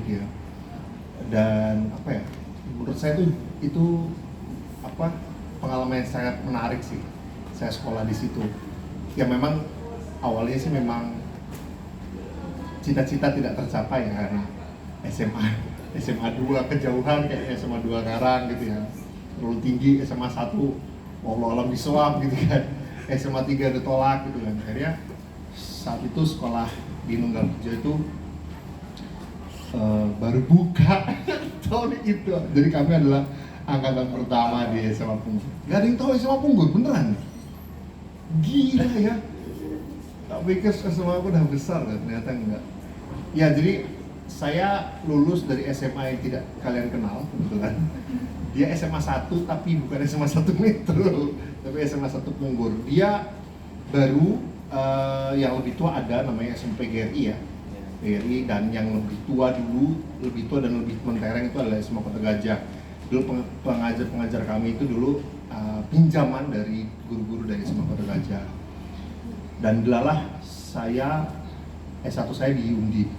gitu ya. Dan apa ya, menurut saya itu apa, pengalaman yang sangat menarik sih. Saya sekolah di situ. Ya memang awalnya sih memang cita-cita tidak tercapai ya, karena SMA 2 kejauhan, kayak SMA 2 Karang gitu ya, terlalu tinggi. SMA 1 wallah alam disuap gitu kan, SMA 3 ditolak gitu kan. Akhirnya saat itu sekolah di Nunggal Harjo itu baru buka tahun itu. Jadi kami adalah angkatan pertama di SMA Punggur. Gak ada yang tahu SMA Punggur, beneran. Gila ya. Tak pikir SMA aku udah besar, ternyata enggak. Ya jadi saya lulus dari SMA yang tidak kalian kenal kebetulan. Dia SMA 1 tapi bukan SMA 1 Metro, tapi SMA 1 Punggur. Dia baru yang lebih tua ada namanya SMP GRI ya. GRI, dan yang lebih tua dan lebih mentereng itu adalah SMA Kota Gajah. Dulu pengajar kami itu dulu pinjaman dari guru-guru dari SMA Kota Gajah. Dan delalah saya S1 saya di Undip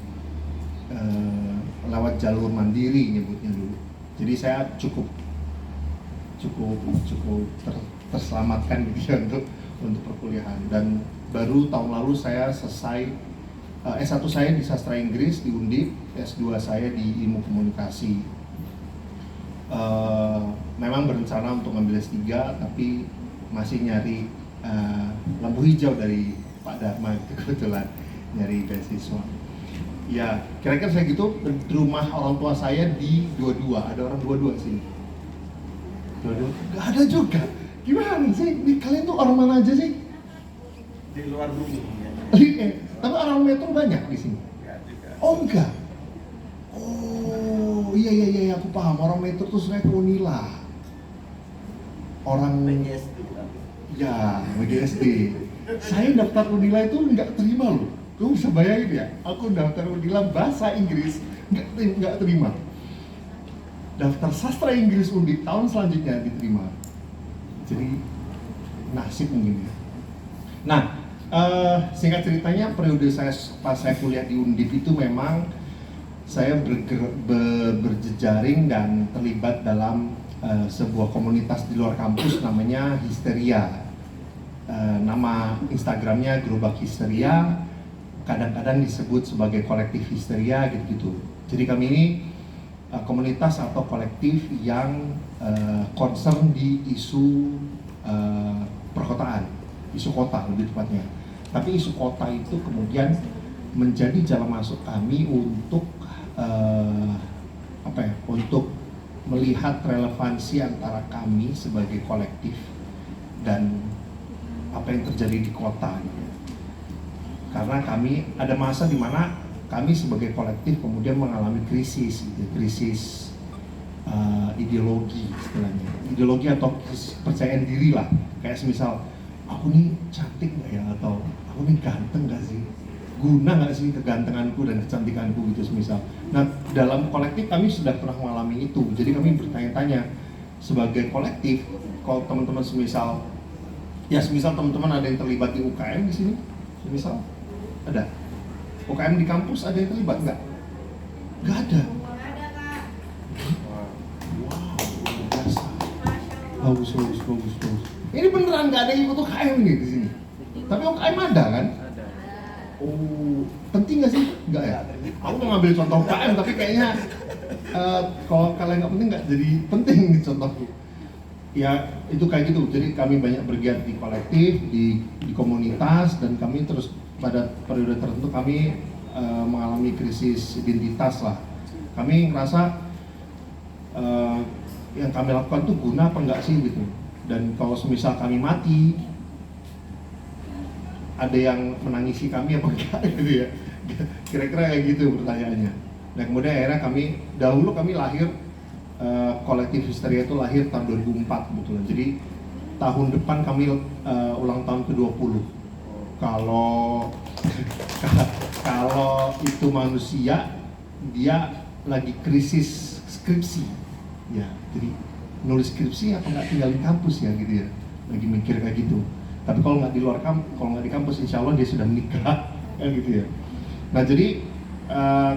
lewat jalur mandiri nyebutnya dulu. Jadi saya cukup terselamatkan gitu ya untuk perkuliahan. Dan baru tahun lalu saya selesai S1 saya di sastra Inggris di Undip, S2 saya di ilmu komunikasi. Memang berencana untuk ngambil S3 tapi masih nyari lampu hijau dari Pak Dharma itu, kebetulan nyari beasiswa. Ya kira-kira saya gitu. Rumah orang tua saya di 22, ada orang 22 sini? 22? Gak ada juga. Gimana sih? Kalian tuh orang mana aja sih? Di luar bumi ya. Tapi orang Metro banyak di sini? Oh enggak? Oh iya aku paham. Orang Metro tuh sebenarnya ke Unila. Orang PGSD. ya, PGSD. Saya daftar Unila itu nggak terima loh. Kamu bisa bayangin ya? Aku daftar Unila bahasa Inggris nggak terima. Daftar sastra Inggris Undip tahun selanjutnya diterima. Jadi nasib mungkin ya. Nah, singkat ceritanya periode pas saya kuliah di Undip itu memang saya berjejaring dan terlibat dalam sebuah komunitas di luar kampus namanya Histeria. Nama Instagramnya Gerobak Histeria, kadang-kadang disebut sebagai kolektif Histeria gitu-gitu. Jadi kami ini komunitas atau kolektif yang concern di isu perkotaan, isu kota lebih tepatnya. Tapi isu kota itu kemudian menjadi jalan masuk kami untuk untuk melihat relevansi antara kami sebagai kolektif dan apa yang terjadi di kota. Karena kami ada masa di mana kami sebagai kolektif kemudian mengalami krisis, krisis ideologi istilahnya, ideologi atau kepercayaan diri lah. Kayak semisal, aku nih cantik nggak ya, atau aku nih ganteng nggak sih, guna nggak sih kegantenganku dan kecantikanku gitu semisal. Nah dalam kolektif kami sudah pernah mengalami itu, jadi kami bertanya-tanya sebagai kolektif, kalau teman-teman semisal teman-teman ada yang terlibat di UKM di sini, semisal ada UKM di kampus, ada yang terlibat nggak? Nggak ada. Wow, biasa. Bagus. Ini beneran nggak ada yang ikut UKM nih di sini. Tapi UKM ada kan? Ada. Oh, penting nggak sih? Nggak ya? Aku mau ngambil contoh UKM, tapi kayaknya kalau kalian nggak penting, nggak jadi penting nih contohku. Ya itu kayak gitu. Jadi kami banyak bergiat di kolektif, di komunitas, dan kami terus pada periode tertentu kami mengalami krisis identitas lah. Kami ngerasa yang kami lakukan tuh guna apa enggak sih gitu. Dan kalau semisal kami mati, ada yang menangisi kami apa enggak gitu ya. Kira-kira kayak gitu pertanyaannya. Nah kemudian akhirnya dahulu kami lahir, kolektif Histeria itu lahir tahun 2004 kebetulan. Jadi tahun depan kami ulang tahun ke-20. Kalau itu manusia, dia lagi krisis skripsi ya, jadi nulis skripsi apa nggak tinggal di kampus ya gitu ya, lagi mikir kayak gitu. Tapi kalau nggak di kampus, insya Allah dia sudah menikah kan gitu ya. Nah jadi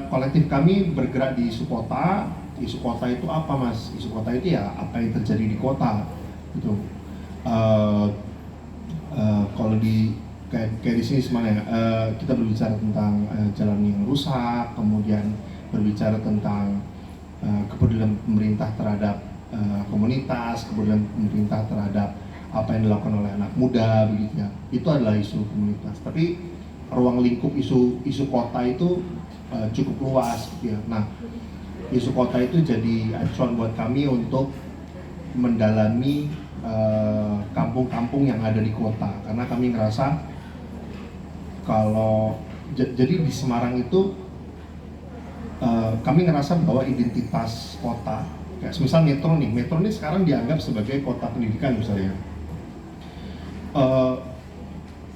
kolektif kami bergerak di isu kota. Isu kota itu apa, Mas? Isu kota itu ya apa yang terjadi di kota, gitu. Kalau di kayak di sini sebenarnya kita berbicara tentang jalan yang rusak, kemudian berbicara tentang kepedulian pemerintah terhadap komunitas, kepedulian pemerintah terhadap apa yang dilakukan oleh anak muda, begitu ya. Itu adalah isu komunitas. Tapi ruang lingkup isu kota itu cukup luas, gitu ya. Nah, isu kota itu jadi acuan buat kami untuk mendalami kampung-kampung yang ada di kota, karena kami ngerasa kalau jadi di Semarang itu kami ngerasa bahwa identitas kota, kayak misal Metro nih sekarang dianggap sebagai kota pendidikan misalnya.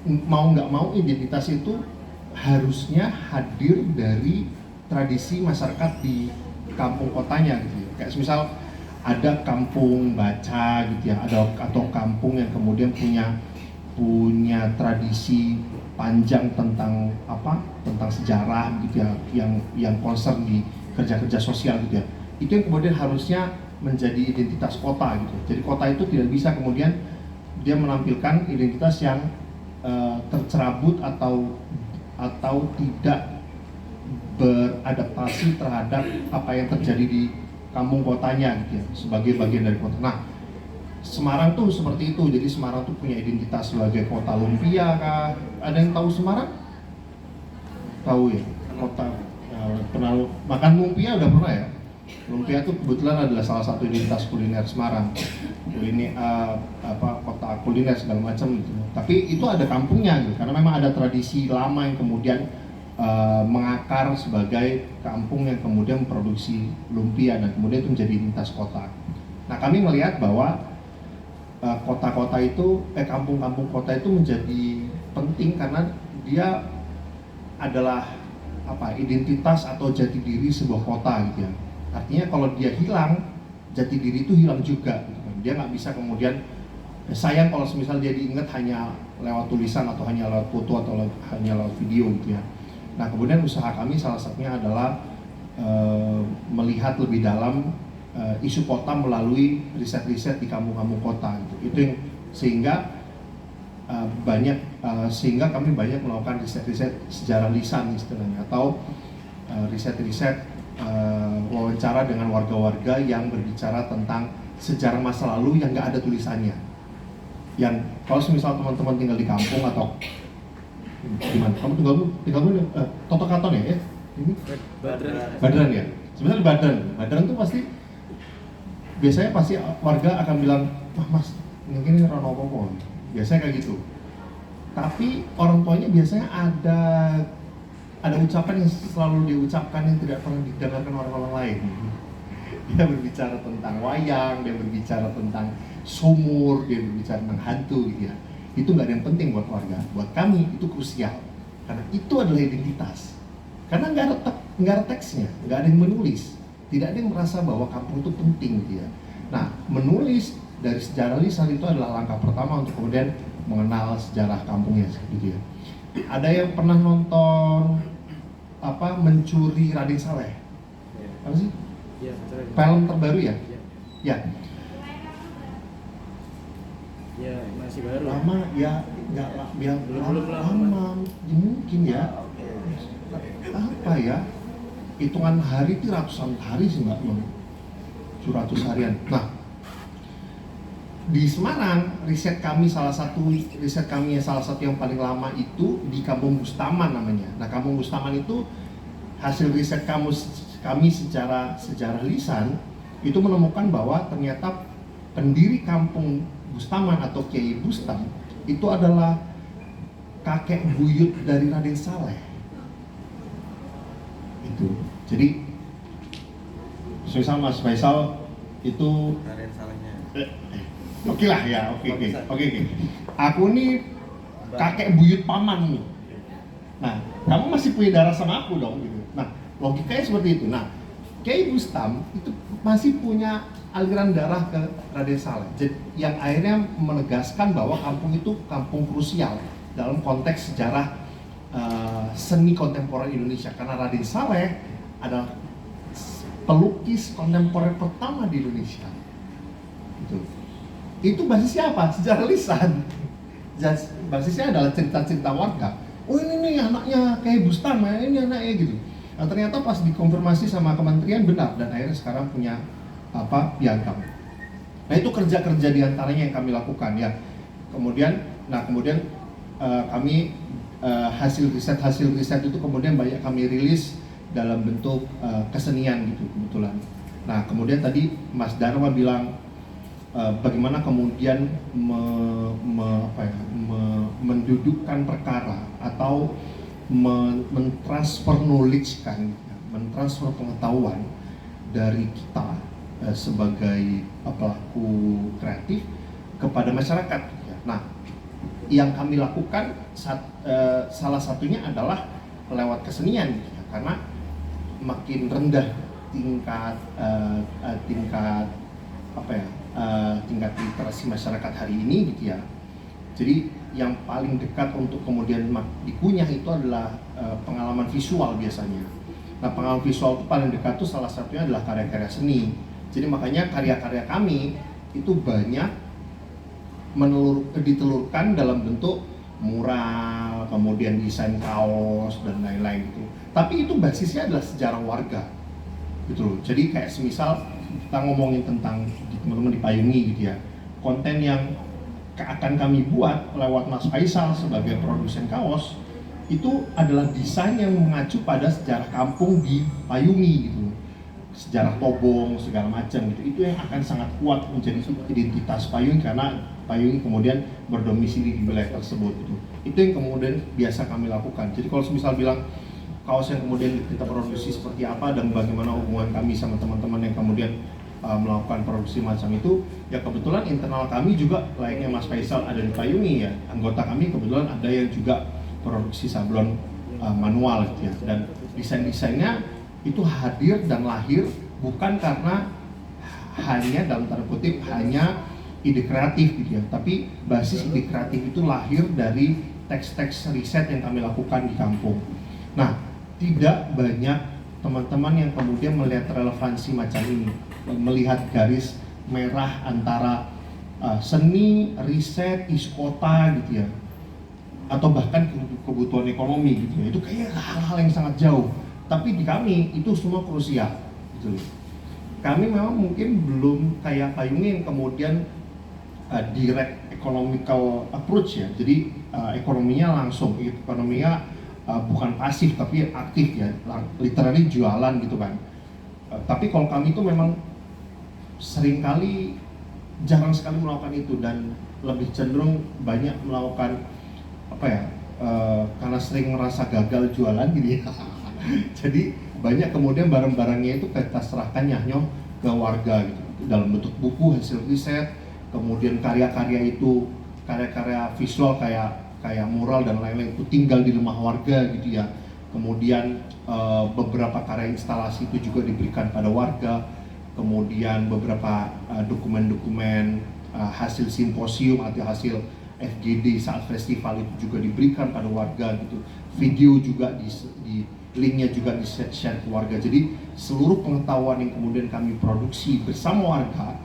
Mau nggak mau identitas itu harusnya hadir dari tradisi masyarakat di kampung kotanya gitu ya. Kayak misal ada kampung baca gitu ya, atau kampung yang kemudian punya tradisi panjang tentang sejarah gitu ya, yang concern di kerja-kerja sosial gitu ya. Itu yang kemudian harusnya menjadi identitas kota gitu. Jadi kota itu tidak bisa kemudian dia menampilkan identitas yang tercerabut atau tidak beradaptasi terhadap apa yang terjadi di kampung kotanya gitu ya, sebagai bagian dari kota. Nah, Semarang tuh seperti itu. Jadi Semarang tuh punya identitas sebagai kota lumpia kah? Ada yang tahu Semarang? Tahu ya, kota pernah makan lumpia, udah pernah ya? Lumpia tuh kebetulan adalah salah satu identitas kuliner Semarang. Ini kota kuliner segala macam gitu. Tapi itu ada kampungnya gitu, karena memang ada tradisi lama yang kemudian mengakar sebagai kampung yang kemudian memproduksi lumpia dan kemudian itu menjadi identitas kota. Nah, kami melihat bahwa kota-kota itu, kampung-kampung kota itu menjadi penting karena dia adalah identitas atau jati diri sebuah kota gitu ya. Artinya kalau dia hilang, jati diri itu hilang juga gitu kan. Dia nggak bisa kemudian, sayang kalau misal dia diingat hanya lewat tulisan atau hanya lewat foto atau hanya lewat video gitu ya. Nah, kemudian usaha kami salah satunya adalah melihat lebih dalam isu kota melalui riset-riset di kampung-kampung kota gitu. Itu yang sehingga kami banyak melakukan riset-riset sejarah lisan istilahnya, atau riset-riset wawancara dengan warga-warga yang berbicara tentang sejarah masa lalu yang nggak ada tulisannya. Yang kalau misal teman-teman tinggal di kampung atau gimana? Kamu tinggal Toto Katon ya? Ini Badran ya. Sebenarnya Badran tuh biasanya warga akan bilang, Mas, mungkin ini Rono Popo. Biasanya kayak gitu. Tapi orang tuanya biasanya ada ucapan yang selalu diucapkan yang tidak pernah didengarkan orang-orang lain. Dia berbicara tentang wayang, dia berbicara tentang sumur, dia berbicara tentang hantu gitu ya. Itu nggak ada yang penting buat warga. Buat kami itu krusial, karena itu adalah identitas. Karena nggak ada teksnya, nggak ada yang menulis, tidak ada yang merasa bahwa kampung itu penting gitu ya. Nah, menulis dari sejarah lisan itu adalah langkah pertama untuk kemudian mengenal sejarah kampungnya gitu ya. Ada yang pernah nonton Mencuri Raden Saleh? Apa sih? Iya, film terbaru ya? Ya. Ya, masih baru. Lama ya, nggak belum lama. Mungkin ya. Apa ya? Hitungan hari itu ratusan hari sih, nggak 700 harian. Nah, di Semarang riset kami salah satu yang paling lama itu di Kampung Bustaman namanya. Nah, Kampung Bustaman itu hasil riset kami secara sejarah lisan itu menemukan bahwa ternyata pendiri Kampung Bustaman atau Kiai Bustam itu adalah kakek buyut dari Raden Saleh. Itu. Jadi Mas Faisal itu Raden Salehnya. Oke lah ya, oke. Aku nih kakek buyut paman nih. Nah, kamu masih punya darah sama aku dong gitu. Nah, logikanya seperti itu. Nah, Kiai Bustam itu masih punya aliran darah ke Raden Saleh, yang akhirnya menegaskan bahwa kampung itu kampung krusial dalam konteks seni kontemporer Indonesia, karena Raden Saleh adalah pelukis kontemporer pertama di Indonesia. Itu basisnya apa? Sejarah lisan. Basisnya adalah cerita-cerita warga. Oh ini nih anaknya kayak Bustama, ini anaknya gitu. Nah, ternyata pas dikonfirmasi sama kementerian benar, dan akhirnya sekarang punya piagam. Nah itu kerja-kerja diantaranya yang kami lakukan ya. Kemudian kami hasil riset itu kemudian banyak kami rilis dalam bentuk kesenian gitu kebetulan. Nah kemudian tadi Mas Dharma bilang bagaimana kemudian mendudukkan perkara atau mentransfer knowledge-kan, mentransfer pengetahuan dari kita sebagai pelaku kreatif kepada masyarakat. Nah, yang kami lakukan salah satunya adalah lewat kesenian, karena makin rendah tingkat tingkat literasi masyarakat hari ini gitu ya. Jadi yang paling dekat untuk kemudian dikunyah itu adalah pengalaman visual biasanya. Nah pengalaman visual itu paling dekat tuh salah satunya adalah karya-karya seni. Jadi makanya karya-karya kami itu banyak ditelurkan dalam bentuk mural, kemudian desain kaos dan lain-lain gitu. Tapi itu basisnya adalah sejarah warga, gitu loh. Jadi kayak semisal kita ngomongin tentang teman-teman di Payungi gitu ya, konten yang akan kami buat lewat Mas Faisal sebagai produsen kaos itu adalah desain yang mengacu pada sejarah kampung di Payungi gitu, sejarah Tobong segala macam gitu. Itu yang akan sangat kuat menjadi identitas Payungi karena Payungi kemudian berdomisili di wilayah tersebut gitu. Itu yang kemudian biasa kami lakukan. Jadi kalau misal bilang kaos yang kemudian kita produksi seperti apa dan bagaimana hubungan kami sama teman-teman yang kemudian melakukan produksi macam itu, ya kebetulan internal kami juga layaknya Mas Faisal ada di Payungi ya, anggota kami kebetulan ada yang juga produksi sablon manual gitu ya, dan desain-desainnya itu hadir dan lahir bukan karena hanya dalam tanda kutip hanya ide kreatif gitu ya, tapi basis ide kreatif itu lahir dari teks-teks riset yang kami lakukan di kampung. Nah, tidak banyak teman-teman yang kemudian melihat relevansi macam ini, melihat garis merah antara seni, riset, isu kota gitu ya, atau bahkan kebutuhan ekonomi gitu ya. Itu kayak hal-hal yang sangat jauh, tapi di kami itu semua krusial gitu. Kami memang mungkin belum kayak Payungi yang kemudian direct economical approach ya, jadi ekonominya langsung, ekonominya bukan pasif tapi aktif ya, literally jualan gitu kan. Tapi kalau kami itu memang seringkali jarang sekali melakukan itu dan lebih cenderung banyak melakukan karena sering merasa gagal jualan gitu ya. Jadi banyak kemudian barang-barangnya itu kita serahkan nyahnyoh ke warga gitu, dalam bentuk buku hasil riset, kemudian karya-karya itu, karya-karya visual kayak mural dan lain-lain itu tinggal di rumah warga gitu ya. Kemudian beberapa karya instalasi itu juga diberikan pada warga. Kemudian beberapa dokumen-dokumen hasil simposium atau hasil FGD saat festival itu juga diberikan pada warga gitu. Video juga di linknya juga di-share ke warga. Jadi seluruh pengetahuan yang kemudian kami produksi bersama warga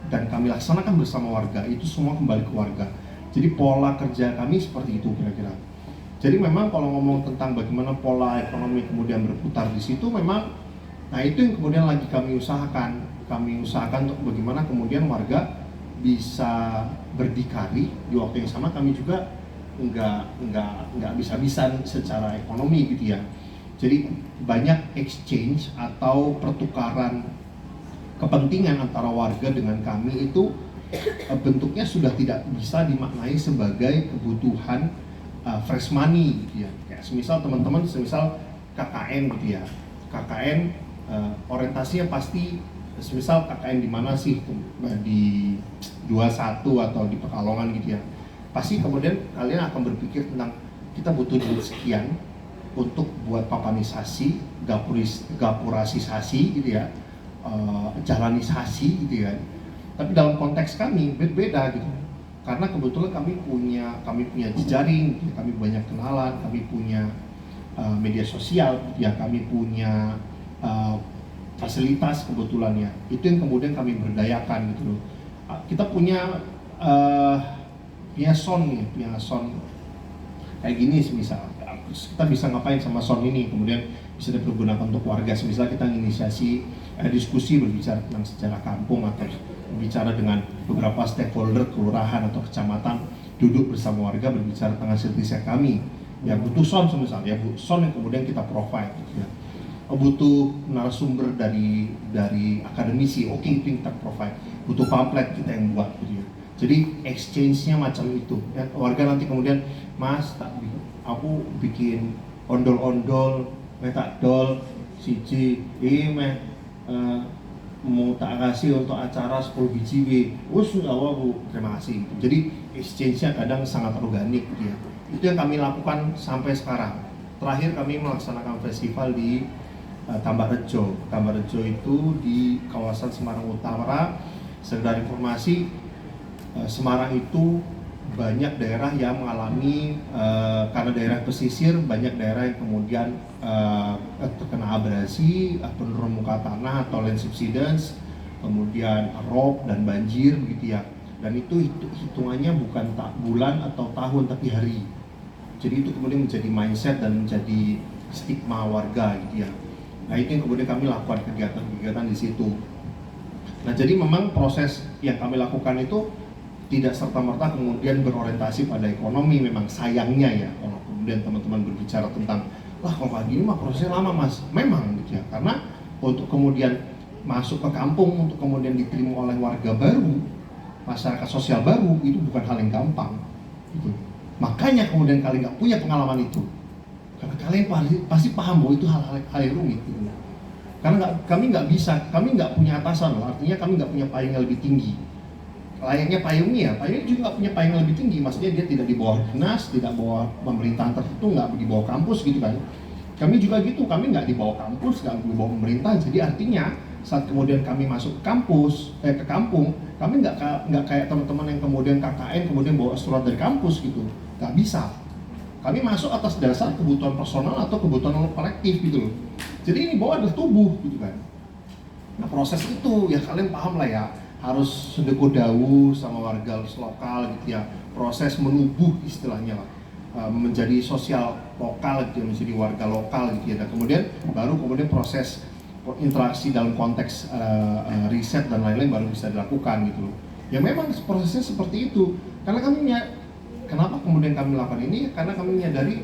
dan kami laksanakan bersama warga itu semua kembali ke warga. Jadi pola kerja kami seperti itu kira-kira. Jadi memang kalau ngomong tentang bagaimana pola ekonomi kemudian berputar di situ, memang nah itu yang kemudian lagi kami usahakan. Kami usahakan untuk bagaimana kemudian warga bisa berdikari di waktu yang sama. Kami juga nggak bisa-bisan secara ekonomi gitu ya. Jadi banyak exchange atau pertukaran kepentingan antara warga dengan kami itu bentuknya sudah tidak bisa dimaknai sebagai kebutuhan fresh money gitu ya. Kayak semisal teman-teman semisal KKN gitu ya. KKN orientasinya pasti semisal KKN di mana sih, di 21 atau di Pekalongan gitu ya. Pasti kemudian kalian akan berpikir tentang kita butuh duit sekian untuk buat papanisasi, gapurasisasi gitu ya, jalanisasi gitu ya. Tapi dalam konteks kami beda gitu, karena kebetulan kami punya jejaring, kami banyak kenalan, kami punya media sosial, ya kami punya fasilitas kebetulannya. Itu yang kemudian kami berdayakan gitu loh. Kita punya sound kayak gini misal. Kita bisa ngapain sama sound ini, kemudian bisa dipergunakan untuk warga. Misal kita inisiasi diskusi berbicara tentang sejarah kampung atau berbicara dengan beberapa stakeholder kelurahan atau kecamatan, duduk bersama warga berbicara tentang hasil riset kami. Ya butuh sound misalnya, sound yang kemudian kita provide gitu ya. Butuh narasumber dari akademisi, oke itu yang kita provide. Butuh pamflet, kita yang buat gitu ya. Jadi exchange-nya macam itu ya. Warga nanti kemudian, Mas, aku bikin ondol-ondol, tak dol, siji, mau tak kasih untuk acara 10 biji Bu, terima kasih. Jadi exchange-nya kadang sangat organik gitu ya. Itu yang kami lakukan sampai sekarang. Terakhir kami melaksanakan festival di Tambakrejo. Tambakrejo itu di kawasan Semarang Utara. Sekedar informasi, Semarang itu banyak daerah yang mengalami karena daerah pesisir, banyak daerah yang kemudian terkena abrasi, penurunan muka tanah atau land subsidence, kemudian rob dan banjir begitu ya. Dan itu hitungannya bukan bulan atau tahun tapi hari. Jadi itu kemudian menjadi mindset dan menjadi stigma warga gitu ya. Nah itu yang kemudian kami lakukan kegiatan-kegiatan di situ. Nah jadi memang proses yang kami lakukan itu tidak serta-merta kemudian berorientasi pada ekonomi. Memang sayangnya ya kalau kemudian teman-teman berbicara tentang kalau kayak gini mah prosesnya lama Mas. Memang gitu ya, karena untuk kemudian masuk ke kampung, untuk kemudian diterima oleh warga baru, masyarakat sosial baru, itu bukan hal yang gampang gitu. Makanya kemudian kalian nggak punya pengalaman itu, karena kalian pasti paham bahwa itu hal-hal yang rumit gitu. Karena kami nggak punya atasan loh, artinya kami nggak punya payung yang lebih tinggi. Layaknya payungnya juga nggak punya payung yang lebih tinggi, maksudnya dia tidak di bawah dinas, tidak di bawah pemerintahan tertentu, nggak di bawah kampus gitu kan. Kami juga gitu, kami nggak di bawah kampus, nggak di bawah pemerintahan. Jadi artinya saat kemudian kami masuk ke kampung, kami nggak kayak teman-teman yang kemudian KKN kemudian bawa surat dari kampus gitu, nggak bisa. Kami masuk atas dasar kebutuhan personal atau kebutuhan kolektif gitu loh. Jadi ini bahwa adalah tubuh gitu kan. Nah proses itu ya kalian paham lah ya, harus sedekah dawu sama warga lokal gitu ya, proses menubuh istilahnya lah, menjadi sosial lokal gitu ya, menjadi warga lokal gitu ya. Dan kemudian proses interaksi dalam konteks riset dan lain-lain baru bisa dilakukan gitu loh. Ya memang prosesnya seperti itu. Karena kenapa kemudian kami melakukan ini? Karena kami menyadari,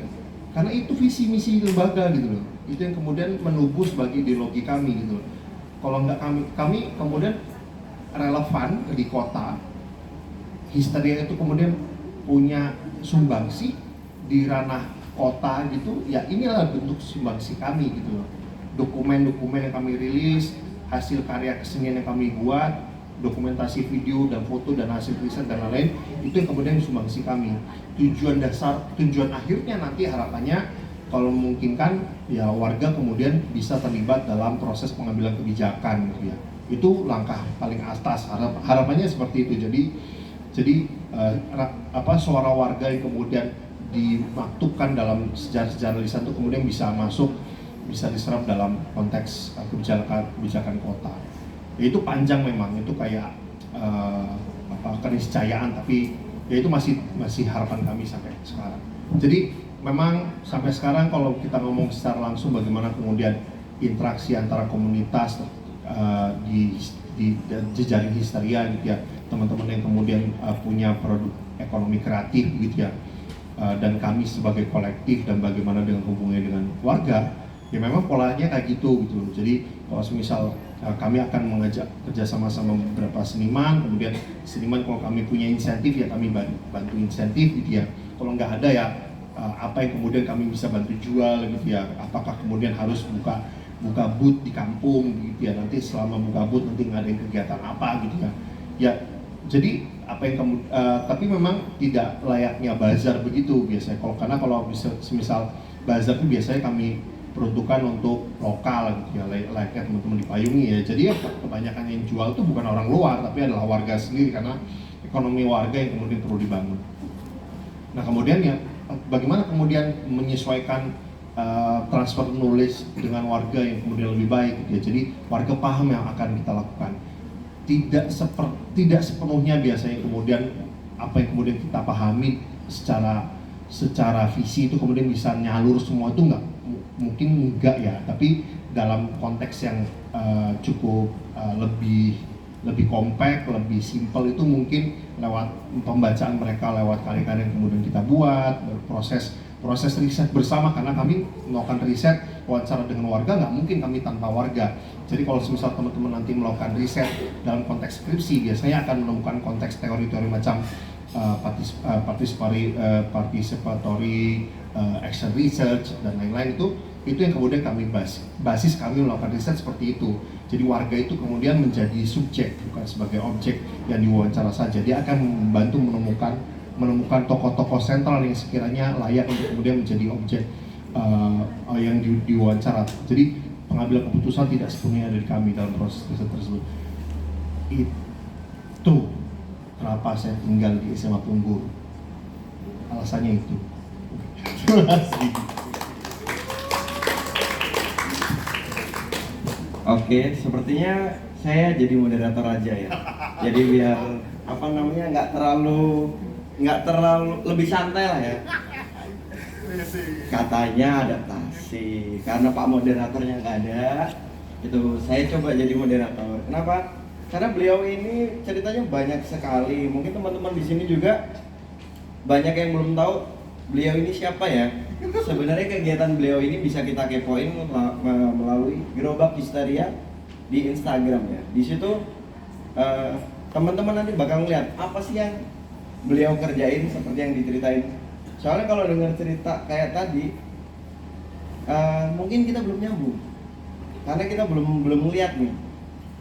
karena itu visi misi lembaga gitu loh. Itu yang kemudian menubur sebagai ideologi kami gitu loh. Kalau nggak kami kemudian relevan di kota, Histeria itu kemudian punya sumbangsi di ranah kota gitu, ya inilah bentuk sumbangsi kami gitu loh. Dokumen-dokumen yang kami rilis, hasil karya kesenian yang kami buat, dokumentasi video dan foto dan hasil riset dan lain-lain, itu yang kemudian sumbangsi kami. Tujuan akhirnya nanti harapannya kalau memungkinkan ya warga kemudian bisa terlibat dalam proses pengambilan kebijakan gitu ya. Itu langkah paling atas, harapannya seperti itu. Jadi suara warga yang kemudian dimaktubkan dalam sejarah lisan itu kemudian bisa masuk, bisa diserap dalam konteks kebijakan kota. Ya, itu panjang memang, itu kayak keniscayaan, tapi ya itu masih harapan kami sampai sekarang. Jadi memang sampai sekarang kalau kita ngomong secara langsung bagaimana kemudian interaksi antara komunitas di jejaring Histeria gitu ya, teman-teman yang kemudian punya produk ekonomi kreatif gitu ya, dan kami sebagai kolektif dan bagaimana dengan hubungannya dengan warga, ya memang polanya kayak gitu loh. Jadi kalau semisal kami akan mengajak kerjasama sama beberapa seniman, kemudian seniman kalau kami punya insentif ya kami bantu insentif gitu ya, kalau nggak ada ya apa yang kemudian kami bisa bantu jual gitu ya, apakah kemudian harus buka booth di kampung gitu ya, nanti selama buka booth nanti ngadain kegiatan apa gitu ya. Ya jadi apa yang kamu tapi memang tidak layaknya bazar begitu biasanya. Kalau semisal bazar itu biasanya kami peruntukan untuk lokal gitu ya, layaknya teman-teman di Payungi ya. Jadi ya kebanyakan yang jual itu bukan orang luar tapi adalah warga sendiri, karena ekonomi warga yang kemudian perlu dibangun. Nah kemudian ya bagaimana kemudian menyesuaikan transfer knowledge dengan warga yang kemudian lebih baik gitu ya. Jadi warga paham yang akan kita lakukan. Tidak sepenuhnya biasanya kemudian apa yang kemudian kita pahami secara visi itu kemudian bisa nyalur semua itu mungkin enggak ya, tapi dalam konteks yang cukup lebih kompak, lebih simpel itu mungkin lewat pembacaan mereka, lewat karya-karya yang kemudian kita buat, proses riset bersama, karena kami melakukan riset wawancara dengan warga, nggak mungkin kami tanpa warga. Jadi kalau misal teman-teman nanti melakukan riset dalam konteks skripsi, biasanya akan menemukan konteks teori-teori macam participatory action research dan lain-lain, itu yang kemudian kami basis kami melakukan riset seperti itu. Jadi warga itu kemudian menjadi subjek, bukan sebagai objek yang diwawancara saja. Dia akan membantu menemukan tokoh-tokoh sentral yang sekiranya layak untuk kemudian menjadi objek yang diwawancara. Jadi pengambilan keputusan tidak sepenuhnya ada di kami dalam proses riset tersebut. Itu kenapa saya tinggal di SMA Punggur. Alasannya itu. Terima kasih. Oke, sepertinya saya jadi moderator aja ya. Jadi biar nggak terlalu lebih santai lah ya. Katanya adaptasi, karena Pak moderatornya nggak ada, itu saya coba jadi moderator. Kenapa? Karena beliau ini ceritanya banyak sekali. Mungkin teman-teman di sini juga banyak yang belum tahu beliau ini siapa ya. Sebenarnya kegiatan beliau ini bisa kita kepoin melalui Gerobak Histeria di Instagram ya. Di situ teman-teman nanti bakal ngeliat apa sih yang beliau kerjain seperti yang diceritain. Soalnya kalau dengar cerita kayak tadi, mungkin kita belum nyambung, karena kita belum melihat nih,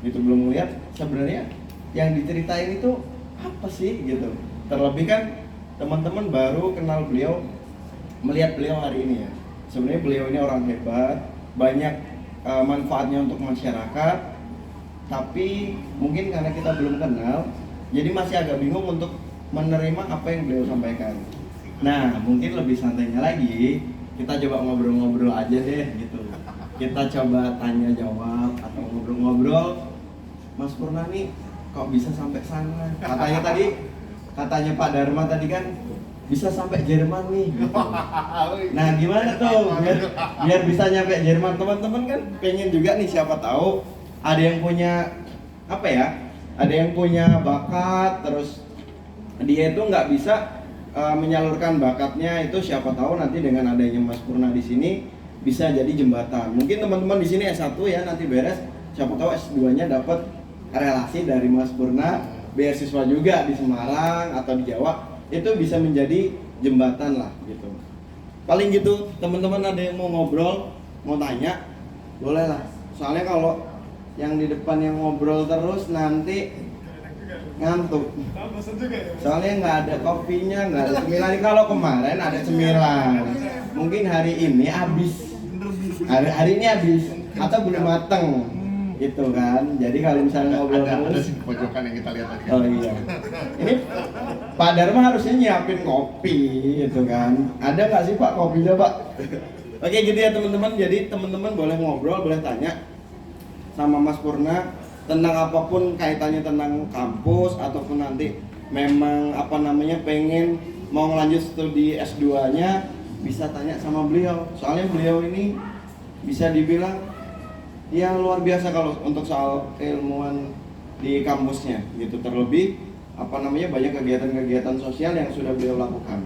gitu, belum melihat sebenarnya yang diceritain itu apa sih gitu. Terlebih kan teman-teman baru kenal beliau, melihat beliau hari ini ya. Sebenarnya beliau ini orang hebat, banyak manfaatnya untuk masyarakat, tapi mungkin karena kita belum kenal, jadi masih agak bingung untuk menerima apa yang beliau sampaikan. Nah, mungkin lebih santainya lagi, kita coba ngobrol-ngobrol aja deh gitu. Kita coba tanya jawab atau ngobrol-ngobrol. Mas Purna nih kok bisa sampai sana? Katanya Pak Dharma tadi kan bisa sampai Jerman nih gitu. Nah, gimana tuh biar bisa nyampe Jerman? Teman-teman kan pengen juga nih, siapa tahu ada yang punya ada yang punya bakat, terus dia itu nggak bisa menyalurkan bakatnya itu, siapa tahu nanti dengan adanya Mas Purna di sini bisa jadi jembatan. Mungkin teman-teman di sini S1 ya, nanti beres, siapa tahu S2-nya dapat relasi dari Mas Purna, beasiswa juga di Semarang atau di Jawa, itu bisa menjadi jembatan lah gitu. Paling gitu, teman-teman ada yang mau ngobrol, mau tanya, boleh lah. Soalnya kalau yang di depan yang ngobrol terus nanti ngantuk. Soalnya nggak ada kopinya, nggak ada cemilan. Kalau kemarin ada cemilan, mungkin hari ini habis. Hari ini habis atau belum mateng, itu kan. Jadi kalau misalnya ngobrol ada sih di pojokan yang kita lihat tadi. Oh iya. Ini Pak Dharma harusnya nyiapin kopi, itu kan. Ada nggak sih Pak kopinya Pak? Oke gitu ya teman-teman. Jadi teman-teman boleh ngobrol, boleh tanya sama Mas Purna tentang apapun kaitannya tentang kampus, ataupun nanti memang pengen mau ngelanjut studi S2-nya, bisa tanya sama beliau. Soalnya beliau ini bisa dibilang ya luar biasa kalau untuk soal keilmuan di kampusnya gitu. Terlebih banyak kegiatan-kegiatan sosial yang sudah beliau lakukan.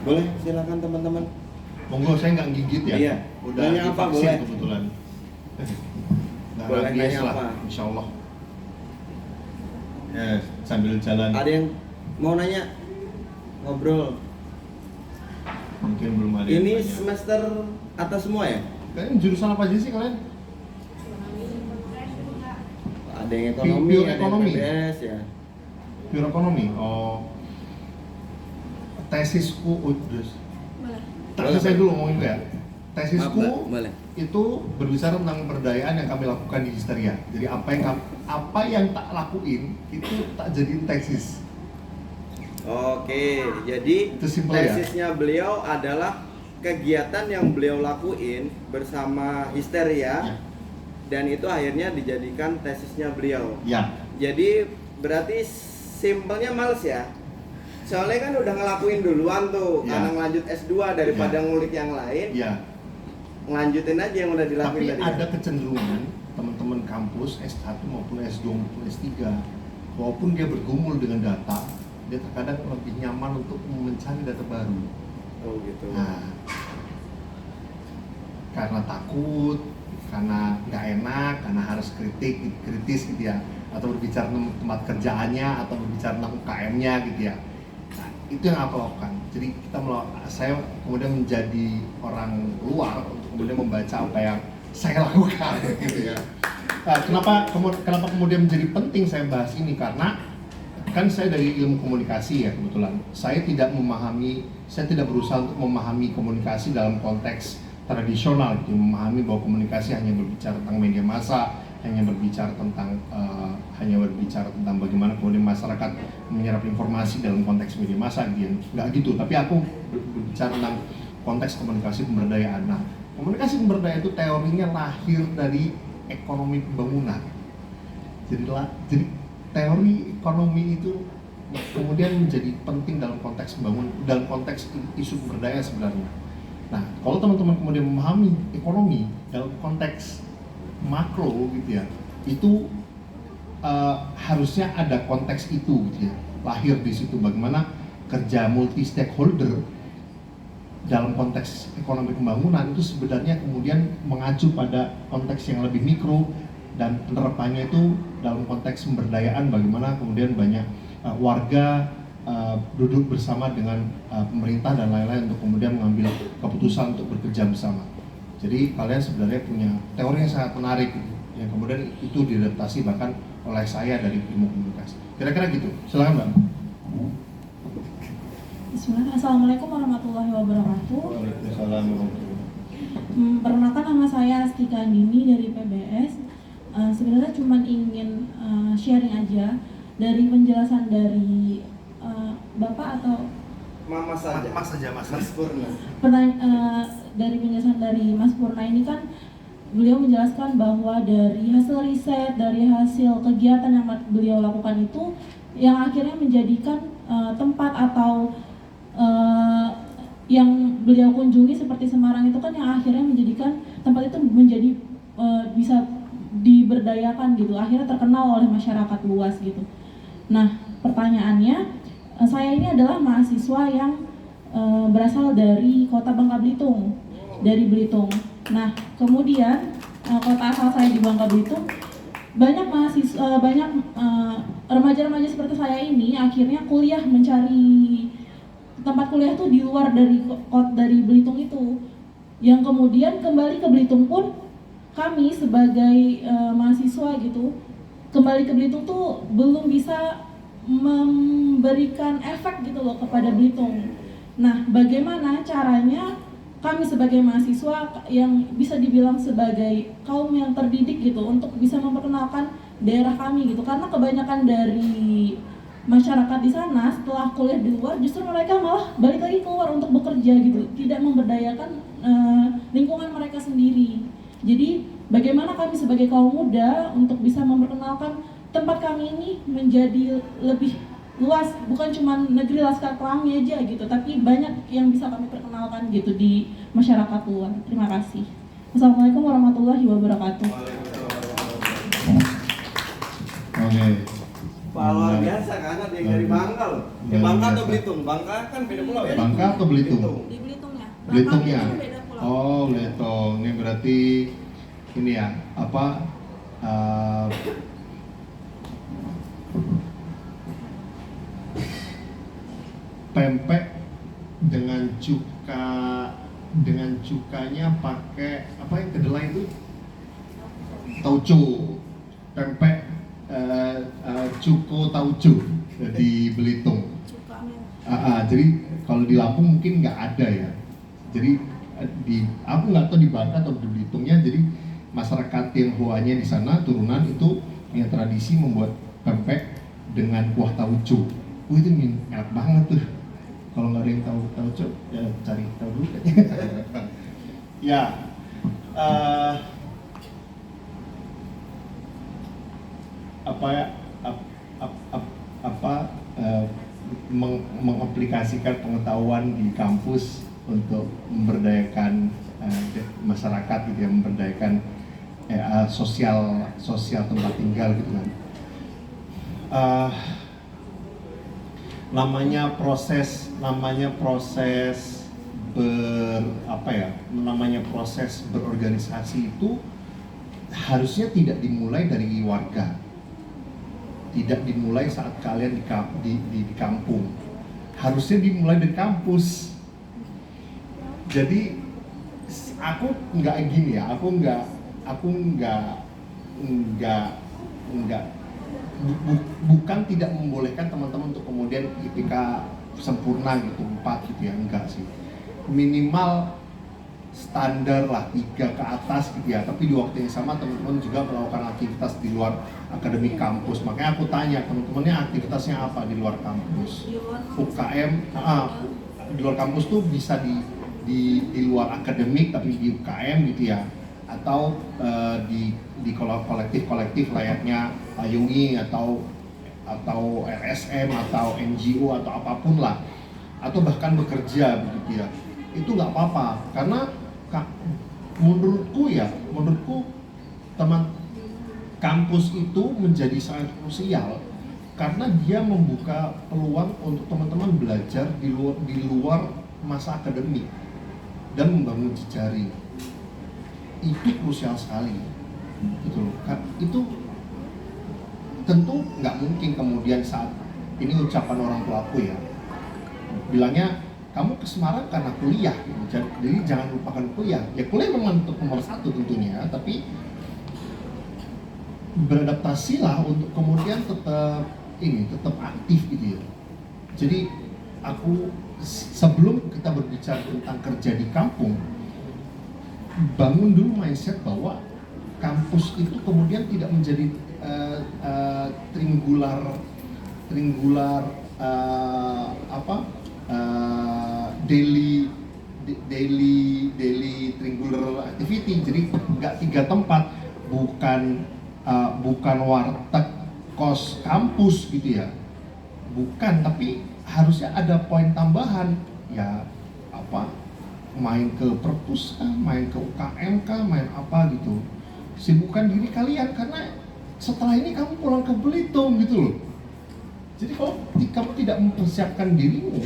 Boleh silakan teman-teman. Monggo, saya nggak gigit ya. Iya. Udah Nanya apa divaksin boleh? kebetulan. Boleh nanya apa? Insya Allah. Ya, sambil jalan. Ada yang mau nanya? Ngobrol. Mungkin belum ada. yang Ini tanya. semester atas semua ya? Kalian jurusan apa aja sih kalian? Ada yang ekonomi, Pure ada yang ekonomi. PBS ya. Pure ekonomi. Oh. Tesisku udah. Terus saya dulu ngomongin ya. Tesisku Boleh. itu berbicara tentang pemberdayaan yang kami lakukan di Histeria. Jadi apa yang tak lakuin itu tak jadiin tesis. Oke, jadi Itu simple ya? tesisnya beliau adalah kegiatan yang beliau lakuin bersama Histeria, Ya. dan itu akhirnya dijadikan tesisnya beliau. Ya, Jadi berarti simpelnya males ya. Soalnya kan udah ngelakuin duluan tuh, Ya. karena ngelanjut S2 daripada Ya. ngulik yang lain, ya. ngelanjutin aja yang udah dilakuin Tapi tadi. ada kecenderungan teman-teman kampus S1 maupun S2 maupun S3, walaupun dia bergumul dengan data, dia terkadang lebih nyaman untuk mencari data baru. Oh gitu. Nah, karena takut, karena nggak enak, karena harus kritis gitu ya, atau berbicara tentang tempat kerjaannya, atau berbicara tentang UKM-nya gitu ya. Nah, itu yang aku lakukan. Jadi saya kemudian menjadi orang luar untuk kemudian membaca apa yang saya lakukan gitu ya. Nah, kenapa kemudian menjadi penting saya bahas ini, karena kan saya dari ilmu komunikasi ya kebetulan. Saya tidak berusaha untuk memahami komunikasi dalam konteks tradisional gitu, memahami bahwa komunikasi hanya berbicara tentang media massa, hanya berbicara tentang bagaimana kemudian masyarakat menyerap informasi dalam konteks media massa gitu. Nggak gitu, tapi aku berbicara tentang konteks komunikasi pemberdayaan. Nah, komunikasi pemberdayaan itu teorinya lahir dari ekonomi pembangunan. Jadi teori ekonomi itu kemudian menjadi penting dalam konteks isu pemberdayaan sebenarnya. Nah, kalau teman-teman kemudian memahami ekonomi dalam konteks makro gitu ya, itu harusnya ada konteks itu gitu ya, lahir di situ bagaimana kerja multi stakeholder dalam konteks ekonomi pembangunan itu sebenarnya kemudian mengacu pada konteks yang lebih mikro, dan penerapannya itu dalam konteks pemberdayaan, bagaimana kemudian banyak warga duduk bersama dengan pemerintah dan lain-lain untuk kemudian mengambil keputusan untuk bekerja bersama. Jadi kalian sebenarnya punya teori yang sangat menarik gitu, yang kemudian itu diadaptasi bahkan oleh saya dari ilmu komunikasi. Kira-kira gitu. Silakan Mbak. Bismillah. Assalamualaikum warahmatullahi wabarakatuh. Waalaikumsalam warahmatullahi wabarakatuh. Perkenalkan, nama saya Astika Andini dari PBS. Sebenarnya cuma ingin sharing aja dari penjelasan dari Bapak atau Mama saja. Mas Purna. dari penjelasan dari Mas Purna ini kan beliau menjelaskan bahwa dari hasil riset, dari hasil kegiatan yang beliau lakukan itu yang akhirnya menjadikan tempat atau yang beliau kunjungi seperti Semarang itu kan yang akhirnya menjadikan tempat itu menjadi bisa diberdayakan gitu, akhirnya terkenal oleh masyarakat luas gitu. Nah, pertanyaannya, saya ini adalah mahasiswa yang berasal dari kota Bangka Belitung, dari Belitung. Nah, kemudian kota asal saya di Bangka Belitung, banyak remaja-remaja seperti saya ini akhirnya kuliah, mencari tempat kuliah tuh di luar dari Belitung itu, yang kemudian kembali ke Belitung pun kami sebagai mahasiswa gitu kembali ke Belitung tuh belum bisa memberikan efek gitu loh kepada Belitung. Nah, bagaimana caranya kami sebagai mahasiswa yang bisa dibilang sebagai kaum yang terdidik gitu untuk bisa memperkenalkan daerah kami gitu, karena kebanyakan dari masyarakat di sana setelah kuliah di luar justru mereka malah balik lagi keluar untuk bekerja gitu, tidak memberdayakan lingkungan mereka sendiri. Jadi bagaimana kami sebagai kaum muda untuk bisa memperkenalkan tempat kami ini menjadi lebih luas, bukan cuma negeri Laskar Pelangi aja gitu, tapi banyak yang bisa kami perkenalkan gitu di masyarakat luar. Terima kasih. Wassalamualaikum warahmatullahi wabarakatuh. Oke. Luar biasa kan, ada yang dari Bangka loh. Bangka atau Belitung? Bangka kan beda pulau ya? Bangka atau Belitung? Di Belitungnya. Belitungnya. Bangka itu beda pulau. Oh, Belitung. Ini berarti ini ya, apa pempek dengan cukanya pakai apa yang kedelai itu? Tauco. Pempek cuko tauco di Belitung. Cuka merah. Jadi kalau di Lampung mungkin nggak ada ya. Jadi aku nggak tahu di Bangka atau di Belitungnya. Jadi masyarakat Tionghoanya di sana turunan itu punya tradisi membuat pempek dengan kuah tauco. Itu enak banget tuh. Kalau nggak ada yang tahu Cok, ya cari tahu dulu. Ya, apa ya, mengaplikasikan pengetahuan di kampus untuk memberdayakan masyarakat gitu ya, memberdayakan sosial tempat tinggal gitu kan. Namanya proses berorganisasi itu harusnya tidak dimulai dari warga, tidak dimulai saat kalian di kampung, harusnya dimulai dari kampus. Jadi aku nggak gini ya, aku nggak bukan tidak membolehkan teman-teman untuk kemudian IPK sempurna gitu 4 gitu ya, enggak sih, minimal standar lah 3 ke atas gitu ya. Tapi di waktu yang sama teman-teman juga melakukan aktivitas di luar akademik kampus. Makanya aku tanya teman-temannya aktivitasnya apa di luar kampus. UKM di luar kampus tuh bisa di luar akademik tapi di UKM gitu ya, atau di kolektif layaknya Payungi atau LSM atau NGO atau apapun lah, atau bahkan bekerja begitu ya. Itu nggak apa-apa, karena menurutku teman kampus itu menjadi sangat krusial karena dia membuka peluang untuk teman-teman belajar di luar masa akademik dan membangun jejaring. Itu krusial sekali gitu loh. Itu tentu nggak mungkin kemudian saat ini ucapan orang tua aku ya, bilangnya kamu ke Semarang karena kuliah, jadi jangan lupakan kuliah. Ya kuliah memang untuk nomor 1 tentunya, tapi beradaptasilah untuk kemudian tetap aktif gitu ya. Jadi aku sebelum kita berbicara tentang kerja di kampung, bangun dulu mindset bahwa kampus itu kemudian tidak menjadi triangular daily triangular activity. Jadi nggak 3 tempat, bukan warteg kos kampus gitu ya, bukan, tapi harusnya ada poin tambahan ya, main ke perpus kah, main ke UKM kah, main apa gitu. Sibukkan diri kalian karena setelah ini kamu pulang ke Belitung gitu loh. Jadi kalau kamu tidak mempersiapkan dirimu,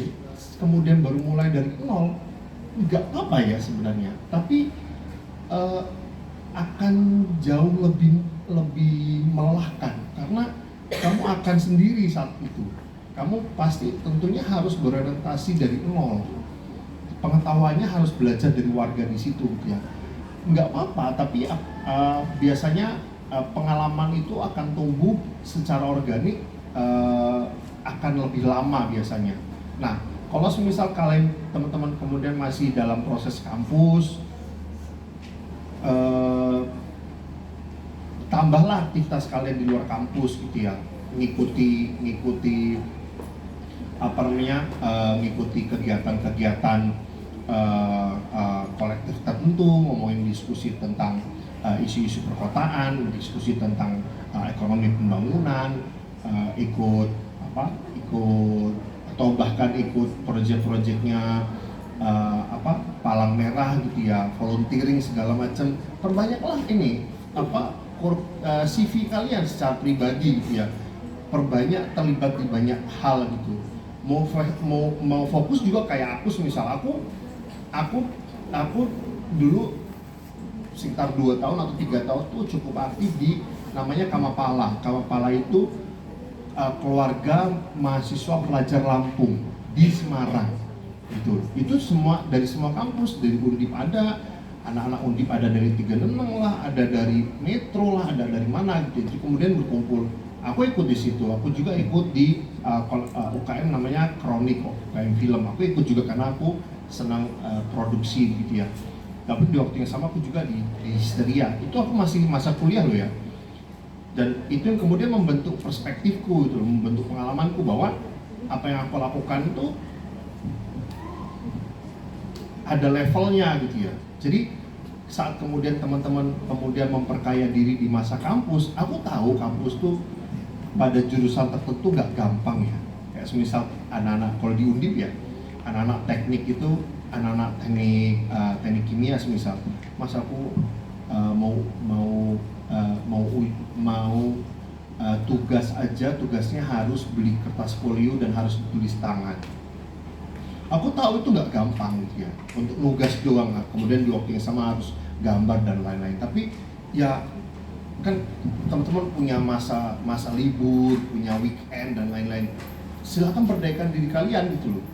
kemudian baru mulai dari nol, nggak apa ya sebenarnya, tapi akan jauh lebih melelahkan karena kamu akan sendiri saat itu. Kamu pasti tentunya harus beradaptasi dari nol. Pengetahuannya harus belajar dari warga di situ ya. Nggak apa-apa, tapi biasanya pengalaman itu akan tumbuh secara organik, akan lebih lama biasanya. Nah, kalau misal kalian teman-teman kemudian masih dalam proses kampus, tambahlah aktivitas kalian di luar kampus gitu ya, ngikuti ngikuti kegiatan-kegiatan kolektif tertentu, ngomongin diskusi tentang isu-isu perkotaan, diskusi tentang ekonomi pembangunan, ikut atau bahkan ikut proyek-proyeknya Palang Merah gitu ya, volunteering segala macam. Perbanyaklah ini CV kalian secara pribadi gitu ya, perbanyak terlibat di banyak hal gitu. Mau fokus juga kayak aku misal aku dulu sekitar 2 tahun atau 3 tahun tuh cukup aktif di namanya Kamapala. Kamapala itu keluarga mahasiswa pelajar Lampung di Semarang. Itu semua dari semua kampus, dari Undip ada, anak-anak Undip ada dari 36 lah, ada dari Metro lah, ada dari mana gitu. Jadi kemudian berkumpul. Aku ikut di situ. Aku juga ikut di UKM namanya Kronik, UKM film. Aku ikut juga karena aku senang produksi gitu ya. Tapi di waktu yang sama aku juga di Histeria. Itu aku masih masa kuliah loh ya. Dan itu yang kemudian membentuk perspektifku, itu membentuk pengalamanku bahwa apa yang aku lakukan itu ada levelnya gitu ya. Jadi saat kemudian teman-teman kemudian memperkaya diri di masa kampus, aku tahu kampus tuh pada jurusan tertentu nggak gampang ya. Kayak semisal anak-anak kalau di Undip ya, anak-anak teknik itu, anak-anak teknik kimia semisal, mas aku mau tugas aja, tugasnya harus beli kertas folio dan harus tulis tangan. Aku tahu itu nggak gampang gitu ya, untuk nugas doang, kemudian di waktu yang sama harus gambar dan lain-lain. Tapi ya kan teman-teman punya masa libur, punya weekend dan lain-lain. Silakan berdayakan diri kalian gitu loh.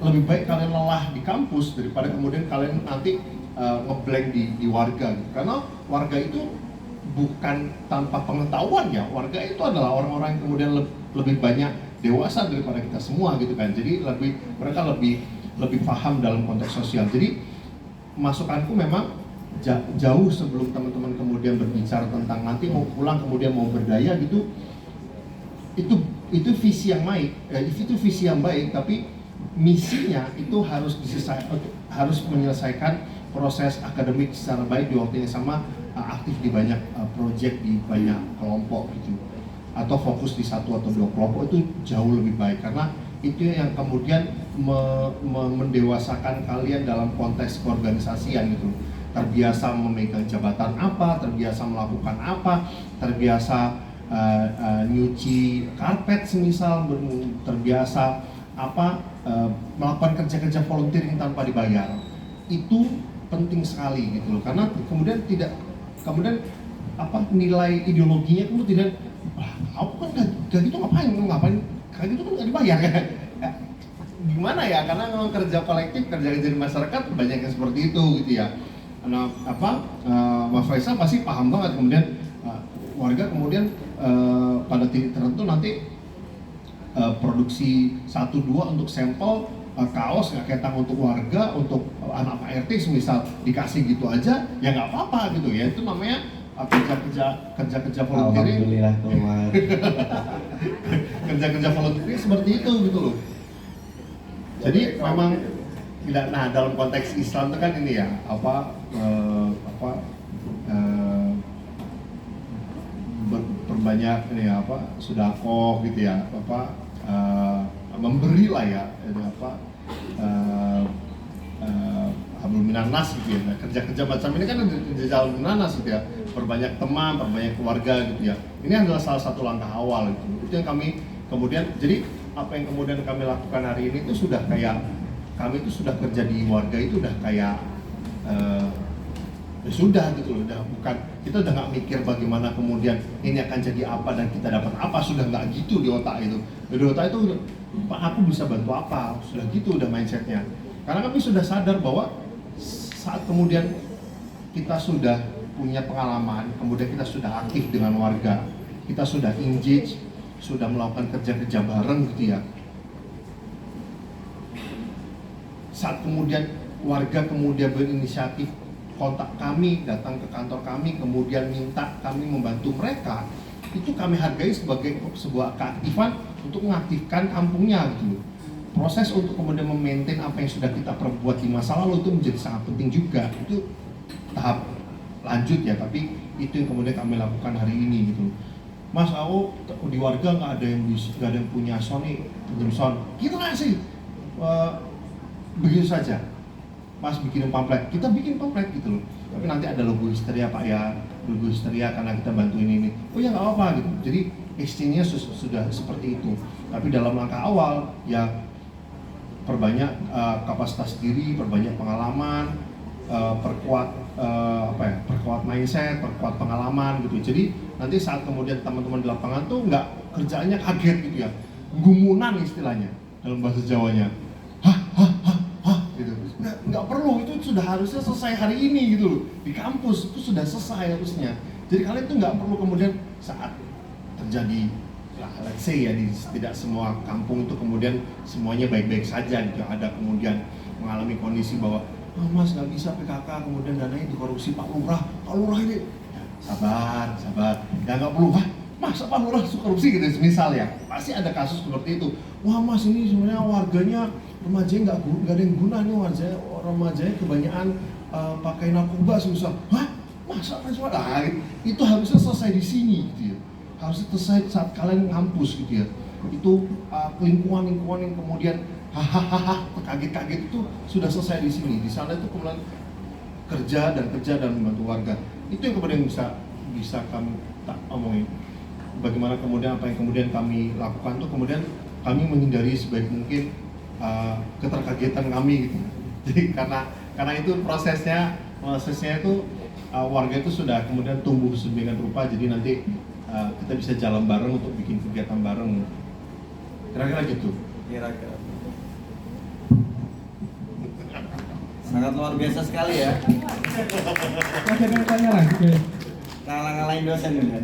Lebih baik kalian lelah di kampus daripada kemudian kalian nanti ngeblank di warga gitu. Karena warga itu bukan tanpa pengetahuan ya, warga itu adalah orang-orang yang kemudian lebih banyak dewasa daripada kita semua gitu kan. Jadi mereka lebih paham dalam konteks sosial. Jadi masukanku memang jauh sebelum teman-teman kemudian berbicara tentang nanti mau pulang kemudian mau berdaya gitu, itu visi yang baik, itu visi yang baik, tapi misinya itu harus menyelesaikan proses akademik secara baik di waktu yang sama, aktif di banyak proyek di banyak kelompok gitu, atau fokus di satu atau dua kelompok, itu jauh lebih baik karena itu yang kemudian mendewasakan kalian dalam konteks keorganisasian gitu. Terbiasa memegang jabatan apa, terbiasa melakukan apa, terbiasa nyuci karpet semisal, terbiasa melakukan kerja-kerja volunteering tanpa dibayar. Itu penting sekali gitu loh, karena kemudian nilai ideologinya kemudian aku kan gak gitu ngapain kayak gitu kan gak dibayar ya. Gimana ya, karena memang kerja kolektif, kerja di masyarakat banyak yang seperti itu gitu ya. Nah, Mas Faisal pasti paham banget kemudian warga kemudian pada titik tertentu nanti produksi 1-2 untuk sampel kaos nggak ketang untuk warga, untuk anak Pak RT misal dikasih gitu aja ya nggak apa-apa gitu ya. Itu namanya kerja volunteering. Alhamdulillah keluar. Kerja volunteering seperti itu gitu loh. Jadi memang tidak, nah dalam konteks Islam itu kan ini ya berbanyak ini ya sedekah gitu ya, memberi lah ya, hablum minan nas gitu ya. Kerja-kerja macam ini kan hablum minan nas gitu ya, perbanyak teman, perbanyak keluarga gitu ya. Ini adalah salah satu langkah awal gitu. Itu yang kami kemudian, jadi apa yang kemudian kami lakukan hari ini itu sudah kayak kami itu sudah kerja di warga itu udah kayak ya sudah gitu loh, udah bukan, kita udah nggak mikir bagaimana kemudian ini akan jadi apa dan kita dapat apa, sudah nggak gitu di otak itu. Di otak itu Pak aku bisa bantu apa, sudah gitu udah mindsetnya. Karena kami sudah sadar bahwa saat kemudian kita sudah punya pengalaman, kemudian kita sudah aktif dengan warga, kita sudah engage, sudah melakukan kerja-kerja bareng gitu ya. Saat kemudian warga kemudian berinisiatif kontak kami, datang ke kantor kami, kemudian minta kami membantu mereka, itu kami hargai sebagai sebuah keaktifan untuk mengaktifkan kampungnya gitu. Proses untuk kemudian memaintain apa yang sudah kita perbuat di masa lalu itu menjadi sangat penting juga. Itu tahap lanjut ya, tapi itu yang kemudian kami lakukan hari ini gitu. Mas, aku di warga nggak ada yang punya Sony, pinjam sound, kita ngasih begitu saja. Mas bikinin pamflet, kita bikin pamflet gitu loh. Tapi nanti ada logo Histeria Pak ya, logo Histeria karena kita bantuin ini. Oh ya nggak apa-apa gitu. Jadi exchange-nya sudah seperti itu. Tapi dalam langkah awal ya perbanyak kapasitas diri, perbanyak pengalaman, perkuat mindset, perkuat pengalaman gitu. Jadi nanti saat kemudian teman-teman di lapangan tuh nggak kerjaannya kaget gitu ya, gumunan istilahnya dalam bahasa Jawanya. Gitu. Nggak perlu, itu sudah harusnya selesai hari ini gitu loh. Di kampus itu sudah selesai harusnya. Jadi kalian tuh nggak perlu kemudian saat terjadi let's say ya, tidak semua kampung itu kemudian semuanya baik-baik saja gitu. Ada kemudian mengalami kondisi bahwa Mas nggak bisa PKK, kemudian dananya dikorupsi Pak Lurah ini ya, sabar ya nggak perlu. Mas apa lurah korupsi gitu misal ya, pasti ada kasus seperti itu. Wah mas ini sebenarnya warganya remajanya nggak ada yang guna nih, remajanya kebanyakan pakai narkoba susah. Hah? Masa apa semua? Nah, itu harusnya selesai di sini gitu ya. Harusnya selesai saat kalian ngampus gitu ya. Itu lingkungan yang kemudian hahaha kaget-kaget itu sudah selesai di sini. Di sana itu kemudian kerja dan membantu warga. Itu yang kemudian bisa kami tak omongin. Bagaimana kemudian apa yang kemudian kami lakukan tuh kemudian kami menghindari sebaik mungkin keterkagetan kami gitu. Jadi karena itu prosesnya itu warga itu sudah kemudian tumbuh sedemikian rupa, jadi nanti kita bisa jalan bareng untuk bikin kegiatan bareng. Kira-kira gitu. Kira-kira. Sangat luar biasa sekali ya. Masih ada yang tanya lagi? Ngalah-ngalahin dosen kan.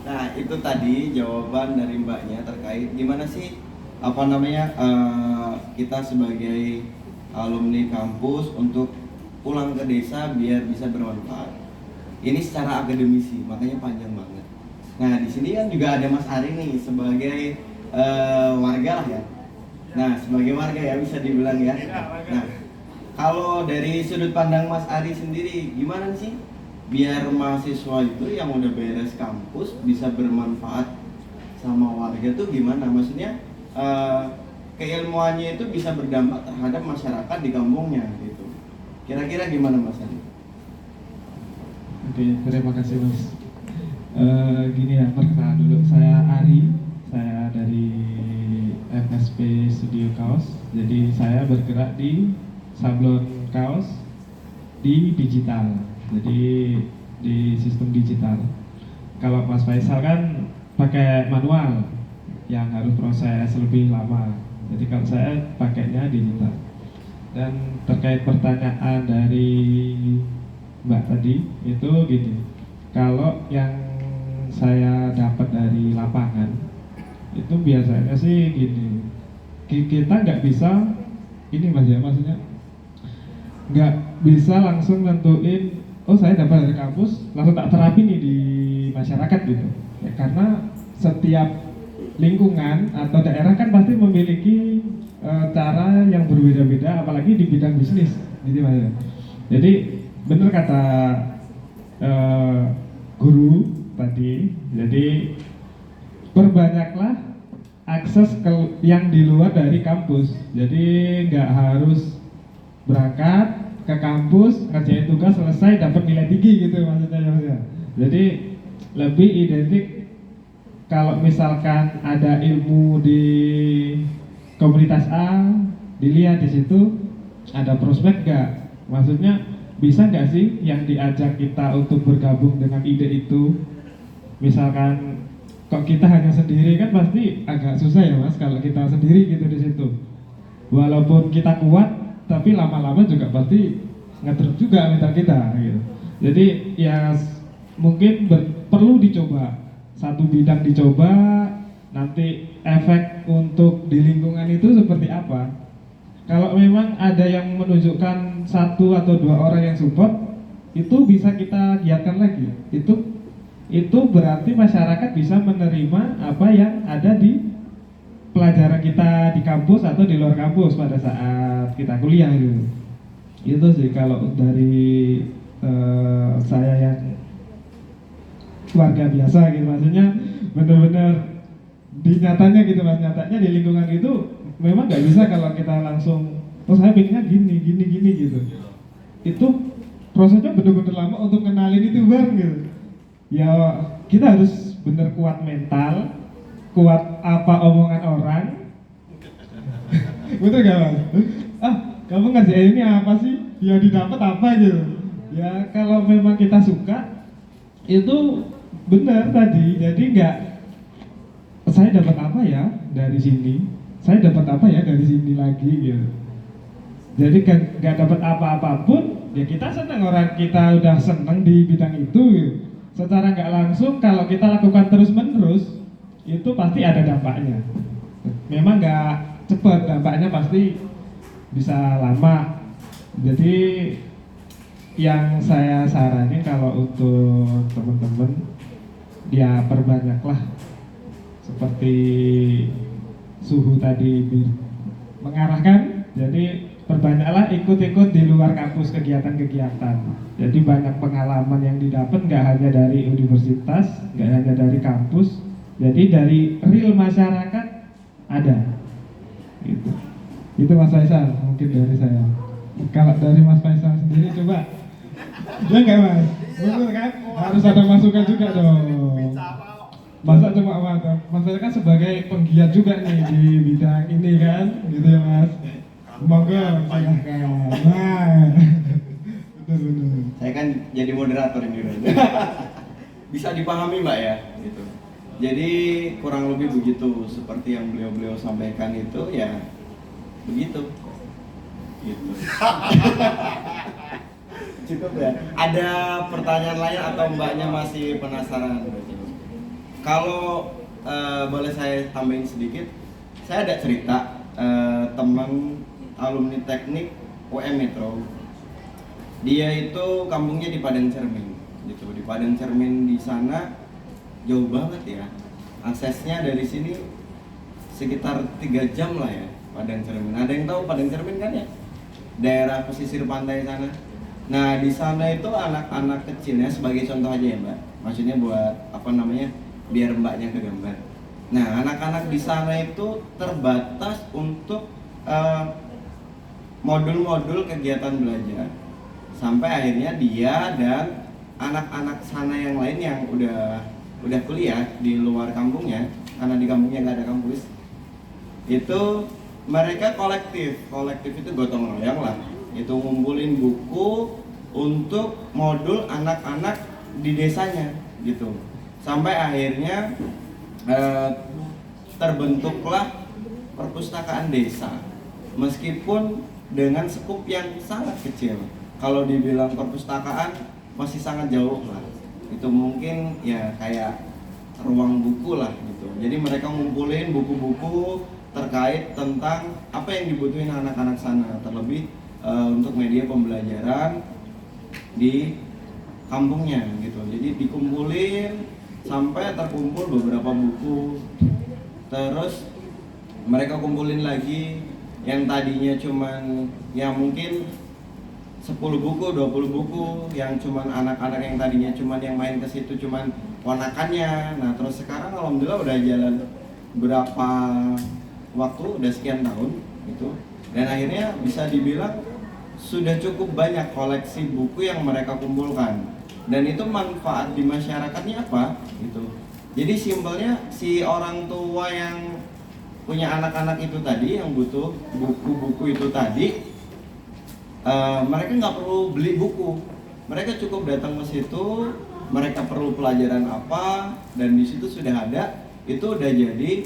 Nah itu tadi jawaban dari mbaknya terkait gimana sih kita sebagai alumni kampus untuk pulang ke desa biar bisa bermanfaat. Ini secara akademisi, makanya panjang banget. Nah di sini kan juga ada Mas Ari nih sebagai warga lah ya. Nah sebagai warga ya bisa dibilang ya. Nah kalau dari sudut pandang Mas Ari sendiri gimana sih biar mahasiswa itu yang udah beres kampus bisa bermanfaat sama warga tuh gimana? Maksudnya keilmuannya itu bisa berdampak terhadap masyarakat di kampungnya gitu. Kira-kira gimana Mas Ari? Oke, terima kasih Mas. Gini ya, perkenalkan dulu, saya Ari, saya dari FSP Studio Kaos. Jadi saya bergerak di sablon kaos di digital. Jadi di sistem digital. Kalau Mas Faisal kan pakai manual yang harus proses lebih lama. Jadi kalau saya pakainya digital. Dan terkait pertanyaan dari Mbak tadi itu gini, kalau yang saya dapat dari lapangan itu biasanya sih gini, kita nggak bisa ini Mas ya, maksudnya nggak bisa langsung nentuin oh saya dapat dari kampus langsung tak terapi nih di masyarakat gitu ya, karena setiap lingkungan atau daerah kan pasti memiliki cara yang berbeda-beda, apalagi di bidang bisnis gitu Mas ya. Jadi benar kata guru tadi, jadi perbanyaklah akses ke yang di luar dari kampus. Jadi nggak harus berangkat ke kampus, ngerjain tugas selesai dapat nilai tinggi gitu maksudnya ya Mas ya. Jadi lebih identik kalau misalkan ada ilmu di komunitas A, dilihat di situ ada prospek nggak, maksudnya bisa nggak sih yang diajak kita untuk bergabung dengan ide itu. Misalkan kok kita hanya sendiri kan pasti agak susah ya Mas kalau kita sendiri gitu di situ. Walaupun kita kuat, tapi lama-lama juga pasti ngedrop juga mental kita gitu. Jadi ya mungkin perlu dicoba, satu bidang dicoba, nanti efek untuk di lingkungan itu seperti apa. Kalau memang ada yang menunjukkan satu atau dua orang yang support, itu bisa kita giatkan lagi. Itu berarti masyarakat bisa menerima apa yang ada di pelajaran kita di kampus atau di luar kampus pada saat kita kuliah gitu. Itu sih kalau dari saya yang warga biasa gitu, maksudnya benar-benar di nyatanya gitu Mas, nyatanya di lingkungan itu memang nggak bisa kalau kita langsung oh saya pengennya gini gitu. Itu prosesnya benar-benar lama untuk kenalin itu Bang gitu. Ya kita harus bener kuat mental, kuat apa omongan orang. Betul gak Mas? Kamu ngerjain ini apa sih? Ya didapat apa gitu. Ya kalau memang kita suka itu benar tadi. Jadi nggak saya dapat apa ya dari sini, saya dapat apa ya dari sini lagi gitu. Jadi nggak dapat apa-apapun, ya kita senang, orang kita udah senang di bidang itu gitu. Secara nggak langsung kalau kita lakukan terus-menerus itu pasti ada dampaknya. Memang nggak cepat, dampaknya pasti bisa lama. Jadi yang saya saranin kalau untuk teman-teman ya perbanyaklah seperti suhu tadi mengarahkan. Jadi perbanyaklah ikut-ikut di luar kampus kegiatan-kegiatan. Jadi banyak pengalaman yang didapat nggak hanya dari universitas, nggak hanya dari kampus. Jadi dari real masyarakat ada. Gitu. Itu Mas Faisal mungkin dari saya. Kalau dari Mas Faisal sendiri coba. Ya nggak Mas? Betul kan? Harus ada masukan juga dong. Masa cuma Mas Faisal kan sebagai penggiat juga nih di bidang ini kan, gitu ya Mas. Monggo silahkan. Nah, betul. Saya kan jadi moderator ini. Bisa dipahami Mbak ya, gitu. Jadi kurang lebih begitu seperti yang beliau sampaikan itu ya begitu. Gitu. Cukup ya. Ada pertanyaan lain atau Mbaknya masih penasaran? Kalau boleh saya tambahin sedikit, saya ada cerita teman alumni teknik UM Metro. Dia itu kampungnya di Padang Cermin, gitu. Di Padang Cermin di sana jauh banget ya. Aksesnya dari sini sekitar 3 jam lah ya, Padang Cermin. Ada yang tahu Padang Cermin kan ya? Daerah pesisir pantai sana. Nah, di sana itu anak-anak kecilnya, sebagai contoh aja ya Mbak. Maksudnya buat apa namanya? Biar Mbaknya kegambar. Nah, anak-anak di sana itu terbatas untuk modul-modul kegiatan belajar. Sampai akhirnya dia dan anak-anak sana yang lain yang udah kuliah di luar kampungnya, karena di kampungnya nggak ada kampus, itu mereka kolektif itu gotong royong lah, itu ngumpulin buku untuk modul anak-anak di desanya gitu. Sampai akhirnya terbentuklah perpustakaan desa, meskipun dengan skup yang sangat kecil. Kalau dibilang perpustakaan masih sangat jauh lah, itu mungkin ya kayak ruang buku lah gitu. Jadi mereka ngumpulin buku-buku terkait tentang apa yang dibutuhin anak-anak sana, terlebih untuk media pembelajaran di kampungnya gitu. Jadi dikumpulin sampai terkumpul beberapa buku, terus mereka kumpulin lagi yang tadinya cuman ya mungkin 10 buku, 20 buku yang cuman anak-anak yang tadinya cuman yang main ke situ cuman ponakannya. Nah, terus sekarang alhamdulillah udah jalan berapa waktu, udah sekian tahun gitu. Dan akhirnya bisa dibilang sudah cukup banyak koleksi buku yang mereka kumpulkan. Dan itu manfaat di masyarakatnya apa? Gitu. Jadi simpelnya si orang tua yang punya anak-anak itu tadi yang butuh buku-buku itu tadi, mereka nggak perlu beli buku, mereka cukup datang ke situ, mereka perlu pelajaran apa dan di situ sudah ada, itu udah jadi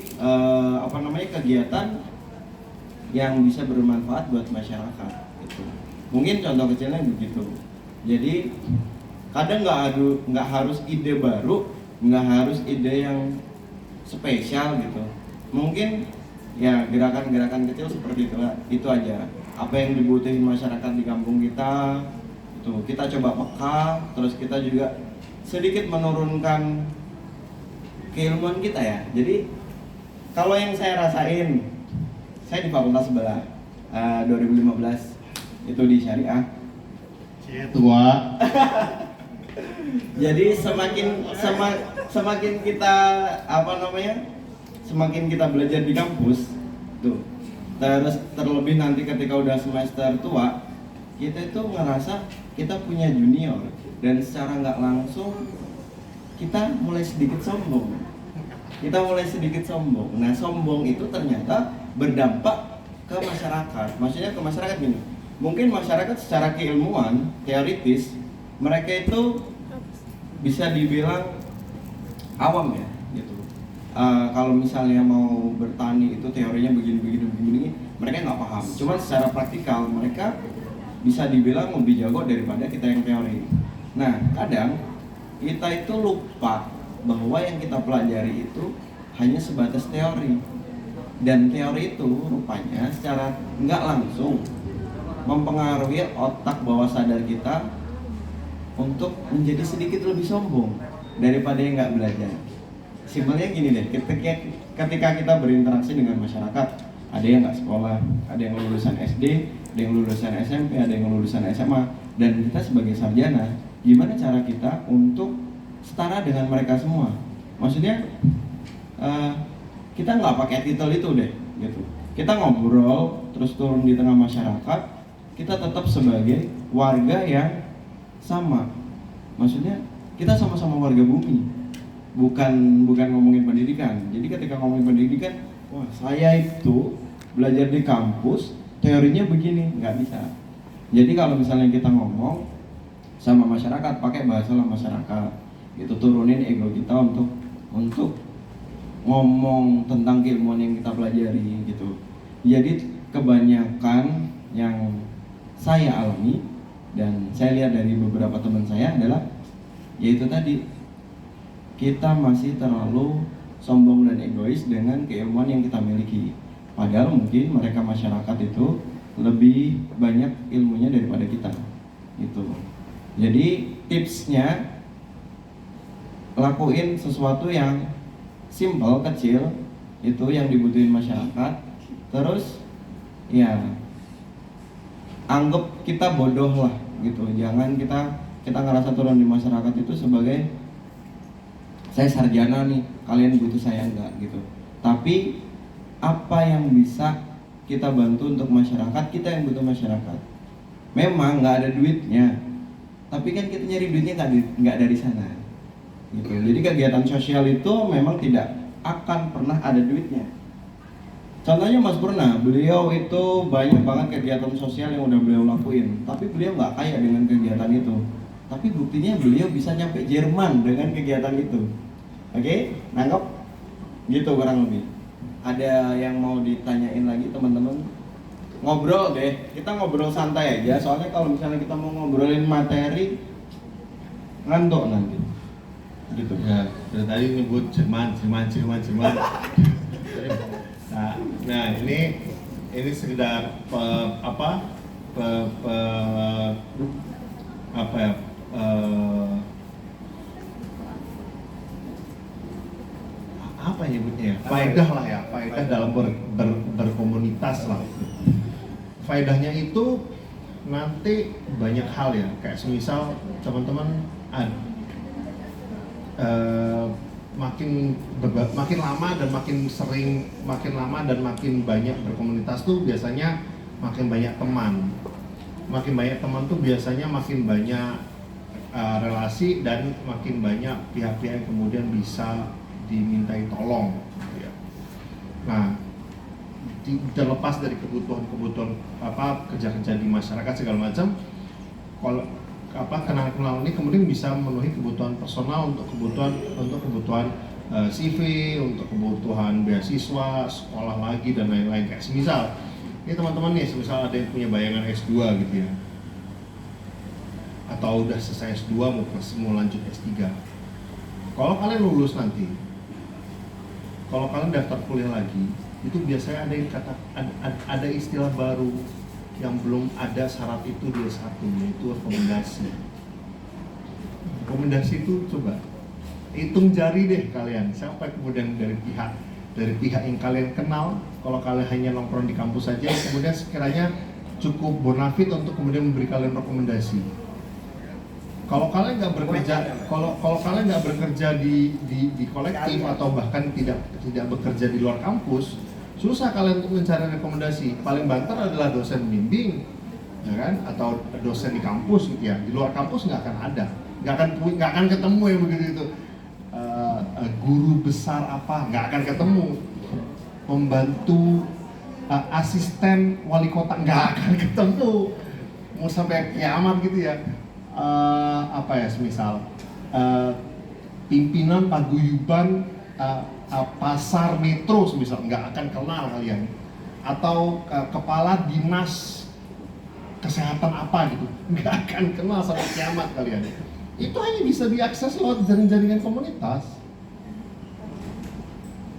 kegiatan yang bisa bermanfaat buat masyarakat. Gitu. Mungkin contoh kecilnya begitu. Jadi kadang nggak harus ide baru, nggak harus ide yang spesial gitu. Mungkin ya gerakan-gerakan kecil seperti itu aja. Apa yang dibutuhin masyarakat di kampung kita, itu kita coba peka, terus kita juga sedikit menurunkan keilmuan kita ya. Jadi kalau yang saya rasain, saya di fakultas sebelah 2015 itu di syariah. Tua. Jadi semakin kita semakin kita belajar di kampus tuh, terlebih nanti ketika udah semester tua, kita itu ngerasa kita punya junior dan secara nggak langsung kita mulai sedikit sombong. Nah, sombong itu ternyata berdampak ke masyarakat. Maksudnya ke masyarakat gini. Mungkin masyarakat secara keilmuan teoritis mereka itu bisa dibilang awam ya gitu. Kalau misalnya mau bertani itu teorinya begini, mereka nggak paham. Cuman secara praktikal mereka bisa dibilang lebih jago daripada kita yang teori. Nah, kadang kita itu lupa bahwa yang kita pelajari itu hanya sebatas teori. Dan teori itu rupanya secara nggak langsung mempengaruhi otak bawah sadar kita untuk menjadi sedikit lebih sombong. daripada yang nggak belajar. Simpelnya gini deh, ketika kita berinteraksi dengan masyarakat, ada yang nggak sekolah, ada yang lulusan SD, ada yang lulusan SMP, ada yang lulusan SMA, dan kita sebagai sarjana, gimana cara kita untuk setara dengan mereka semua? Maksudnya kita nggak pakai titel itu deh, gitu. Kita ngobrol, terus turun di tengah masyarakat, kita tetap sebagai warga yang sama. Maksudnya kita sama-sama warga bumi, bukan ngomongin pendidikan. Jadi ketika ngomongin pendidikan, wah saya itu belajar di kampus, teorinya begini, nggak bisa. Jadi kalau misalnya kita ngomong sama masyarakat, pakai bahasa masyarakat, itu turunin ego kita untuk ngomong tentang keilmuan yang kita pelajari gitu. Jadi kebanyakan yang saya alami dan saya lihat dari beberapa teman saya adalah yaitu tadi, kita masih terlalu sombong dan egois dengan keilmuan yang kita miliki. Padahal mungkin mereka masyarakat itu lebih banyak ilmunya daripada kita. Gitu. Jadi tipsnya, lakuin sesuatu yang simple, kecil, itu yang dibutuhin masyarakat. Terus ya anggap kita bodoh lah gitu. Jangan kita ngerasa turun di masyarakat itu sebagai saya sarjana nih, kalian butuh saya enggak gitu. Tapi apa yang bisa kita bantu untuk masyarakat, kita yang butuh masyarakat. Memang nggak ada duitnya, tapi kan kita nyari duitnya nggak dari sana gitu. Jadi kegiatan sosial itu memang tidak akan pernah ada duitnya. Contohnya Mas Purna, beliau itu banyak banget kegiatan sosial yang udah beliau lakuin, tapi beliau nggak kaya dengan kegiatan itu. Tapi buktinya beliau bisa nyampe Jerman dengan kegiatan itu. Oke, nangkep? Gitu kurang lebih. Ada yang mau ditanyain lagi teman-teman? Ngobrol deh, kita ngobrol santai aja. Soalnya kalau misalnya kita mau ngobrolin materi, ngantuk nanti. Gitu. Ya, dari tadi nyebut Jerman. Nah, ini sekedar apa nyebutnya ya? Faedah lah ya, faedah dalam berkomunitas lah. Faedahnya itu nanti banyak hal ya, kayak semisal teman-teman makin lama dan makin banyak berkomunitas tuh biasanya makin banyak teman. Makin banyak teman tuh biasanya makin banyak relasi dan makin banyak pihak-pihak yang kemudian bisa dimintai tolong. Gitu ya. Nah, terlepas dari kebutuhan kerja-kerja di masyarakat segala macam, kalau kenal ini kemudian bisa memenuhi kebutuhan personal untuk kebutuhan CV, untuk kebutuhan beasiswa, sekolah lagi dan lain-lain. Kayak semisal ini teman-teman nih, semisal ada yang punya bayangan S2 gitu ya, atau udah selesai S2 mau lanjut S3. Kalau kalian lulus nanti, kalau kalian daftar kuliah lagi, itu biasanya ada istilah baru yang belum ada syarat itu di S1, yaitu rekomendasi. Rekomendasi itu coba hitung jari deh kalian, siapa kemudian dari pihak yang kalian kenal. Kalau kalian hanya nongkrong di kampus saja, kemudian sekiranya cukup bonafit untuk kemudian memberi kalian rekomendasi. Kalau kalian nggak bekerja di kolektif atau bahkan tidak bekerja di luar kampus, susah kalian untuk mencari rekomendasi. Paling banter adalah dosen bimbing, ya kan, atau dosen di kampus gitu ya. Di luar kampus nggak akan ada, nggak akan ketemu yang begitu itu. Guru besar apa nggak akan ketemu. Pembantu asisten wali kota nggak akan ketemu. Mau sampai kiamat gitu ya. Semisal pimpinan paguyuban pasar metro semisal nggak akan kenal kalian, atau kepala dinas kesehatan apa gitu nggak akan kenal sampai kiamat kalian. Itu hanya bisa diakses lewat jaringan komunitas.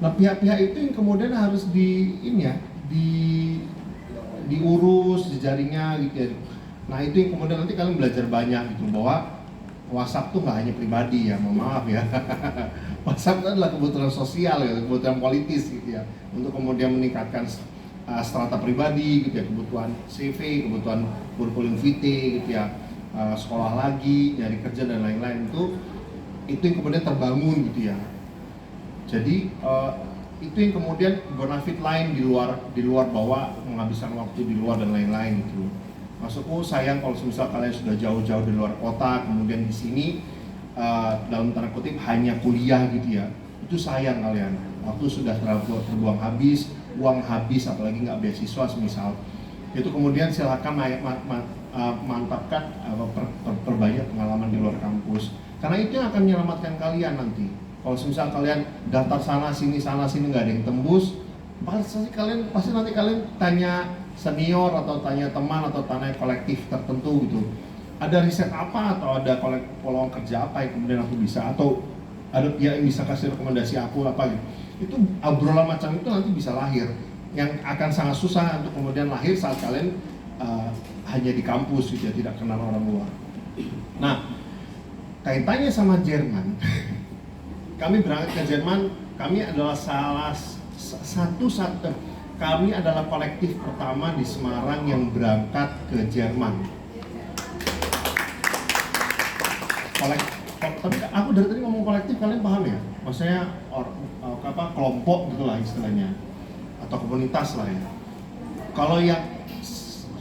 Nah, pihak-pihak itu yang kemudian harus diurus, di jaringnya gitu ya. Nah, itu yang kemudian nanti kalian belajar banyak gitu, bahwa WhatsApp tuh nggak hanya pribadi ya, mohon maaf ya. WhatsApp itu adalah kebutuhan sosial ya, kebutuhan politis gitu ya, untuk kemudian meningkatkan strata pribadi gitu ya, kebutuhan CV, kebutuhan kurikulum vitae gitu ya, sekolah lagi, nyari kerja dan lain-lain, itu yang kemudian terbangun gitu ya. Jadi itu yang kemudian benefit lain di luar bahwa menghabiskan waktu di luar dan lain-lain gitu. Maksudku sayang kalau misal kalian sudah jauh-jauh di luar kota, kemudian di sini dalam tanda kutip hanya kuliah gitu ya. Itu sayang kalian. Waktu sudah terbuang habis, uang habis, apalagi nggak beasiswa semisal. Itu kemudian silakan mantapkan perbanyak pengalaman di luar kampus. Karena itu yang akan menyelamatkan kalian nanti. Kalau misal kalian daftar sana sini nggak ada yang tembus, pasti nanti kalian tanya senior atau tanya teman atau tanya kolektif tertentu gitu. Ada riset apa atau ada peluang kerja apa yang kemudian aku bisa, atau ada pihak yang bisa kasih rekomendasi aku apa gitu. Itu obrolan macam itu nanti bisa lahir, yang akan sangat susah untuk kemudian lahir saat kalian hanya di kampus gitu ya, tidak kenal orang luar. Nah, kaitannya sama Jerman. Kami berangkat ke Jerman, kami adalah kami adalah kolektif pertama di Semarang yang berangkat ke Jerman. Tapi aku dari tadi ngomong kolektif, kalian paham ya? Maksudnya kelompok gitulah istilahnya, atau komunitas lah ya. Kalau yang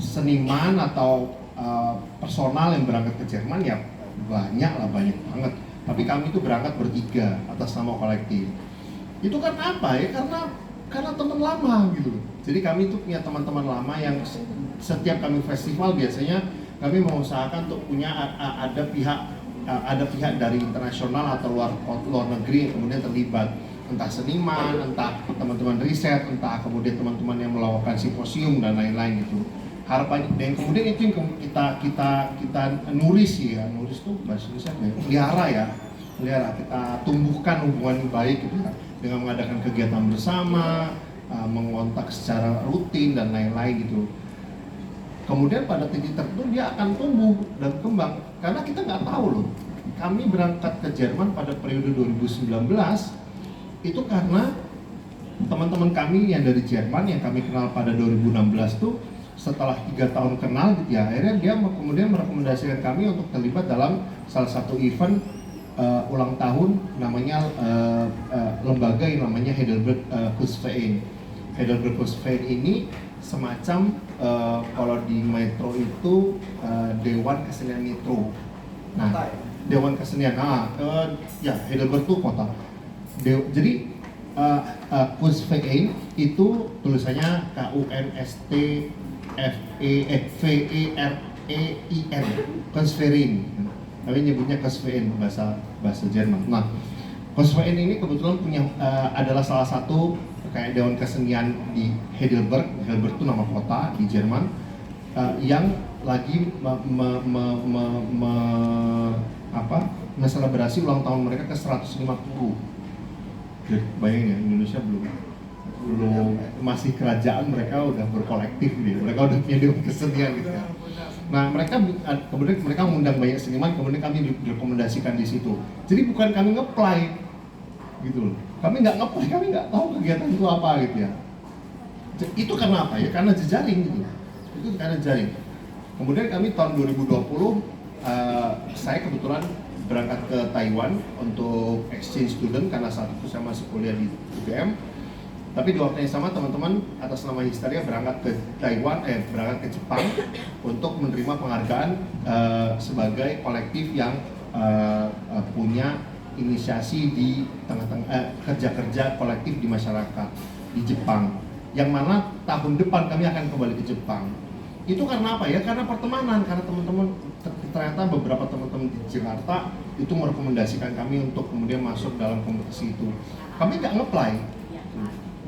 seniman atau personal yang berangkat ke Jerman ya banyak banget. Tapi kami itu berangkat bertiga atas nama kolektif. Itu kan apa ya? Karena teman lama gitu. Jadi kami itu punya teman-teman lama yang setiap kami festival biasanya kami mengusahakan untuk punya ada pihak dari internasional atau luar negeri yang kemudian terlibat, entah seniman, entah teman-teman riset, entah kemudian teman-teman yang melakukan simposium dan lain-lain gitu. Harapan dan kemudian itu yang kita nuris ya, nuris tuh bahasa Indonesia pelihara, kita tumbuhkan hubungan yang baik gitu ya, dengan mengadakan kegiatan bersama, mengontak secara rutin dan lain-lain gitu. Kemudian pada titik tertentu dia akan tumbuh dan kembang, karena kita nggak tahu loh. Kami berangkat ke Jerman pada periode 2019 itu karena teman-teman kami yang dari Jerman yang kami kenal pada 2016 tuh setelah 3 tahun kenal gitu ya, akhirnya dia kemudian merekomendasikan kami untuk terlibat dalam salah satu event ulang tahun namanya lembaga yang namanya Heidelberg Kunstverein. Heidelberg Kunstverein ini semacam kalau di metro itu Dewan Kesenian Metro. Nah, Dewan Kesenian, ya Heidelberg itu kota. Jadi Kunstverein itu tulisannya KUNSTVEREIN, Kunstverein. Tapi nyebutnya Kunstverein bahasa Jerman. Nah, Kunstverein ini kebetulan adalah salah satu kayak dewan kesenian di Heidelberg. Heidelberg itu nama kota di Jerman yang lagi menselebrasi ulang tahun mereka ke 150. Jadi bayangin ya, Indonesia belum masih kerajaan, mereka udah berkolektif gitu. Mereka udah punya dewan kesenian gitu ya. Nah, kemudian mereka mengundang banyak seniman, kemudian kami direkomendasikan di situ. Jadi bukan kami nge-apply gitu loh. Kami nggak nge-apply, kami nggak tahu kegiatan itu apa gitu ya. Itu karena apa ya? Karena jejaring gitu. Itu karena jejaring. Kemudian kami tahun 2020 saya kebetulan berangkat ke Taiwan untuk exchange student karena saat itu saya masih kuliah di UGM. Tapi di waktu yang sama teman-teman atas nama Histeria berangkat ke berangkat ke Jepang untuk menerima penghargaan sebagai kolektif yang punya inisiasi di tengah-tengah kerja-kerja kolektif di masyarakat di Jepang. Yang mana tahun depan kami akan kembali ke Jepang. Itu karena apa ya? Karena pertemanan, karena teman-teman ternyata beberapa teman-teman di Jakarta itu merekomendasikan kami untuk kemudian masuk dalam kompetisi itu. Kami nggak nge-apply.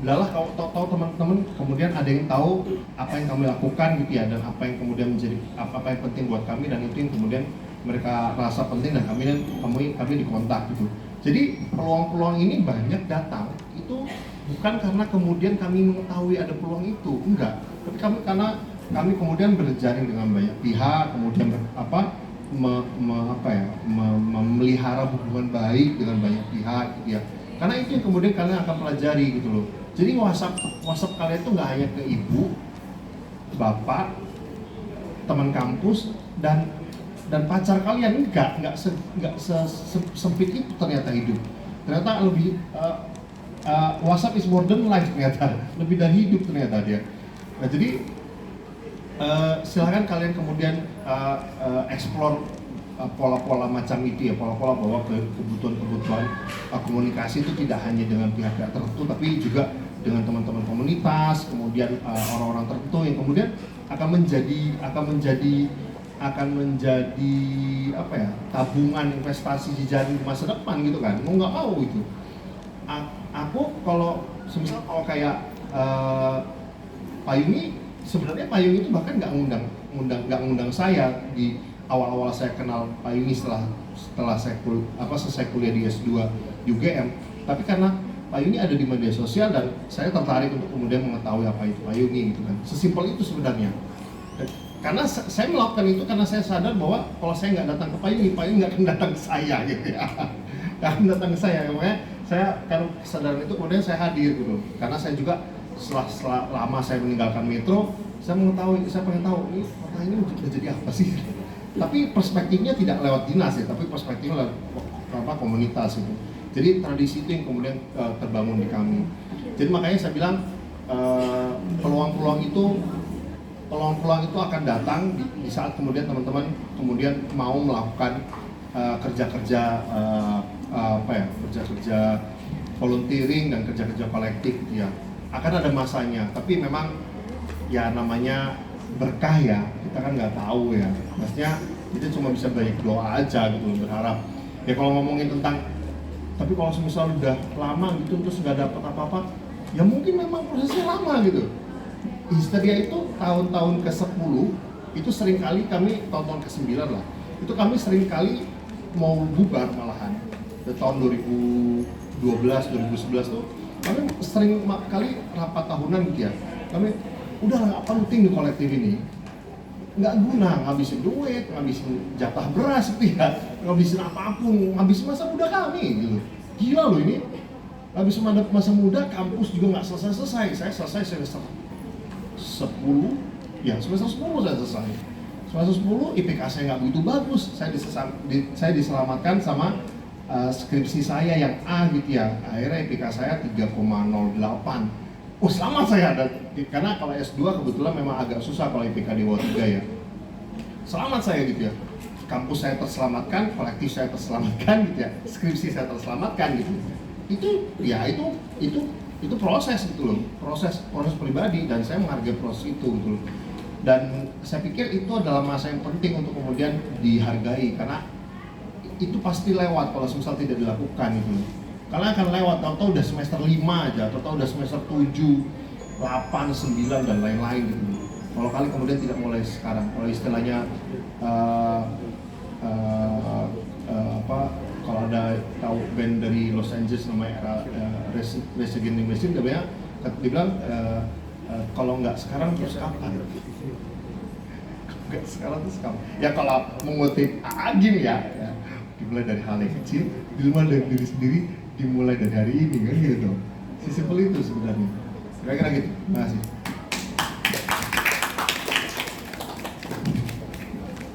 Adalah kalau tahu teman-teman kemudian ada yang tahu apa yang kami lakukan gitu ya, dan apa yang kemudian menjadi apa yang penting buat kami, dan itu yang kemudian mereka rasa penting dan kami dikontak gitu. Jadi peluang-peluang ini banyak datang itu bukan karena kemudian kami mengetahui ada peluang itu, enggak, tapi karena kami kemudian berjejaring dengan banyak pihak, kemudian memelihara hubungan baik dengan banyak pihak gitu ya. Karena itu yang kemudian kalian akan pelajari gitu loh. Jadi WhatsApp kalian itu nggak hanya ke ibu, bapak, teman kampus dan pacar kalian, nggak sempit itu ternyata hidup. Ternyata lebih WhatsApp is more than life ternyata, lebih dari hidup ternyata dia. Nah jadi silakan kalian kemudian explore pola-pola macam itu ya, pola-pola bahwa kebutuhan komunikasi itu tidak hanya dengan pihak-pihak tertentu, tapi juga dengan teman-teman komunitas, kemudian orang-orang tertentu yang kemudian akan menjadi apa ya, tabungan investasi di jaring di masa depan gitu kan. Mau nggak mau itu. Aku kalau semisal kalau kayak Payuni, sebenarnya Payuni itu bahkan nggak ngundang saya di awal-awal saya kenal Payuni setelah saya selesai kuliah di S2 di UGM. Tapi karena Payuni ada di media sosial dan saya tertarik untuk kemudian mengetahui apa itu Payuni gitu kan. Sesimpel itu sebenarnya. Karena saya melakukan itu karena saya sadar bahwa kalau saya nggak datang ke Payuni nggak akan datang ke saya gitu ya. Nggak akan datang ke saya, makanya saya karena kesadaran itu kemudian saya hadir gitu. Karena saya juga setelah lama saya meninggalkan Metro, saya pengen tahu ini kota ini udah jadi apa sih. Tapi perspektifnya tidak lewat dinas ya, tapi perspektifnya lewat komunitas itu. Jadi tradisi itu yang kemudian terbangun di kami. Jadi makanya saya bilang peluang-peluang itu akan datang di saat kemudian teman-teman kemudian mau melakukan kerja-kerja volunteering dan kerja-kerja kolektif gitu ya. Akan ada masanya, tapi memang ya namanya berkah ya, kita kan nggak tahu ya. Maksudnya kita cuma bisa banyak doa aja gitu, berharap. Ya kalau ngomongin tentang, tapi kalau misalnya udah lama gitu terus nggak dapat apa-apa, ya mungkin memang prosesnya lama gitu. Histeria itu tahun-tahun ke-10 itu seringkali kami, tahun-tahun ke-9 lah, itu kami seringkali mau bubar malahan. Di tahun 2012, 2011 tuh kami sering kali rapat tahunan gitu ya. Kami udah nggak penting di kolektif ini, nggak guna, ngabisin duit, ngabisin jatah beras gitu ya, ngabisin apapun, ngabisin masa muda kami gitu. Gila loh ini, ngabisin masa muda, kampus juga nggak selesai-selesai. Saya selesai semester 10, ya semester 10 saya selesai. Semester 10 IPK saya nggak begitu bagus, saya diselamatkan sama skripsi saya yang A gitu ya. Akhirnya IPK saya 3,08. Oh selamat saya ada, karena kalau S2 kebetulan memang agak susah kalau IPK di bawah 3 ya. Selamat saya gitu ya. Kampus saya terselamatkan, kolektif saya terselamatkan gitu ya. Skripsi saya terselamatkan gitu. Itu proses gitu loh, proses pribadi, dan saya menghargai proses itu gitu loh. Dan saya pikir itu adalah masa yang penting untuk kemudian dihargai, karena itu pasti lewat kalau misal tidak dilakukan gitu loh. Kalian akan lewat, tahu-tahu udah semester 5 aja, tahu-tahu udah semester 7, 8, 9 dan lain-lain gitu loh. Kalau kalian kemudian tidak mulai sekarang, kalau istilahnya kalau ada tahu band dari Los Angeles namanya Rage Against the Machine, dia bilang kalau nggak sekarang terus kapan? Nggak sekarang terus kapan? Ya kalau mengutip Agim ya, dimulai dari hal yang kecil, dimulai dari diri sendiri, dimulai dari hari ini kan gitu dong. Sesimpel itu sebenarnya. Kira-kira gitu. Terima kasih.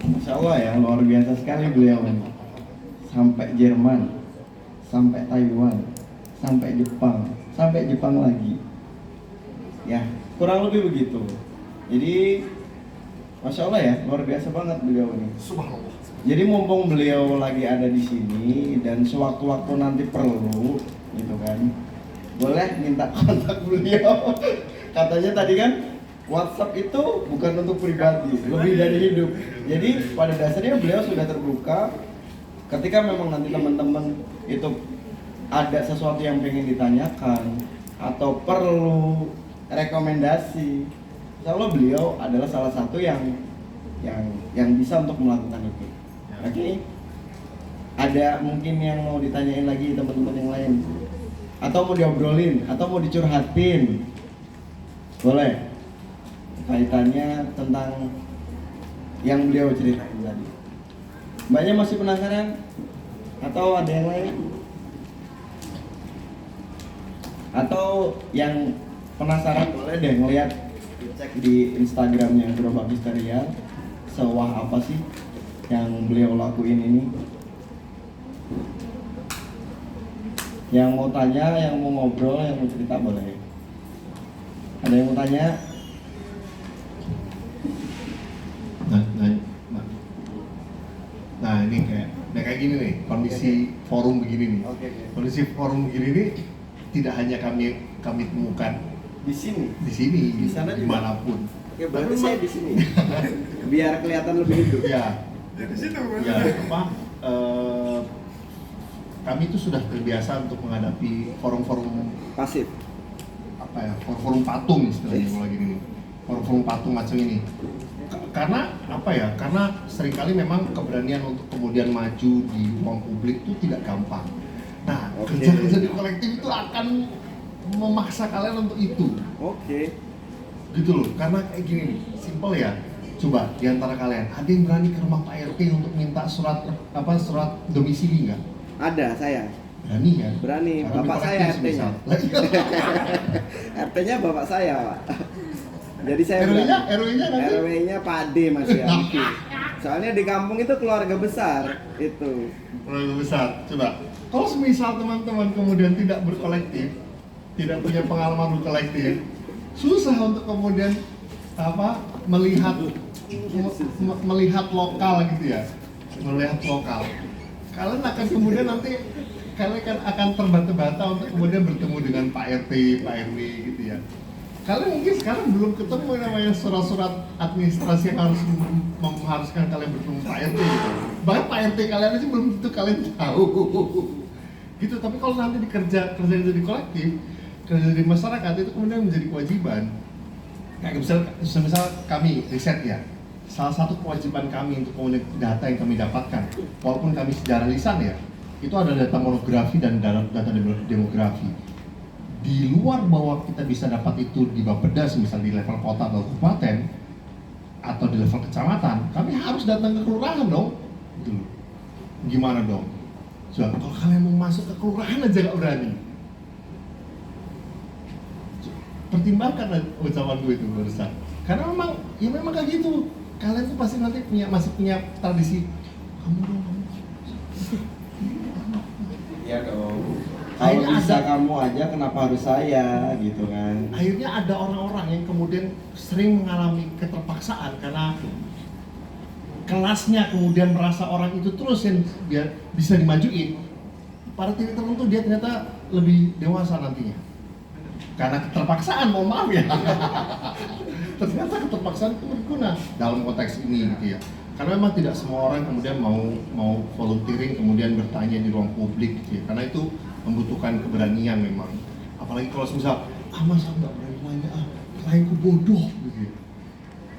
Masya Allah ya, luar biasa sekali beliau. Sampai Jerman, sampai Taiwan, sampai Jepang lagi. Ya, kurang lebih begitu. Jadi, Masya Allah ya, luar biasa banget beliau ini. Subhanallah. Jadi mumpung beliau lagi ada di sini dan sewaktu-waktu nanti perlu, gitu kan, boleh minta kontak beliau. Katanya tadi kan WhatsApp itu bukan untuk pribadi, lebih dari hidup. Jadi pada dasarnya beliau sudah terbuka. Ketika memang nanti teman-teman itu ada sesuatu yang pengen ditanyakan atau perlu rekomendasi, insya Allah beliau adalah salah satu yang bisa untuk melakukan itu. Oke? Ada mungkin yang mau ditanyain lagi teman-teman yang lain, atau mau diobrolin, atau mau dicurhatin, boleh. Kaitannya tentang yang beliau ceritain tadi. Mbaknya masih penasaran? Atau ada yang lain? Atau yang penasaran boleh deh ngeliat, cek di Instagramnya Gerobak Misterial. Sewah apa sih yang beliau lakuin ini? Yang mau tanya, yang mau ngobrol, yang mau cerita boleh. Ada yang mau tanya? Nah ini kayak gini nih, kondisi forum begini nih. Oke. Kondisi forum begini nih tidak hanya kami temukan Di sini. di sini, Di sana juga? dimanapun. Oke, berarti saya di sini. Biar kelihatan lebih hidup. Ya, Dari situ. ya apa? Kami itu sudah terbiasa untuk menghadapi forum-forum Pasif. apa ya, forum patung istilahnya kalau gini nih, forum patung macam ini. Karena apa ya? Karena seringkali memang keberanian untuk kemudian maju di ruang publik itu tidak gampang. Nah, Oke. kerja-kerja di kolektif itu akan memaksa kalian untuk itu, Oke. gitu loh. Karena kayak gini nih, simple ya. Coba di antara kalian ada yang berani ke rumah Pak RT untuk minta surat domisili nggak? Ada saya. Berani kan? Berani. Karena Bapak di saya kolektif RT-nya. semisal. RT-nya bapak saya, Pak. Jadi saya RW-nya nanti? RW-nya Pak D Mas ya. Soalnya di kampung itu keluarga besar itu. Keluarga besar. Coba, kalau semisal teman-teman kemudian tidak berkolektif, tidak punya pengalaman berkolektif, susah untuk kemudian melihat lokal gitu ya, melihat lokal. Kalian akan kemudian nanti kalian akan terbata-bata untuk kemudian bertemu dengan Pak RT, Pak RW gitu ya. Kalian mungkin sekarang belum ketemu namanya surat-surat administrasi yang harus mengharuskan kalian bertemu Pak RT gitu. Bahkan Pak RT kalian aja belum tentu kalian tahu gitu. Tapi kalau nanti kerja itu di kolektif, kerja di masyarakat itu kemudian menjadi kewajiban. Kayak misal kami riset ya, salah satu kewajiban kami untuk kemudian data yang kami dapatkan, walaupun kami secara lisan ya, itu ada data monografi dan data demografi. Di luar bahwa kita bisa dapat itu di Bappedas, misal di level kota atau kabupaten, atau di level kecamatan, kami harus datang ke kelurahan dong. Gitu loh. Gimana dong? Coba, kalau kalian mau masuk ke kelurahan aja gak berani. Pertimbangkan ucapan gue itu barusan. Karena memang kayak gitu. Kalian tuh pasti nanti masih punya tradisi. Kamu dong, kamu. Iya dong. Kalau Akhirnya bisa ada- kamu aja, kenapa harus saya gitu kan? Akhirnya ada orang-orang yang kemudian sering mengalami keterpaksaan karena kelasnya kemudian merasa orang itu terus yang dia bisa dimajuin. Pada titik tertentu dia ternyata lebih dewasa nantinya. Karena keterpaksaan, mohon maaf ya. Ternyata keterpaksaan itu berguna dalam konteks ini gitu ya. Karena memang tidak semua orang kemudian mau volunteering kemudian bertanya di ruang publik gitu ya. Karena itu membutuhkan keberanian memang. Apalagi kalau misal, masa nggak berani nanya, klienku bodoh gitu ya.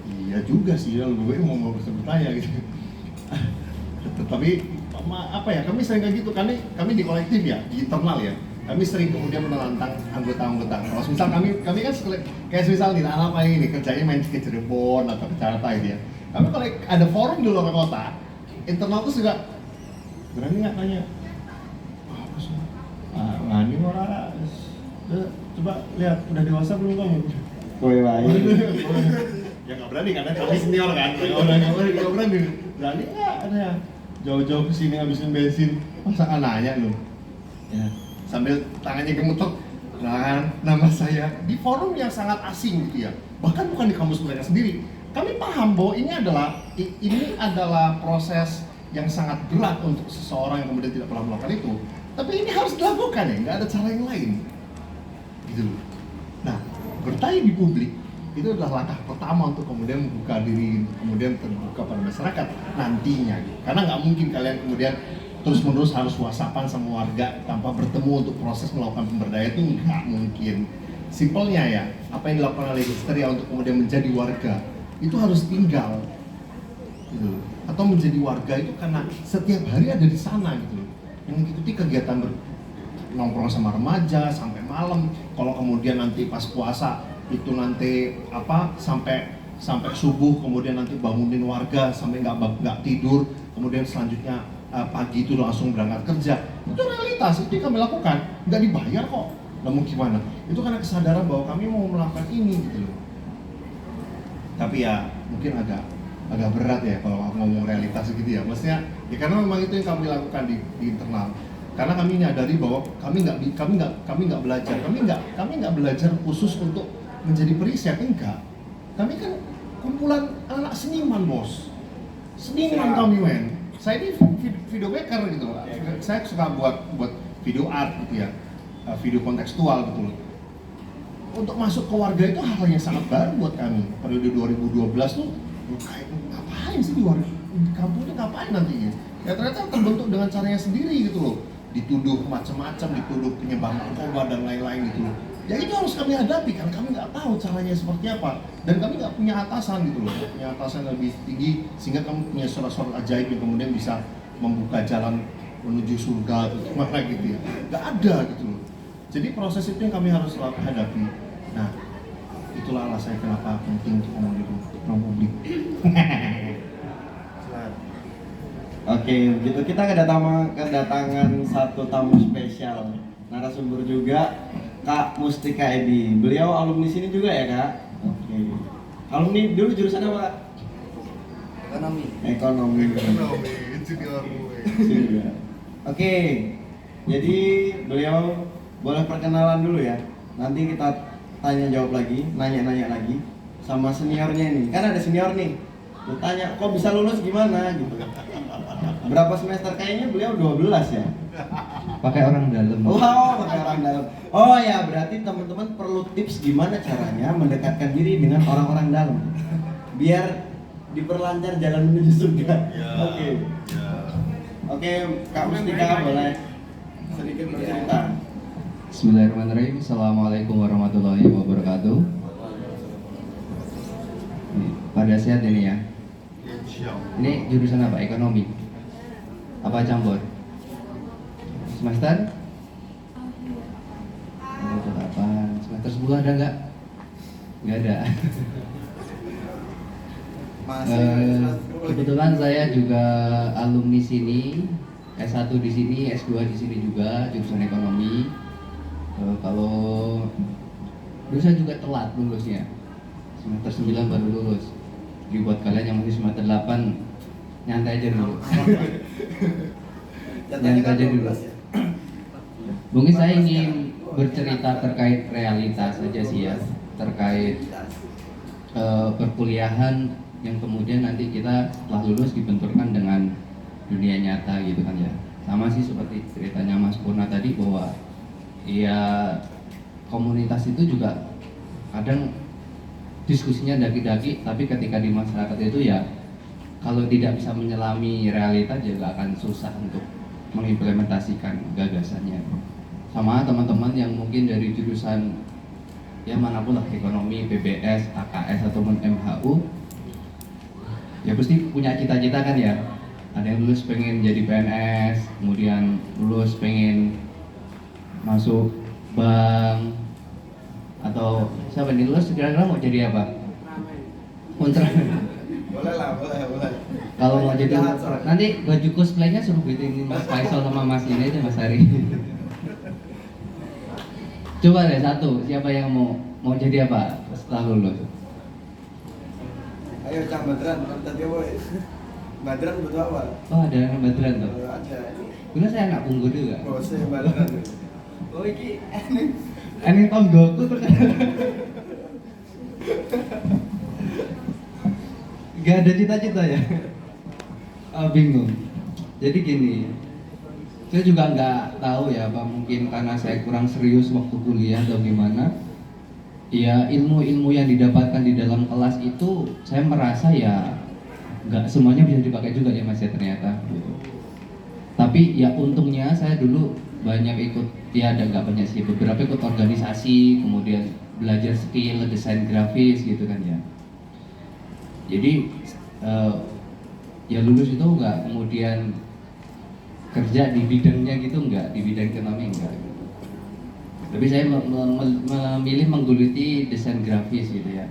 Iya juga sih, gue mau bertanya gitu. Tetapi apa ya, kami sering kayak gitu, kami di kolektif ya, di internal ya. Kami sering kemudian menantang anggota-anggota. Kalau misal kami kan kayak misal di anak kayak ini kerjanya main ke Cirebon atau ke Jakarta gitu ya. Kami kalau ada forum di luar kota, internal tuh juga berani nggak tanya? Apa sih? Nah ini orang coba lihat udah dewasa belum kamu? Woi baik. Ya nggak berani karena kami senior kan. Nggak berani. Berani nggak ada jauh-jauh kesini ngabisin bensin, masa nanya lu? Ya. Sambil tangannya gemeter, nama saya di forum yang sangat asing gitu ya, bahkan bukan di kampus mereka sendiri. Kami paham bahwa ini adalah proses yang sangat berat untuk seseorang yang kemudian tidak pernah melakukan itu, tapi ini harus dilakukan ya, nggak ada cara yang lain gitu loh. Nah, bertanya di publik itu adalah langkah pertama untuk kemudian membuka diri, kemudian terbuka pada masyarakat nantinya gitu. Karena nggak mungkin kalian kemudian terus-menerus harus whatsappan sama warga tanpa bertemu untuk proses melakukan pemberdayaan, itu nggak mungkin. Simpelnya ya, apa yang dilakukan oleh Histeria untuk kemudian menjadi warga itu harus tinggal gitu. Atau menjadi warga itu karena setiap hari ada di sana gitu, yang mengikuti kegiatan nongkrong sama remaja sampai malam. Kalau kemudian nanti pas puasa itu nanti sampai subuh, kemudian nanti bangunin warga sampai nggak tidur, kemudian selanjutnya pagi itu langsung berangkat kerja. Itu realitas, itu yang kami lakukan, nggak dibayar kok. Namun gimana? Itu karena kesadaran bahwa kami mau melakukan ini gitu loh. Tapi ya mungkin agak berat ya kalau aku ngomong realitas gitu ya. Maksudnya ya karena memang itu yang kami lakukan di internal. Karena kami nyadari bahwa kami nggak belajar, kami nggak belajar khusus untuk menjadi periset, enggak. Kami kan kumpulan anak seniman, bos. Seniman kami, men. Saya ini video maker gitu loh. Saya suka buat video art gitu ya, video kontekstual gitu loh. Untuk masuk ke warga itu hal yang sangat baru buat kami. Periode 2012 tuh kayak ngapain sih di kampung ini, ngapain nantinya? Ya ternyata terbentuk dengan caranya sendiri gitu loh. Dituduh macam-macam, dituduh penyebab narkoba dan lain-lain gitu loh. Ya itu harus kami hadapi karena kami nggak tahu caranya seperti apa, dan kami nggak punya atasan gitu loh, punya atasan yang lebih tinggi sehingga kami punya surat-surat ajaib yang kemudian bisa membuka jalan menuju surga atau gimana gitu ya. Nggak ada gitu loh. Jadi proses itu yang kami harus hadapi. Nah, itulah alasannya kenapa penting untuk ngomong di ruang publik. Oke, begitu kita kedatangan satu tamu spesial, narasumber juga, Kak Mustika Edi. Beliau alumni sini juga ya, Kak? Oke. Alumni dulu jurusan apa, Kak? Ekonomi. Junior. Oke. Jadi beliau boleh perkenalan dulu ya. Nanti kita tanya jawab lagi, nanya-nanya lagi sama seniornya ini. Kan ada senior nih. Lu tanya, kok bisa lulus gimana gitu. Berapa semester? Kayaknya beliau 12 ya. Pakai orang dalam. Wow, pakai orang dalam. Oh ya, berarti teman-teman perlu tips gimana caranya mendekatkan diri dengan orang-orang dalam biar diperlancar jalan menuju surga. Oke. Oke, Kak Mustika boleh sedikit bercerita. Bismillahirrahmanirrahim. Assalamualaikum warahmatullahi wabarakatuh. Pada sehat ini ya. Ini jurusan apa? Ekonomi? Apa campur? Semester? Semester 8. Semester 10 ada nggak? Nggak ada. Kebetulan saya juga alumni sini, S1 di sini, S2 di sini juga, jurusan ekonomi. Kalau dulu saya juga telat lulusnya, semester 9 baru lulus. Jadi buat kalian yang masih semester 8, nyantai aja dulu. Nyantai aja dulu. Mungkin saya ingin bercerita terkait realitas saja sih ya, terkait perkuliahan yang kemudian nanti kita setelah lulus dibenturkan dengan dunia nyata gitu kan ya. Sama sih seperti ceritanya Mas Purna tadi bahwa ya komunitas itu juga kadang diskusinya daki-daki, tapi ketika di masyarakat itu ya kalau tidak bisa menyelami realita juga akan susah untuk mengimplementasikan gagasannya. Sama teman-teman yang mungkin dari jurusan ya manapun lah, ekonomi, PBS, AKS ataupun MHU, ya pasti punya cita-cita kan ya. Ada yang lulus pengen jadi PNS, kemudian lulus pengen masuk bank, atau siapa nih lulus kira-kira mau jadi apa? Ultraman. Boleh lah, boleh. Kalau mau jadi nanti baju cosplaynya suruh bikin Mas Faisal sama Mas ini aja, Mas Hari. Coba deh satu, siapa yang mau jadi apa setelah lulus? Ayo Cang Badran, tadi apa? Badran betul apa? Oh ada yang Badran tuh. Ada. Dulu saya anak Punggu juga. Oh, saya Badran. Oh, iki Ini tonggoku tuh kan. Gak ada cita-cita ya? Bingung. Jadi gini, saya juga nggak tahu ya, apa mungkin karena saya kurang serius waktu kuliah atau gimana. Ya ilmu-ilmu yang didapatkan di dalam kelas itu saya merasa ya nggak semuanya bisa dipakai juga ya Mas ya ternyata. Gitu. Tapi ya untungnya saya dulu banyak ikut, ya ada nggak banyak sih, beberapa ikut organisasi, kemudian belajar skill desain grafis gitu kan ya. Jadi ya lulus itu nggak kemudian kerja di bidangnya gitu, nggak di bidang ekonomi enggak gitu. Tapi saya memilih menggeluti desain grafis gitu ya.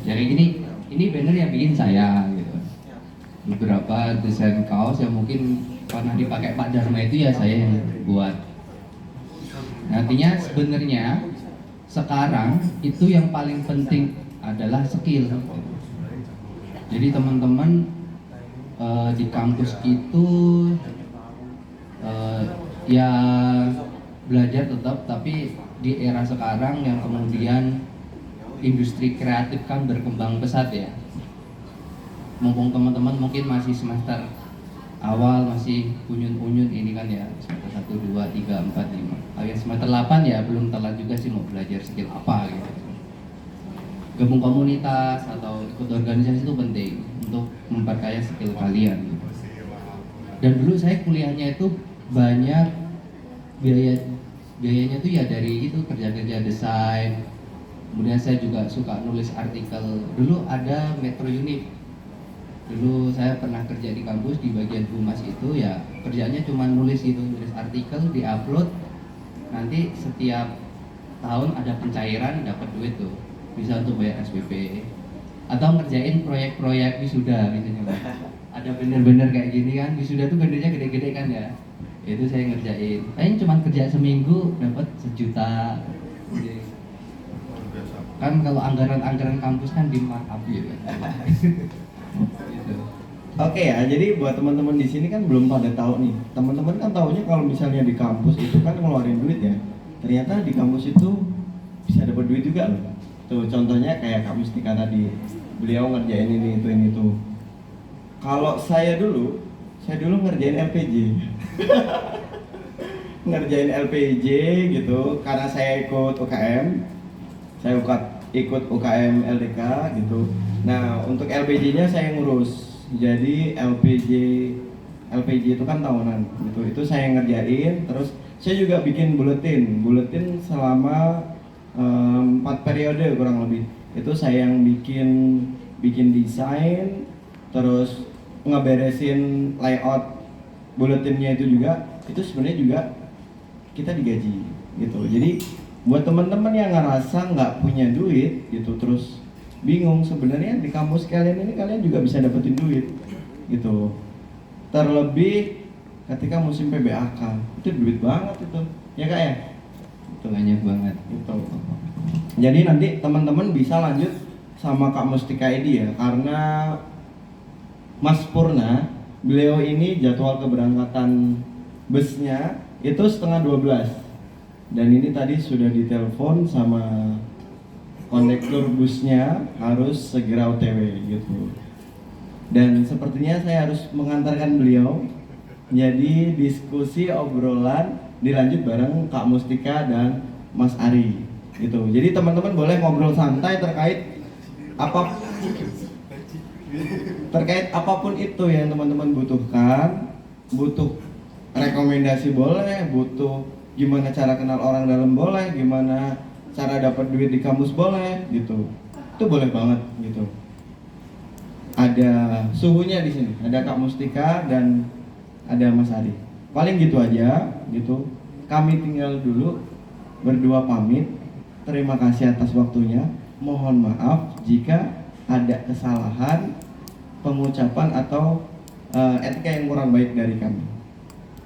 Jadi ini banner yang bikin saya gitu. beberapa desain kaos yang mungkin pernah dipakai Pak Dharma itu ya saya yang buat. Artinya sebenarnya sekarang itu yang paling penting adalah skill. Jadi teman-teman di kampus itu ya belajar tetap, tapi di era sekarang yang kemudian industri kreatif kan berkembang pesat ya. Mumpung teman-teman mungkin masih semester awal, masih unyun-unyun ini kan ya, semester 1, 2, 3, 4, 5. Alias semester 8 ya belum telat juga sih mau belajar skill apa gitu. Gabung komunitas atau ikut organisasi itu penting untuk memperkaya skill kalian. Dan dulu saya kuliahnya itu banyak biayanya tuh ya dari itu kerja-kerja desain. Kemudian saya juga suka nulis artikel. Dulu ada Metro Unit. Dulu saya pernah kerja di kampus di bagian humas itu ya kerjanya cuma nulis artikel, diupload. Nanti setiap tahun ada pencairan, dapat duit tuh. Bisa untuk bayar SPP atau ngerjain proyek-proyek wisuda misalnya. Ada bener-bener kayak gini kan, wisuda tuh benernya gede-gede kan ya. Itu saya ngerjain. Kayaknya cuma kerja seminggu dapat 1 juta. Jadi, kan kalau anggaran kampus kan di markup ya. Gitu. Oke ya, jadi buat teman-teman di sini kan belum pada tahu nih. Teman-teman kan taunya kalau misalnya di kampus itu kan ngeluarin duit ya. Ternyata di kampus itu bisa dapat duit juga loh. Tuh contohnya kayak Kak Mustika tadi, beliau ngerjain ini itu. Kalau saya dulu ngerjain LPJ. Ngerjain LPJ gitu karena saya ikut UKM. Saya ikut UKM LDK gitu. Nah, untuk LPJ-nya saya ngurus. Jadi LPJ itu kan tahunan gitu. Itu saya ngerjain, terus saya juga bikin buletin selama 4 periode kurang lebih. Itu saya yang bikin desain, terus ngeberesin layout buletinnya itu juga. Itu sebenarnya juga kita digaji gitu. Jadi buat teman-teman yang ngerasa nggak punya duit gitu, terus bingung sebenarnya di kampus kalian ini kalian juga bisa dapetin duit gitu. Terlebih ketika musim PBAK itu duit banget itu, ya Kak ya? Itu banyak banget. Gitu. Jadi nanti teman-teman bisa lanjut sama Kak Mustika Edi ya, karena Mas Purna beliau ini jadwal keberangkatan busnya itu setengah 12. Dan ini tadi sudah ditelepon sama kondektur busnya harus segera OTW gitu. Dan sepertinya saya harus mengantarkan beliau. Jadi diskusi obrolan dilanjut bareng Kak Mustika dan Mas Ari gitu. Jadi teman-teman boleh ngobrol santai terkait apapun itu yang teman-teman butuhkan. Butuh rekomendasi boleh, butuh gimana cara kenal orang dalam boleh, gimana cara dapat duit di kampus boleh gitu. Itu boleh banget gitu. Ada suhunya di sini, ada Kak Mustika dan ada Mas Ari. Paling gitu aja gitu. Kami tinggal dulu berdua pamit. Terima kasih atas waktunya. Mohon maaf jika ada kesalahan pengucapan atau etika yang kurang baik dari kami.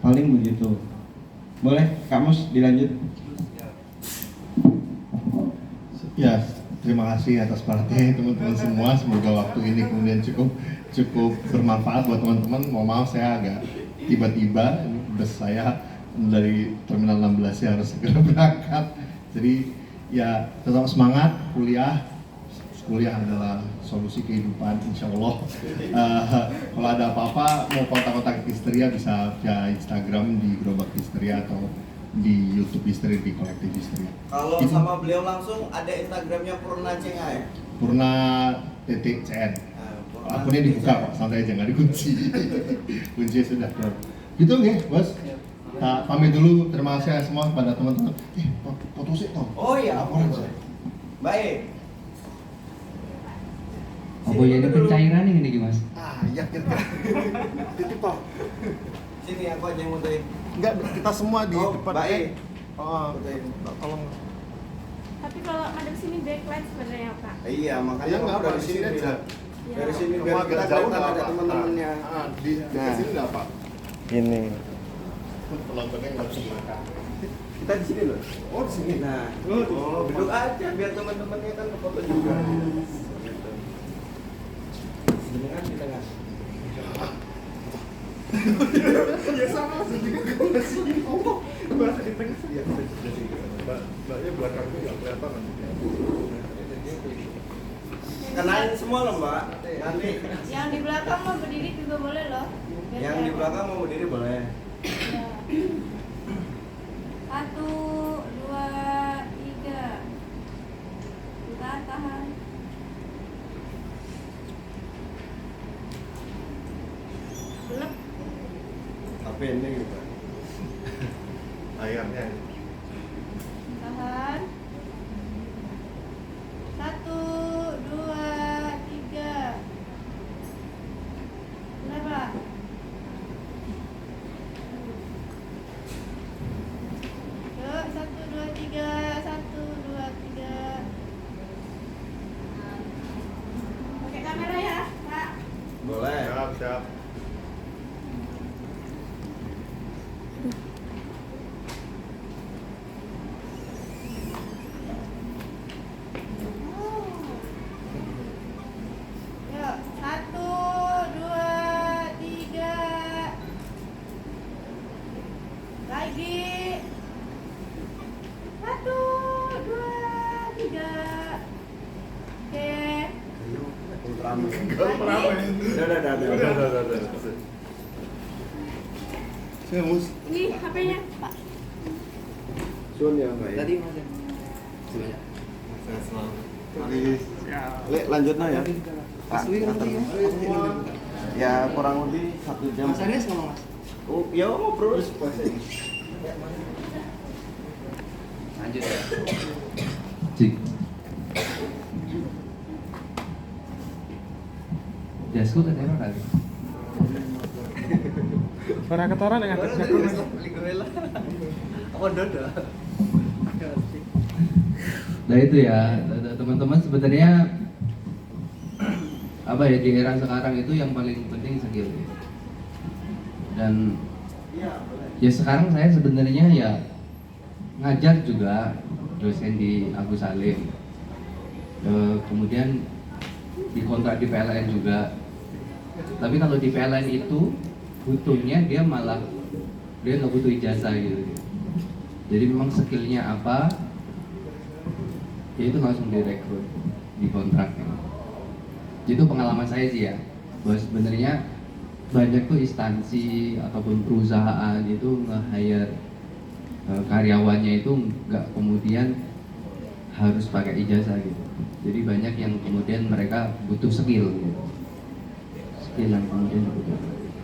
Paling begitu. Boleh Kak Mus dilanjut. Ya, terima kasih atas perhatiannya teman-teman semua. Semoga waktu ini kemudian cukup bermanfaat buat teman-teman. Mohon maaf saya agak tiba-tiba, bus saya dari Terminal 16 harus segera berangkat. Jadi ya tetap semangat kuliah. Kuliah adalah solusi kehidupan, insya Allah. Kalau ada apa-apa mau kontak-kontak Histeria bisa via Instagram di Gerobak Histeria atau di YouTube Histeria, di Kolektif Histeria. Kalau sama beliau langsung ada Instagramnya Purna CA ya? Purna .cn. Akunnya dibuka kok, santai aja nggak dikunci. Kuncinya sudah keluar. Gitu nih, Bos. Nah, pamit dulu. Terima kasih semua kepada teman-teman. Foto sih toh. Oh iya, laporan boleh. Baik. Oh ya ada pencairan ini nih Mas. Iya kira-kira. Titip toh. Sini aku aja yang muterin. Enggak, kita semua di depan. Baik. Tolong. Tapi kalau madam sini backlight sebenarnya Pak. Iya, makanya Ya nggak aku apa, dari di sini aja. Dari sini Kamu biar agak kita jauh kelihatan nggak ada apa-apa. teman-temannya. Di Nah. sini nggak apa. Ini. Penontonnya nggak bisa belakang. Kita di sini loh. Oh di sini. Nah, Oh, duduk aja biar teman-temannya kan foto juga. Gitu. Sini kan di tengah. Ya sama juga kalau sini. Oh, bahasa di tengah ya. Mbaknya belakangnya nggak kelihatan nanti. Kenain semua loh Mbak. Nanti Yang di belakang mau berdiri juga boleh loh. Biar yang di kelihatan. belakang mau berdiri boleh. Ya. 1, 2, 3. Tahan. Belum. Tapi ini gitu. Ayamnya. Tahan. 1, 2, 3. Berapa? Yuk, 1, 2, 3. 1, 2, 3. Pakai kamera ya, Pak. Boleh. Siap. Yuk, 1, 2, 3. Lagi. 1, 2, 3. Oke. Ramai. Kalau ramai. Udah. Saya mus. Ini HP-nya, Pak. Sun ya Mbak. Tadi Mas ya. Sebanyak. Saya selalu. Le, lanjut nah ya. Mas Dwi nanti ya. Ya kurang lebih 1 jam. Mas Anes ngomong Mas. Oh, ya ngobrol. Lanjut ya. Cik. Jasku ke teror kali. Orang ketoran yang ngangkat jago Mas. Apa dodo? Nah itu ya teman-teman, sebenarnya apa ya, di era sekarang itu yang paling penting skill. Dan ya sekarang saya sebenarnya ya ngajar juga, dosen di Agus Salim. Kemudian dikontrak di PLN juga. Tapi kalau di PLN itu butuhnya dia nggak butuh ijazah gitu. Jadi memang skillnya apa, ya itu langsung direkrut di kontraknya. Itu pengalaman saya sih ya, bahwa sebenarnya banyak tuh instansi ataupun perusahaan itu nge-hire karyawannya itu nggak kemudian harus pakai ijazah gitu. Jadi banyak yang kemudian mereka butuh skill gitu. Skill yang kemudian butuh.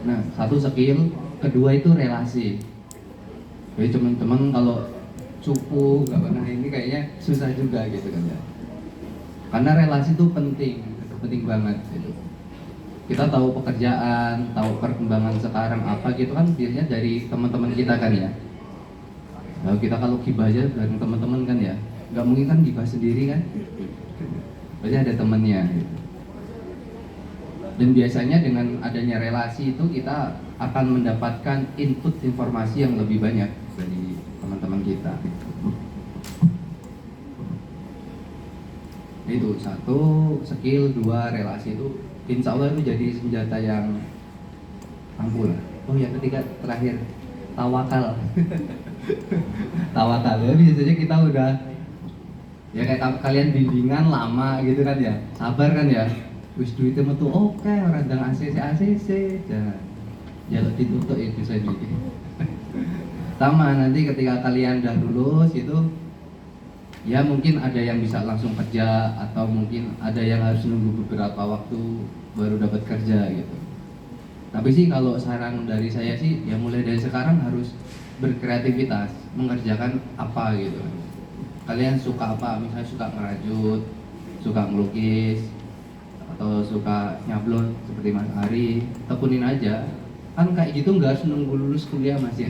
Nah, satu skill, kedua itu relasi. Jadi teman-teman kalau cupu nggak pernah ini kayaknya susah juga gitu kan ya. Karena relasi itu penting banget gitu. Kita tahu pekerjaan, tahu perkembangan sekarang apa gitu kan biasanya dari teman-teman kita kan ya. Nah, kita kalau gibah aja bareng teman-teman kan ya, nggak mungkin kan gibah sendiri kan. Berarti ada temannya gitu. Dan biasanya dengan adanya relasi itu kita akan mendapatkan input informasi yang lebih banyak dari teman-teman kita. Itu satu skill, dua relasi itu insya Allah itu jadi senjata yang ampuh lah. Oh yang ketiga terakhir tawakal. Tawakal ya, biasanya kita udah ya kayak kalian bimbingan lama gitu kan ya, sabar kan ya. Wis duitnya metu oke, orang dang ACC jalur ditutup itu saya duit. Sama nanti ketika kalian udah lulus itu ya mungkin ada yang bisa langsung kerja atau mungkin ada yang harus nunggu beberapa waktu baru dapat kerja gitu. Tapi sih kalau saran dari saya sih ya mulai dari sekarang harus berkreativitas, mengerjakan apa gitu. Kalian suka apa? Misalnya suka merajut, suka melukis, atau suka nyablon seperti Mas Ari, tekunin aja. Kan kayak gitu nggak harus nunggu lulus kuliah Mas ya.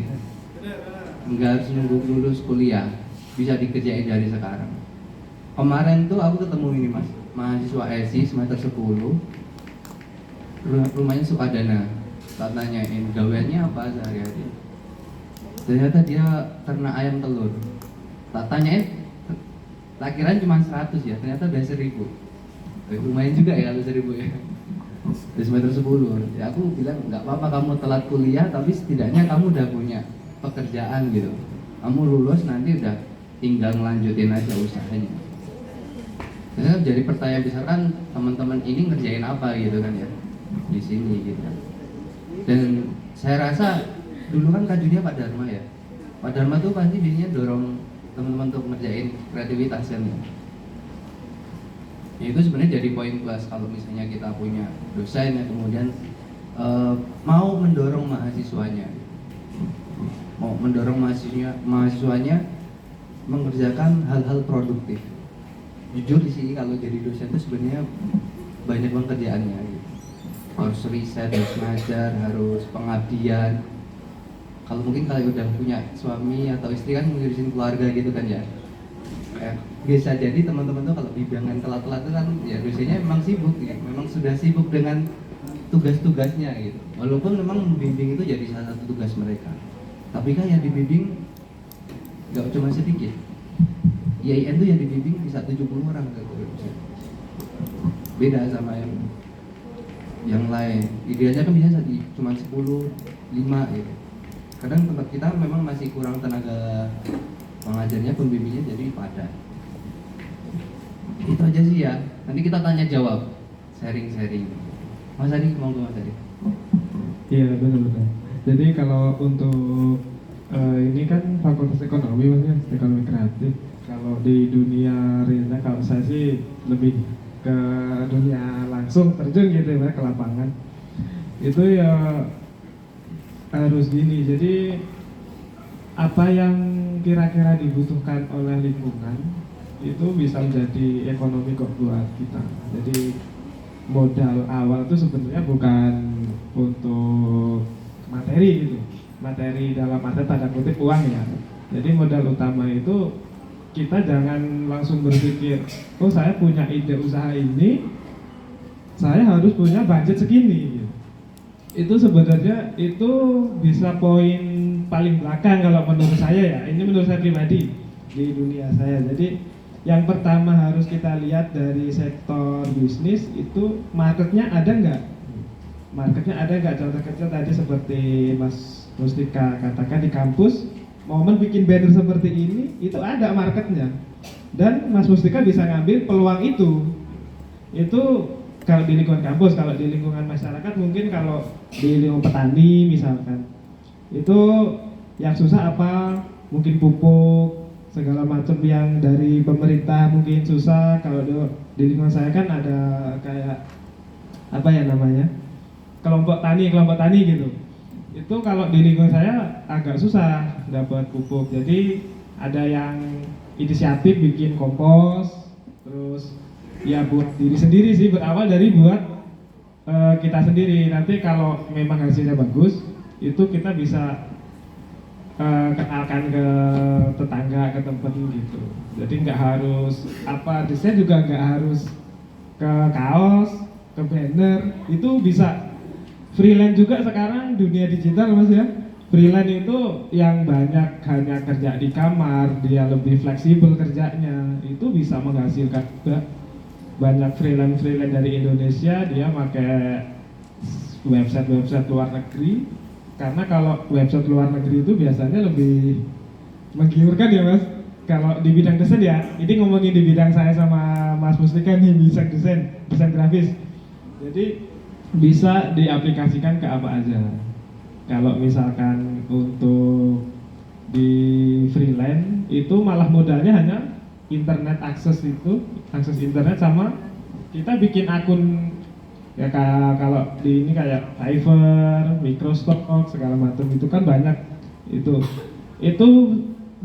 Nggak harus nunggu lulus kuliah, bisa dikerjain dari sekarang. Kemarin tuh aku ketemu ini Mas, mahasiswa ESI semester 10. rumahnya Sukadana. Tak tanyain gaweannya apa sehari-hari, ternyata dia ternak ayam telur. Tak tanyain, tak kirain cuma 100 ya, ternyata udah 1000. Lumayan juga ya kalau 1000 ya. Di semester 10 ya aku bilang nggak apa-apa kamu telat kuliah, tapi setidaknya kamu udah punya pekerjaan gitu. Kamu lulus nanti udah tinggal ngelanjutin aja usahanya. Jadi jadi pertanyaan besar kan, teman-teman ini ngerjain apa gitu kan ya di sini gitu. Dan saya rasa dulu kan kajunya Pak Dharma ya. Pak Dharma tuh pasti biasanya dorong teman-teman untuk ngerjain kreativitas kan ya. Ya itu sebenarnya jadi poin plus kalau misalnya kita punya dosen yang kemudian mau mendorong mahasiswanya, mahasiswanya mengerjakan hal-hal produktif. Jujur di sini kalau jadi dosen itu sebenarnya banyak banget kerjaannya gitu. Harus riset, harus ngajar, harus pengabdian. Kalau mungkin kalau udah punya suami atau istri kan ngurusin keluarga gitu kan ya. Bisa jadi teman-teman tuh kalau bimbingan telat-telat itu kan ya dosennya memang sibuk ya. Memang sudah sibuk dengan tugas-tugasnya gitu. Walaupun memang membimbing itu jadi salah satu tugas mereka. Tapi kan yang dibimbing nggak cuma sedikit. IAIN tuh yang dibimbing bisa 70 orang gitu. Beda sama yang lain. Idealnya kan bisa cuma 10, 5 gitu. Kadang tempat kita memang masih kurang tenaga pengajarnya, pembimbingnya jadi padat. Itu aja sih ya. Nanti kita tanya jawab, sharing-sharing. Mas Adi, mau ke Mas Adi? Iya benar-benar. Jadi kalau untuk ini kan fakultas ekonomi maksudnya ekonomi kreatif. Kalau di dunia realnya kalau saya sih lebih ke dunia langsung terjun gitu ya, ke lapangan. Itu ya harus gini. Jadi apa yang kira-kira dibutuhkan oleh lingkungan itu bisa menjadi ekonomi kok buat kita. Jadi modal awal itu sebenarnya bukan untuk materi gitu. Materi dalam arti tanda kutip uang ya. Jadi modal utama itu kita jangan langsung berpikir, oh saya punya ide usaha ini, saya harus punya budget segini gitu. Itu sebenarnya itu bisa poin paling belakang kalau menurut saya ya. Ini menurut saya pribadi di dunia saya. Jadi yang pertama harus kita lihat dari sektor bisnis itu marketnya ada nggak? Marketnya ada nggak? Contoh kecil tadi seperti Mas Mustika katakan di kampus, momen bikin banner seperti ini itu ada marketnya. Dan Mas Mustika bisa ngambil peluang itu. Itu kalau di lingkungan kampus, kalau di lingkungan masyarakat mungkin kalau di lingkungan petani misalkan. Itu yang susah apa? Mungkin pupuk, segala macam yang dari pemerintah mungkin susah. Kalau di lingkungan saya kan ada kayak apa ya namanya? Kelompok tani gitu. Itu kalau di lingkungan saya agak susah dapat pupuk. Jadi ada yang inisiatif bikin kompos, terus ya buat diri sendiri sih, berawal dari buat kita sendiri. Nanti kalau memang hasilnya bagus, itu kita bisa kenalkan ke tetangga, ke tempat gitu. Jadi nggak harus apa, desain juga nggak harus ke kaos, ke banner, itu bisa freelance juga sekarang dunia digital Mas ya. Freelance itu yang banyak hanya kerja di kamar, dia lebih fleksibel kerjanya, itu bisa menghasilkan juga. Banyak freelance dari Indonesia dia pakai website luar negeri, karena kalau website luar negeri itu biasanya lebih menggiurkan ya Mas. Kalau di bidang desain ya, ini ngomongin di bidang saya sama Mas Mustika nih, desain grafis. Jadi bisa diaplikasikan ke apa aja. Kalau misalkan untuk di freelance itu malah modalnya hanya internet akses internet sama kita bikin akun ya. Kalau di ini kayak Fiverr, Microsoft segala macam itu kan banyak. Itu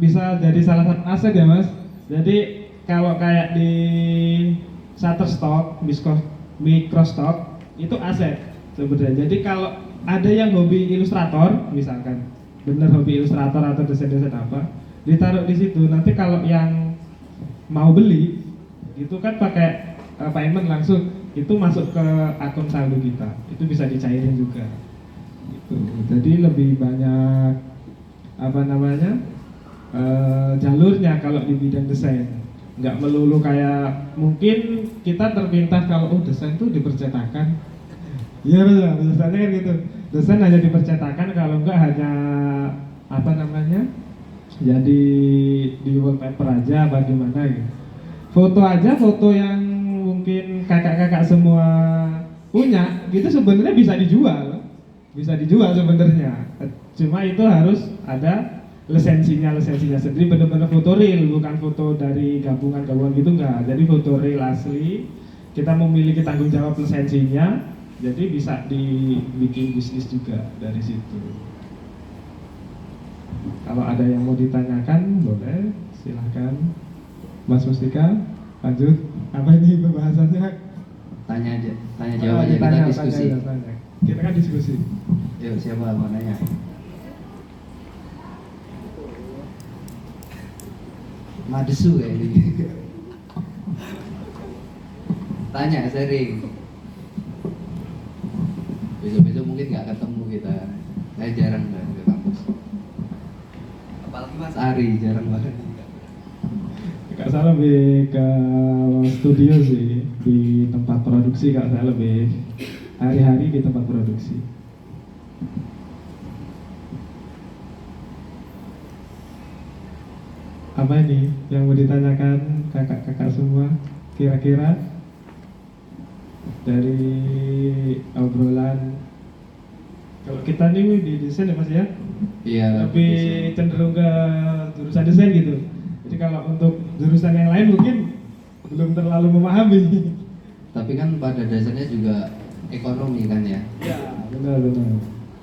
bisa jadi salah satu aset ya Mas. Jadi kalau kayak di Shutterstock, Microsoft itu aset sebenarnya. Jadi kalau ada yang hobi ilustrator misalkan, bener hobi ilustrator atau desain apa, ditaruh di situ. Nanti kalau yang mau beli itu kan pakai payment langsung, itu masuk ke akun saldo kita, itu bisa dicairin juga gitu. Jadi lebih banyak apa namanya jalurnya kalau di bidang desain, nggak melulu kayak mungkin kita terpintas kalau desain tuh dipercetakan. Iya betul, biasanya kan gitu. Desain hanya dipercetakan, kalau enggak hanya apa namanya jadi di wallpaper aja bagaimana gitu. Foto aja, foto yang mungkin kakak-kakak semua punya gitu sebenarnya bisa dijual sebenarnya. Cuma itu harus ada lisensinya sendiri, benar-benar foto real, bukan foto dari gabungan gitu enggak. Jadi foto real asli, kita memiliki tanggung jawab lisensinya, jadi bisa dibikin bisnis juga dari situ. Kalau ada yang mau ditanyakan boleh, silahkan. Mas Mustika, lanjut. Apa ini pembahasannya? Tanya jawab aja, kita diskusi. Tanya. Kita kan diskusi. Yuk, siapa mau nanya? Madesu kayak ini. Tanya sering. Besok-besok mungkin nggak ketemu kita. Saya jarang banget ke kampus. Apalagi Mas Ari jarang banget. Kak saya lebih ke studio sih, di tempat produksi. Kak saya lebih hari-hari di tempat produksi. Apa ini yang mau ditanyakan kakak-kakak semua kira-kira dari obrolan? Kalau kita nih di desain ya Mas ya, Iya. lebih desain. cenderung ke jurusan desain gitu. Jadi kalau untuk jurusan yang lain mungkin belum terlalu memahami. Tapi kan pada dasarnya juga ekonomi kan ya. Ya, benar.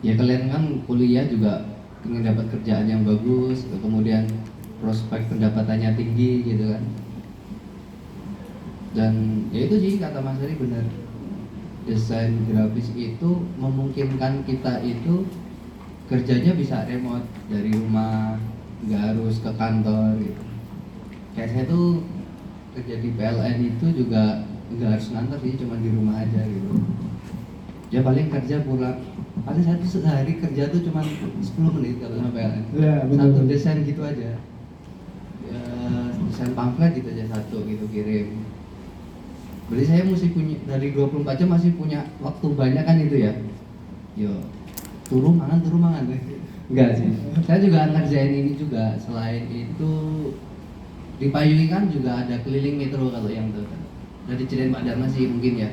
Ya kalian kan kuliah juga ingin dapat kerjaan yang bagus, kemudian prospek pendapatannya tinggi gitu kan. Dan ya itu sih kata Mas Ari benar. Desain grafis itu memungkinkan kita itu kerjanya bisa remote dari rumah, nggak harus ke kantor gitu. Kayak saya tuh kerja di PLN itu juga nggak harus ngantor sih, cuma di rumah aja gitu. Ya paling kerja pulang, paling satu sehari kerja tuh cuma 10 menit kalau sama PLN. Ya, benar. Satu desain gitu aja. Ya, desain pamflet gitu aja satu gitu kirim. Berarti saya mesti punya dari 24 jam masih punya waktu banyak kan itu ya. Yo, turu mangan. Enggak sih. Saya juga ngerjain ini juga. Selain itu di Payung kan juga ada keliling metro kalau yang tahu. Nah diceritain Pak Dharma sih mungkin ya.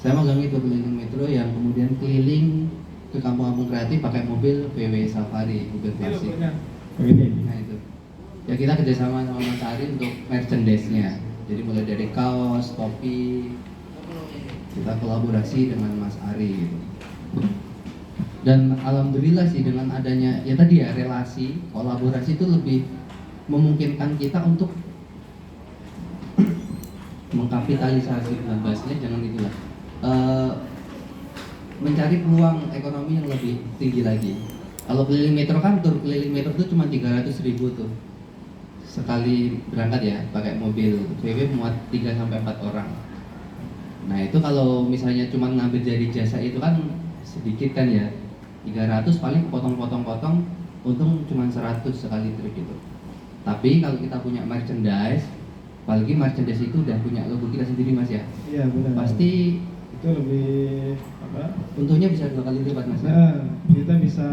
Saya magang itu keliling metro yang kemudian keliling ke kampung-kampung kreatif pakai mobil VW Safari, mobil klasik. Nah itu. Ya kita kerjasama sama Mas Ari untuk merchandise-nya. Jadi mulai dari kaos, topi, kita kolaborasi dengan Mas Ari gitu. Dan alhamdulillah sih dengan adanya ya tadi ya relasi, kolaborasi itu lebih memungkinkan kita untuk mengkapitalisasi dan bahasanya jangan itulah mencari peluang ekonomi yang lebih tinggi lagi. Kalau keliling metro kan tur keliling metro itu cuma 300.000 tuh sekali berangkat ya, pakai mobil VW muat 3-4 orang. Nah itu kalau misalnya cuma ngambil dari jasa itu kan sedikit kan ya, 300 paling potong-potong-potong, untung cuma 100 sekali trip itu. Tapi kalau kita punya merchandise, apalagi merchandise itu udah punya logo kita sendiri Mas ya. Iya benar. Pasti itu lebih apa? untungnya bisa 2 kali lipat Mas. Nah, kita bisa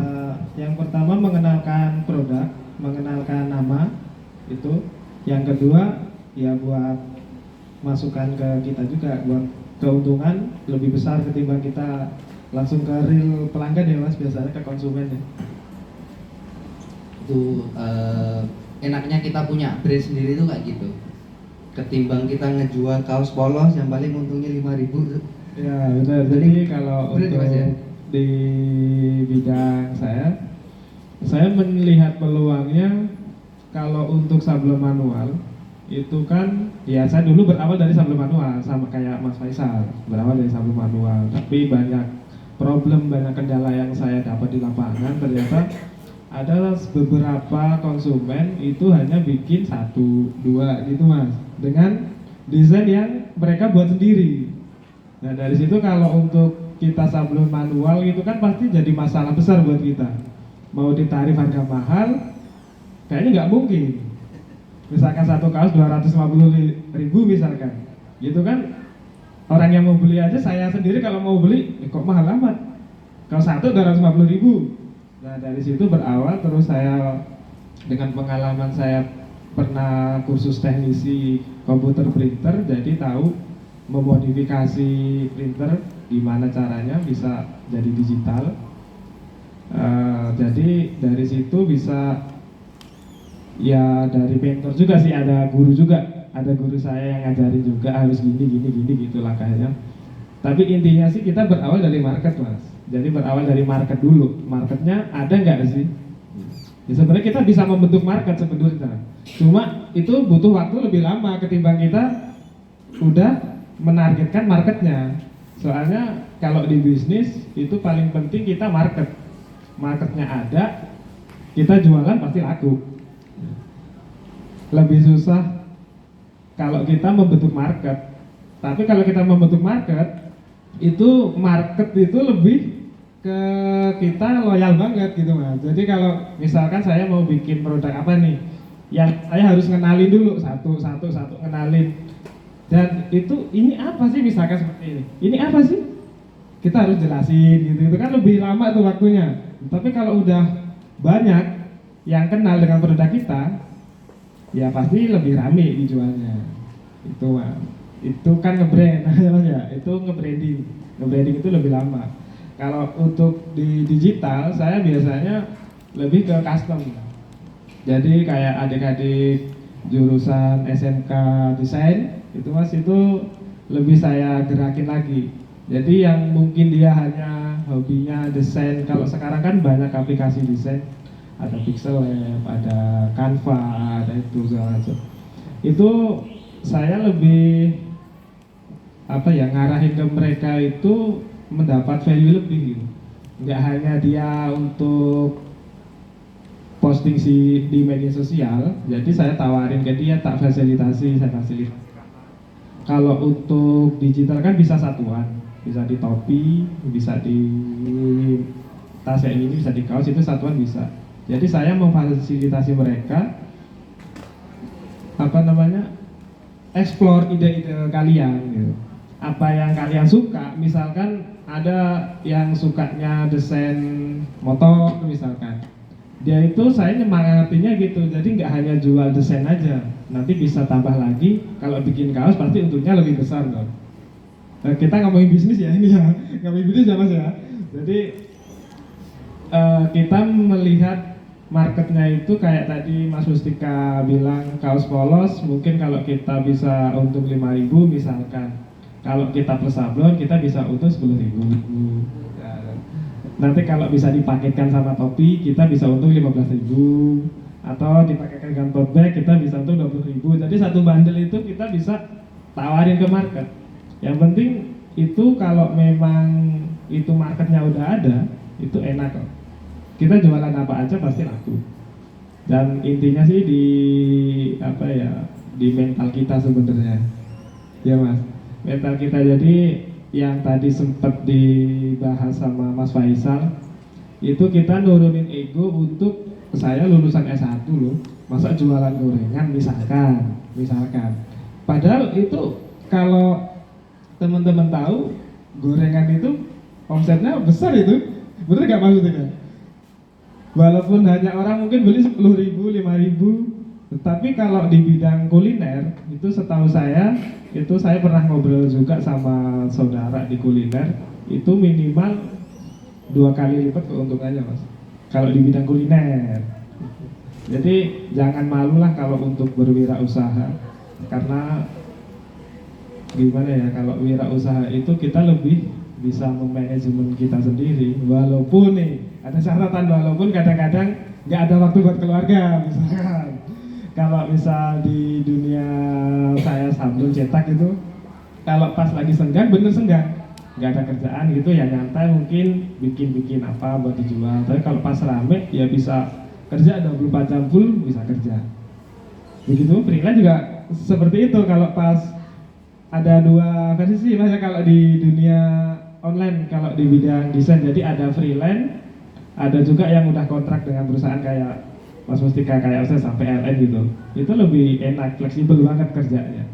yang pertama mengenalkan produk, mengenalkan nama itu. Yang kedua ya buat masukan ke kita juga, buat keuntungan lebih besar ketimbang kita langsung ke real pelanggan ya Mas, biasanya ke konsumen ya. Itu enaknya kita punya brand sendiri tuh kayak gitu. Ketimbang kita ngejual kaos polos yang paling untungnya 5.000. Ya benar. Jadi kalau Bener, untuk Mas, ya? di bidang saya melihat peluangnya kalau untuk sablon manual itu kan ya saya dulu berawal dari sablon manual sama kayak Mas Faisal, berawal dari sablon manual, tapi banyak problem, banyak kendala yang saya dapat di lapangan. Ternyata ada beberapa konsumen itu hanya bikin 1-2 gitu Mas, dengan desain yang mereka buat sendiri. Nah dari situ kalau untuk kita sablon manual itu kan pasti jadi masalah besar buat kita. Mau ditarif harga mahal, kayaknya nggak mungkin. Misalkan satu kaos 250.000 misalkan, gitu kan? Orang yang mau beli aja, saya sendiri kalau mau beli, kok mahal amat? Kalau satu 250.000. Nah dari situ berawal, terus saya dengan pengalaman saya pernah kursus teknisi komputer printer, jadi tahu memodifikasi printer, gimana caranya bisa jadi digital. Jadi dari situ bisa, ya dari mentor juga sih, ada guru juga, ada guru saya yang ngajarin juga harus gini gitu langkahnya. Tapi intinya sih kita berawal dari market, Mas. Jadi berawal dari market dulu. Marketnya ada nggak sih? Ya sebenarnya kita bisa membentuk market sebenarnya. Cuma itu butuh waktu lebih lama ketimbang kita udah menargetkan marketnya. Soalnya kalau di bisnis itu paling penting kita market. Marketnya ada, kita jualan pasti laku. Lebih susah kalau kita membentuk market. Tapi kalau kita membentuk market, itu market itu lebih ke kita loyal banget gitu Mas. Jadi kalau misalkan saya mau bikin produk apa nih, yang saya harus kenalin dulu satu kenalin. Dan itu ini apa sih, misalkan seperti ini. Ini apa sih? Kita harus jelasin gitu. Itu kan lebih lama tuh waktunya. Tapi kalau udah banyak yang kenal dengan produk kita, ya pasti lebih rame dijualnya. Itu Mas. Itu kan nge-brand ya. Itu nge-branding. Nge-branding itu lebih lama. Kalau untuk di digital, saya biasanya lebih ke custom. Jadi kayak adik-adik jurusan SMK desain, itu Mas, itu lebih saya gerakin lagi. Jadi yang mungkin dia hanya hobinya desain, kalau sekarang kan banyak aplikasi desain, ada Pixel Lab, ada Canva, ada itu segala macam. Itu saya lebih ngarahin ke mereka itu mendapat value lebih gitu. Nggak hanya dia untuk posting di media sosial, jadi saya tawarin ke dia, saya fasilitasi. Kalau untuk digital kan bisa satuan, bisa di topi, bisa di tas kayak gini, bisa di kaos, itu satuan bisa. Jadi saya memfasilitasi mereka explore ide-ide kalian gitu. Apa yang kalian suka, misalkan ada yang sukanya desain motor misalkan, dia itu saya nyemangatinnya gitu. Jadi nggak hanya jual desain aja, nanti bisa tambah lagi. Kalau bikin kaos pasti untungnya lebih besar dong. Kita ngomongin bisnis ya ini ya, ngomongin bisnis ya Mas ya. Jadi kita melihat marketnya itu kayak tadi Mas Mustika bilang, kaos polos mungkin kalau kita bisa untung 5.000 misalkan. Kalau kita plus sablon kita bisa untung 10.000. Nanti kalau bisa dipaketkan sama topi kita bisa untung 15.000, atau dipaketkan dengan tote bag kita bisa untung 20.000. Jadi satu bundle itu kita bisa tawarin ke market. Yang penting itu kalau memang itu marketnya udah ada, itu enak kok. Kita jualan apa aja pasti laku. Dan intinya sih di mental kita sebenarnya. Ya Mas. Mental kita. Jadi yang tadi sempat dibahas sama Mas Faisal, itu kita nurunin ego. Untuk saya lulusan S1 loh, masa jualan gorengan misalkan. Padahal itu kalau teman-teman tahu, gorengan itu omsetnya besar itu, bener gak maksudnya? Walaupun hanya orang mungkin beli 10.000, 5.000, tetapi kalau di bidang kuliner itu setahu saya, itu saya pernah ngobrol juga sama saudara di kuliner, itu minimal 2 kali lipat keuntungannya Mas, kalau di bidang kuliner. Jadi jangan malu lah kalau untuk berwirausaha, karena gimana ya, kalau wirausaha itu kita lebih bisa memanajemen kita sendiri. Walaupun nih ada catatan, walaupun kadang-kadang nggak ada waktu buat keluarga misalkan. Kalau misal di dunia saya sablon cetak itu, kalau pas lagi senggang, bener senggang, nggak ada kerjaan gitu ya, nyantai mungkin bikin apa buat dijual. Tapi kalau pas rame ya bisa kerja 24 jam full, bisa kerja. Begitu freelance juga seperti itu. Kalau pas ada dua versi sih Mas ya, kalau di dunia online, kalau di bidang desain. Jadi ada freelance, ada juga yang udah kontrak dengan perusahaan kayak Mas Mustika, kayak saya sampai LN gitu. Itu lebih enak, fleksibel banget kerjanya.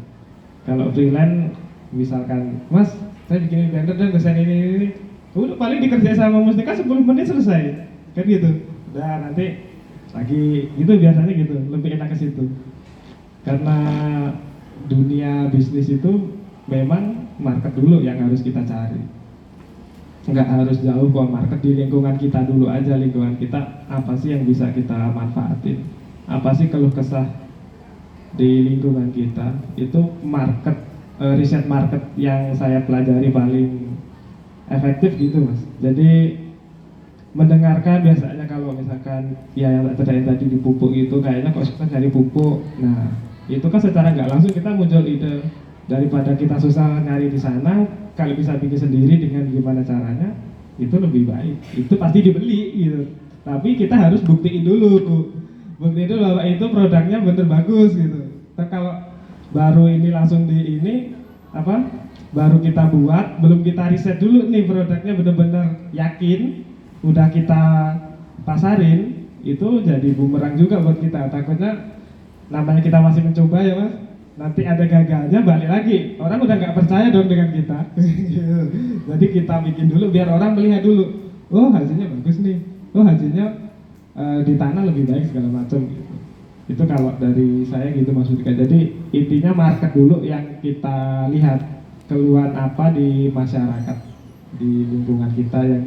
Kalau freelance misalkan, Mas saya bikin banner dan desain ini, udah paling dikerjain sama Mustika 10 menit selesai, kan gitu. Udah nanti lagi gitu, biasanya gitu, lebih enak ke situ. Karena dunia bisnis itu memang market dulu yang harus kita cari. Nggak harus jauh kok, market di lingkungan kita dulu aja. Lingkungan kita apa sih yang bisa kita manfaatin, apa sih keluh kesah di lingkungan kita. Itu market, riset market yang saya pelajari paling efektif gitu Mas. Jadi mendengarkan, biasanya kalau misalkan ya yang terjadi tadi di pupuk itu kayaknya kok susah cari pupuk. Nah itu kan secara nggak langsung kita muncul ide, daripada kita susah nyari di sana, kalau bisa bikin sendiri dengan gimana caranya, itu lebih baik. Itu pasti dibeli gitu. Tapi kita harus buktiin dulu, buktiin dulu bahwa itu produknya bener bagus gitu. Tapi kalau baru ini langsung di ini apa? Baru kita buat, belum kita riset dulu nih produknya bener-bener yakin, udah kita pasarin, itu jadi bumerang juga buat kita. Takutnya namanya kita masih mencoba ya Mas, nanti ada gagalnya balik lagi, orang udah nggak percaya dong dengan kita. Jadi kita bikin dulu biar orang melihat dulu, oh hasilnya bagus nih, oh hasilnya di tanah lebih baik segala macam gitu. Itu kalau dari saya gitu Mas Budika. Jadi intinya market dulu yang kita lihat, keluhan apa di masyarakat, di lingkungan kita yang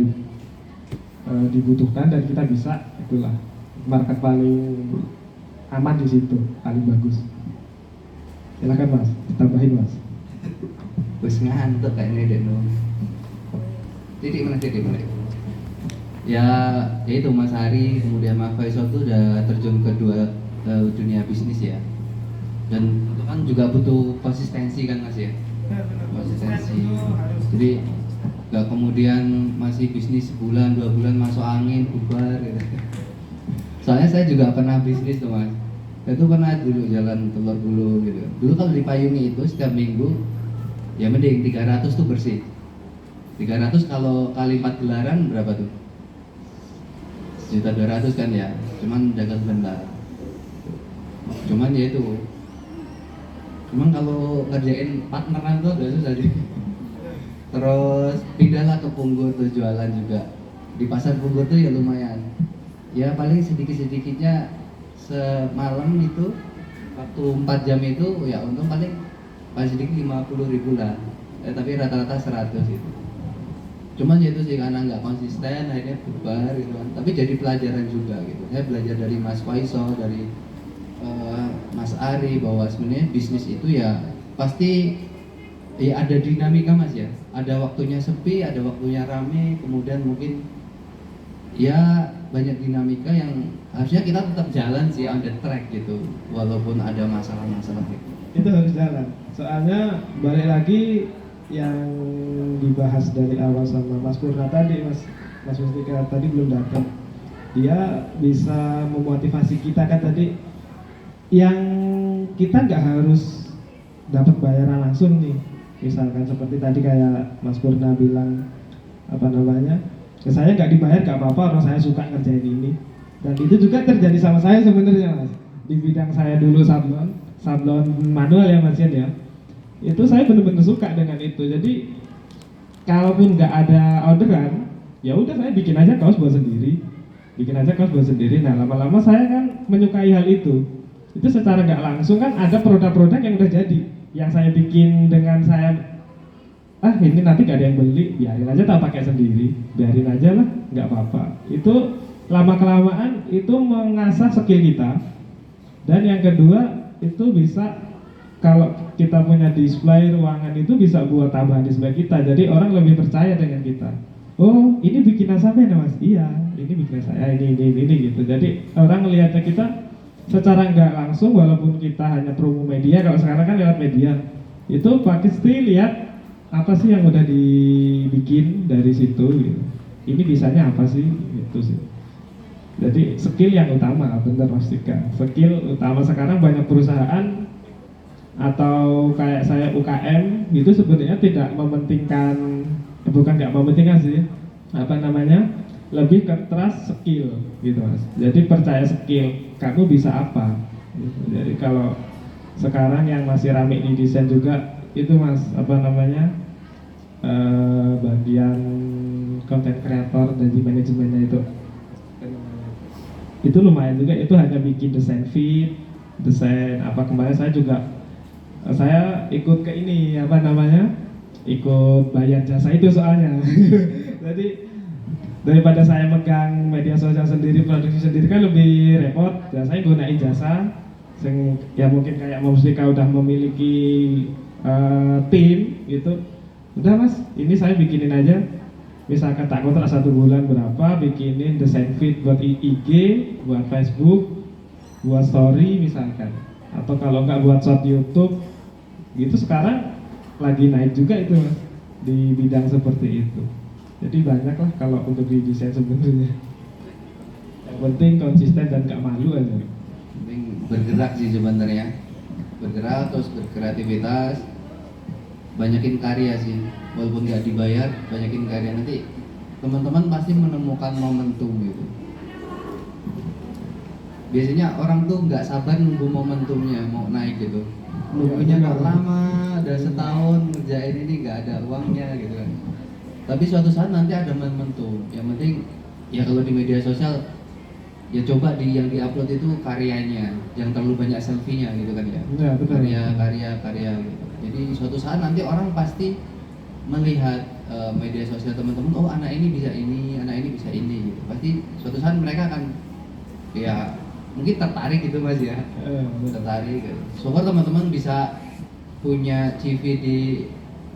dibutuhkan dan kita bisa, itulah market paling aman di situ, paling bagus. Silakan Mas, ditambahin Mas. Wis ngantuk kayaknya deh dong. Titik mana? Ya itu Mas Hari, kemudian Mas Faisal tuh udah terjun ke dunia bisnis ya. Dan itu kan juga butuh konsistensi kan Mas ya. Konsistensi. Jadi gak kemudian masih bisnis sebulan 2 bulan masuk angin bubar gitu. Soalnya saya juga pernah bisnis tuh Mas. Saya tuh pernah dulu jalan telur dulu gitu. Dulu kalau di Payungi itu setiap minggu ya mending 300 tuh bersih. 300 kalau kali 4 gelaran berapa tuh? 1.200.000 kan ya. Cuman jaga sebentar. Cuman ya itu. Cuman kalau ngerjain partneran tuh agak susah sih. Terus pindahlah ke Punggur tuh jualan juga. Di pasar Punggur tuh ya lumayan. Ya paling sedikit-sedikitnya semalam itu waktu 4 jam itu ya untung paling sedikit 50.000 lah. Tapi rata-rata 100 gitu. Cuman ya itu sih karena nggak konsisten akhirnya bubar gitu kan. Tapi jadi pelajaran juga gitu. Saya belajar dari Mas Faisal, dari Mas Ari bahwa sebenarnya bisnis itu ya pasti ya ada dinamika Mas ya. Ada waktunya sepi, ada waktunya rame, kemudian mungkin ya banyak dinamika yang harusnya kita tetap jalan sih on the track gitu, walaupun ada masalah-masalah gitu. Itu harus jalan. Soalnya balik lagi yang dibahas dari awal sama Mas Purna tadi, Mas Mustika tadi belum datang. Dia bisa memotivasi kita kan tadi, yang kita nggak harus dapat bayaran langsung nih. Misalkan seperti tadi kayak Mas Purna bilang apa namanya, saya nggak dibayar nggak apa-apa, orang saya suka ngerjain ini. Dan itu juga terjadi sama saya sebenarnya Mas. Di bidang saya dulu sablon manual ya Mas ya. Itu saya benar-benar suka dengan itu. Jadi kalaupun nggak ada orderan, ya udah saya bikin aja kaos buat sendiri. Nah lama-lama saya kan menyukai hal itu. Itu secara nggak langsung kan ada produk-produk yang udah jadi, yang saya bikin dengan saya ini nanti gak ada yang beli, biarin aja tak pakai sendiri, biarin aja lah, nggak apa-apa. Itu lama kelamaan itu mengasah skill kita. Dan yang kedua itu bisa, kalau kita punya display ruangan itu bisa buat tambahan display kita, jadi orang lebih percaya dengan kita. Oh ini bikinan sampai Mas? Iya, ini bikinan saya, ini gitu. Jadi orang melihatnya kita secara nggak langsung, walaupun kita hanya promo media, kalau sekarang kan lewat media, itu pasti lihat apa sih yang udah dibikin dari situ gitu. Ini bisanya apa sih gitu sih. Jadi skill yang utama, bener Mas Tika. Skill utama sekarang banyak perusahaan atau kayak saya UKM itu sebenarnya tidak mementingkan, bukan nggak mementingkan sih, apa namanya, lebih ke trust skill gitu mas. Jadi percaya skill kamu bisa apa gitu. Jadi kalau sekarang yang masih rame di desain juga itu mas, apa namanya, bagian content creator dan di manajemennya itu lumayan juga. Itu hanya bikin desain feed, desain apa, kemarin saya ikut ke ini, apa namanya, ikut bayar jasa itu soalnya. Jadi daripada saya megang media sosial sendiri, produksi sendiri kan lebih repot. Saya gunain jasa ya mungkin kayak Mustika udah memiliki tim gitu. Udah mas, ini saya bikinin aja, misalkan tak kontrak 1 bulan berapa, bikinin desain feed buat IG, buat Facebook, buat story misalkan, atau kalau nggak buat short YouTube gitu. Sekarang lagi naik juga itu mas di bidang seperti itu. Jadi banyak lah kalau untuk di desain sebenarnya. Yang penting konsisten dan nggak malu aja. Penting bergerak sih sebenarnya, bergerak terus berkreativitas, banyakin karya sih, walaupun nggak dibayar, banyakin karya. Nanti teman-teman pasti menemukan momentum gitu. Biasanya orang tuh nggak sabar nunggu momentumnya mau naik gitu, nunggunya nggak lama, udah setahun ngerjain ini nggak ada uangnya gitu kan. Tapi suatu saat nanti ada momentum. Yang penting ya kalau di media sosial ya coba yang diupload itu karyanya, yang terlalu banyak selfie-nya gitu kan ya. Ya betul. Karya gitu. Jadi suatu saat nanti orang pasti melihat media sosial teman-teman, oh anak ini bisa ini, anak ini bisa ini gitu. Pasti suatu saat mereka akan ya mungkin tertarik gitu mas ya. Tertarik gitu. Syukur teman-teman bisa punya CV di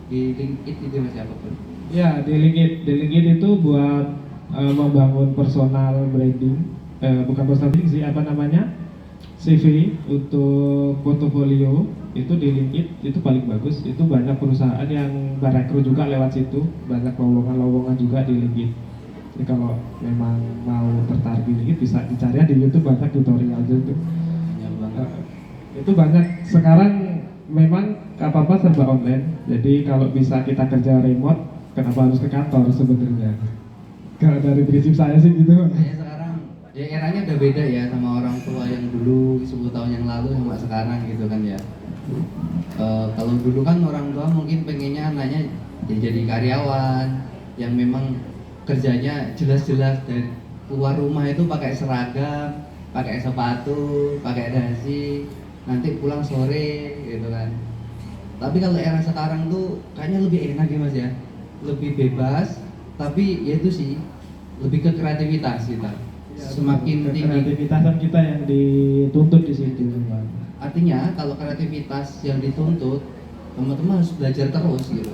LinkedIn itu mas, apapun. Ya di LinkedIn itu buat membangun personal branding, bukan personal branding sih, apa namanya, CV untuk portofolio. Itu di LinkedIn itu paling bagus. Itu banyak perusahaan yang berekrut juga lewat situ, banyak lowongan juga di LinkedIn. Jadi kalau memang mau tertarik di LinkedIn bisa dicari di YouTube, banyak tutorial gitu. Itu banyak sekarang, memang apa-apa serba online. Jadi kalau bisa kita kerja remote, kenapa harus ke kantor sebenarnya? Kalau dari prinsip saya sih gitu. Kayaknya sekarang ya eranya udah beda ya sama orang tua yang dulu 10 tahun yang lalu sama sekarang gitu kan ya. Kalau dulu kan orang tua mungkin pengennya anaknya ya jadi karyawan yang memang kerjanya jelas-jelas, dan keluar rumah itu pakai seragam, pakai sepatu, pakai dasi, nanti pulang sore gitu kan. Tapi kalau era sekarang tuh kayaknya lebih enak ya mas ya, lebih bebas, tapi ya itu sih lebih ke kreativitas kita. Semakin tinggi kreativitasan kita yang dituntut di situ. artinya kalau kreativitas yang dituntut, teman-teman harus belajar terus gitu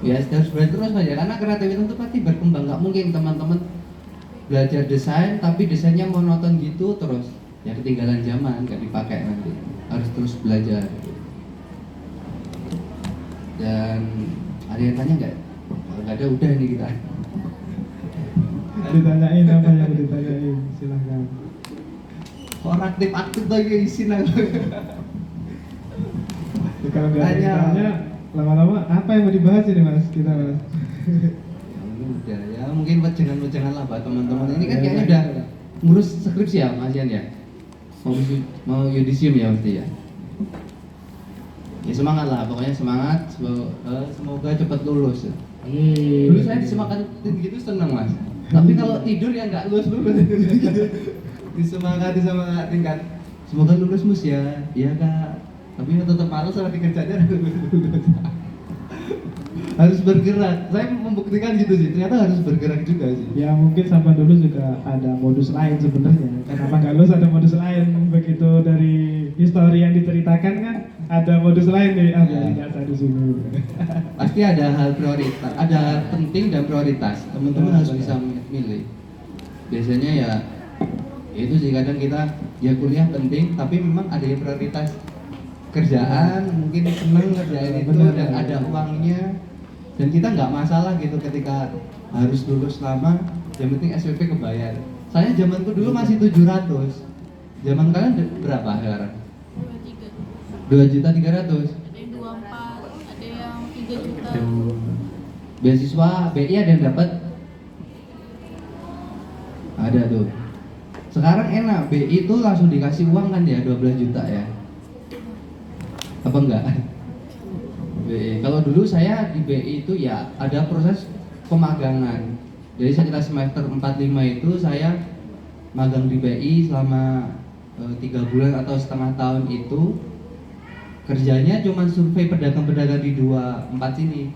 ya, harus belajar terus aja, karena kreativitas itu pasti berkembang. Nggak mungkin teman-teman belajar desain tapi desainnya monoton gitu terus, ya ketinggalan zaman, nggak dipakai nanti. Harus terus belajar. Dan ada yang tanya nggak? Kalau nggak ada udah nih kita. Ditanyain apa yang ditanyain, silahkan. Kok aktif lagi isi nang. Kalau nggak ditanya, lama-lama apa yang mau dibahas ini mas, kita mas? Udah ya, mungkin wejangan lah buat teman-teman. Ini kan kayaknya udah ngurus skripsi ya Mas Ian ya? Mau yudisium ya mesti ya? Ya semangat lah, pokoknya semangat, semoga cepat lulus. Dulu saya disemangatin gitu seneng mas, tapi kalau tidur ya nggak lulus. Disemangatin kan, semoga lulus mus ya, iya kak. Tapi tetap malas sama dikerjanya. Harus bergerak, saya membuktikan gitu sih, ternyata harus bergerak juga sih. Ya mungkin sama dulu juga ada modus lain sebenarnya. Kenapa nggak lulus ada modus lain? Begitu dari histori yang diceritakan kan ada modus lain nih, nggak saya di sini. Pasti ada hal prioritas, ada hal penting dan prioritas. Teman-teman harus bisa milih. Biasanya ya itu sih, kadang kita ya kuliah penting, tapi memang ada yang prioritas kerjaan, mungkin seneng kerjain itu dan ada uangnya. Dan kita nggak masalah gitu ketika harus lulus lama, yang penting SPP kebayar. Saya zamanku dulu masih 700. Zaman kalian berapa sekarang? 23. 2.300.000. Ada yang 24, ada yang 3 juta. Beasiswa BI ada yang dapat? Ada tuh. Sekarang enak, BI itu langsung dikasih uang kan ya, 12 juta ya. Apa enggak? BI. Kalau dulu saya di BI itu ya ada proses pemagangan. Jadi sekitar semester 4-5 itu saya magang di BI selama 3 bulan atau setengah tahun itu. Kerjanya cuma survei pedagang-pedagang di 24 sini.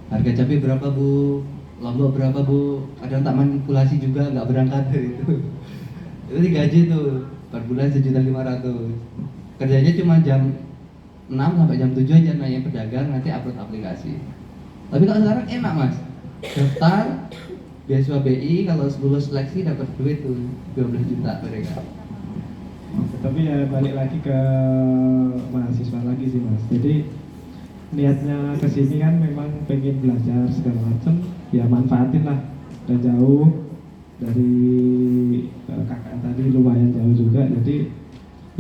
Harga cabai berapa bu? Lombok berapa bu? Kadang tak manipulasi juga, nggak berangkat itu. Itu digaji tuh per bulan 1.500.000. Kerjanya cuma jam 6 sampai jam 7 aja nanya pedagang, nanti upload aplikasi. Tapi kalau sekarang enak mas, daftar beasiswa BI, kalau 10 seleksi dapat duit tuh 12 juta mereka. Tapi ya balik lagi ke mahasiswa lagi sih mas. Jadi niatnya ke sini kan memang pengen belajar segala macam, ya manfaatin lah. Dan jauh dari kakak tadi lumayan jauh juga. Jadi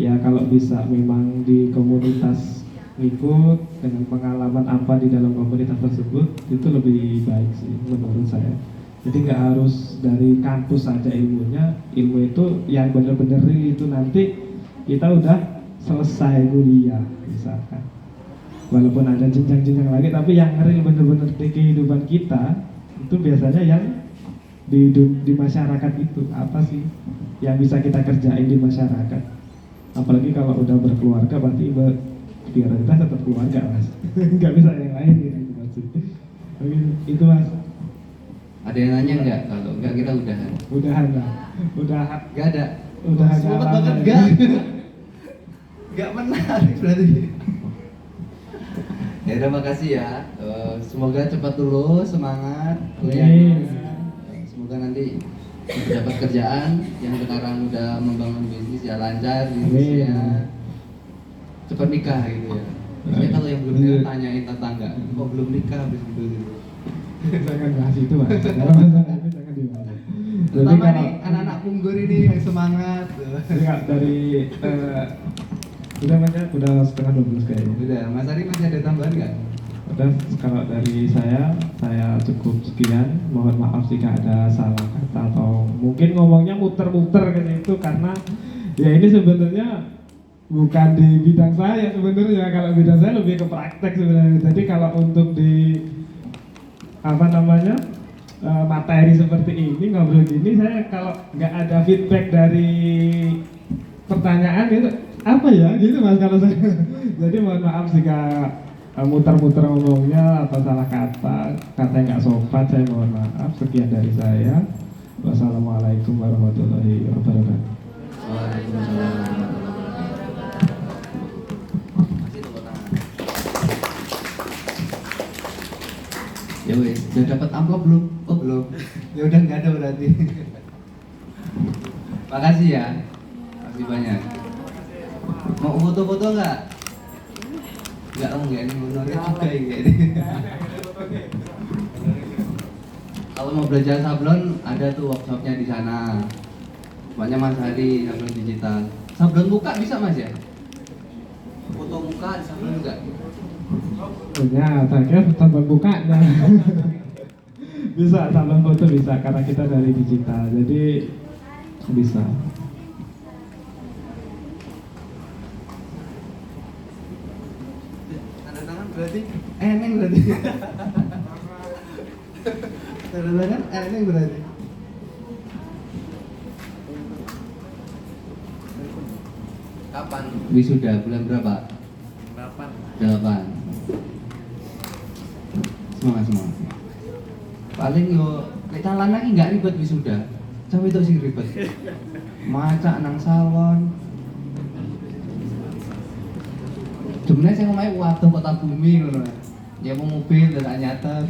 ya kalau bisa memang di komunitas ngikut dengan pengalaman apa di dalam komunitas tersebut itu lebih baik sih menurut saya. Jadi nggak harus dari kampus saja ilmunya, ilmu itu yang benar-benar real itu nanti kita udah selesai kuliah misalkan. Walaupun ada jenjang-jenjang lagi, tapi yang real benar-benar di kehidupan kita itu biasanya yang di masyarakat itu apa sih yang bisa kita kerjain di masyarakat. Apalagi kalau udah berkeluarga berarti prioritas tetap keluarga mas, nggak bisa yang lain gitu maksud. Itu mas. Ada yang nanya nggak? Kalau nggak kita udahan. Udahan lah, udah Nggak ada. Udah agak Selamat lama banget ya. nggak? Nggak menarik berarti. Ya udah makasih ya. Semoga cepat lulus, semangat kuliahnya. Semoga nanti dapat kerjaan yang sekarang udah membangun bisnis ya lancar bisnisnya. Cepat nikah gitu ya. Biasanya kalau yang belum nikah tanyain tetangga, kok belum nikah habis gitu. Jangan bahas itu mas, kalau masalah itu jangan dibahas. Jadi Terutama kalau nih anak-anak punggur ini yang semangat. jadi kalau dari udah banyak, udah setengah 12 kayaknya. Udah, Mas Ari masih ada tambahan nggak? Udah, kalau dari saya cukup sekian. Mohon maaf jika ada salah kata atau mungkin ngomongnya muter-muter ke situ karena ya ini sebenarnya bukan di bidang saya sebenarnya. Kalau bidang saya lebih ke praktek sebenarnya. Jadi kalau untuk di apa namanya materi seperti ini ngobrol gini, saya kalau nggak ada feedback dari pertanyaan itu apa ya gitu mas kalau saya. Jadi mohon maaf jika muter-muter ngomongnya atau salah kata yang nggak sopan, saya mohon maaf. Sekian dari saya. Wassalamualaikum warahmatullahi wabarakatuh. Waalaikumsalam. Ya wes, udah dapat amplop belum? Oh belum. Ya udah nggak ada berarti. Makasih ya. Makasih banyak. Mau foto-foto nggak? Nggak, enggak ini motornya juga ini. Kalau mau belajar sablon ada tuh workshopnya di sana. Banyak Mas Hari sablon digital. Sablon muka bisa Mas ya? Foto muka di sablon enggak? Ya, saya kira sablon bukanya. Bisa, sablon foto bisa karena kita dari digital, jadi bisa. Tanda tangan berarti eneng berarti. Tanda tangan eneng berarti. Kapan? Wisuda bulan berapa? 8. Semangat. Paling yo lek calon lagi nggak ribet wisuda. Sampai itu sih ribet. Maca nang salon. Sebenarnya saya ngomongnya waduh kota bumi ngono. Ya mau mobil dan nyata.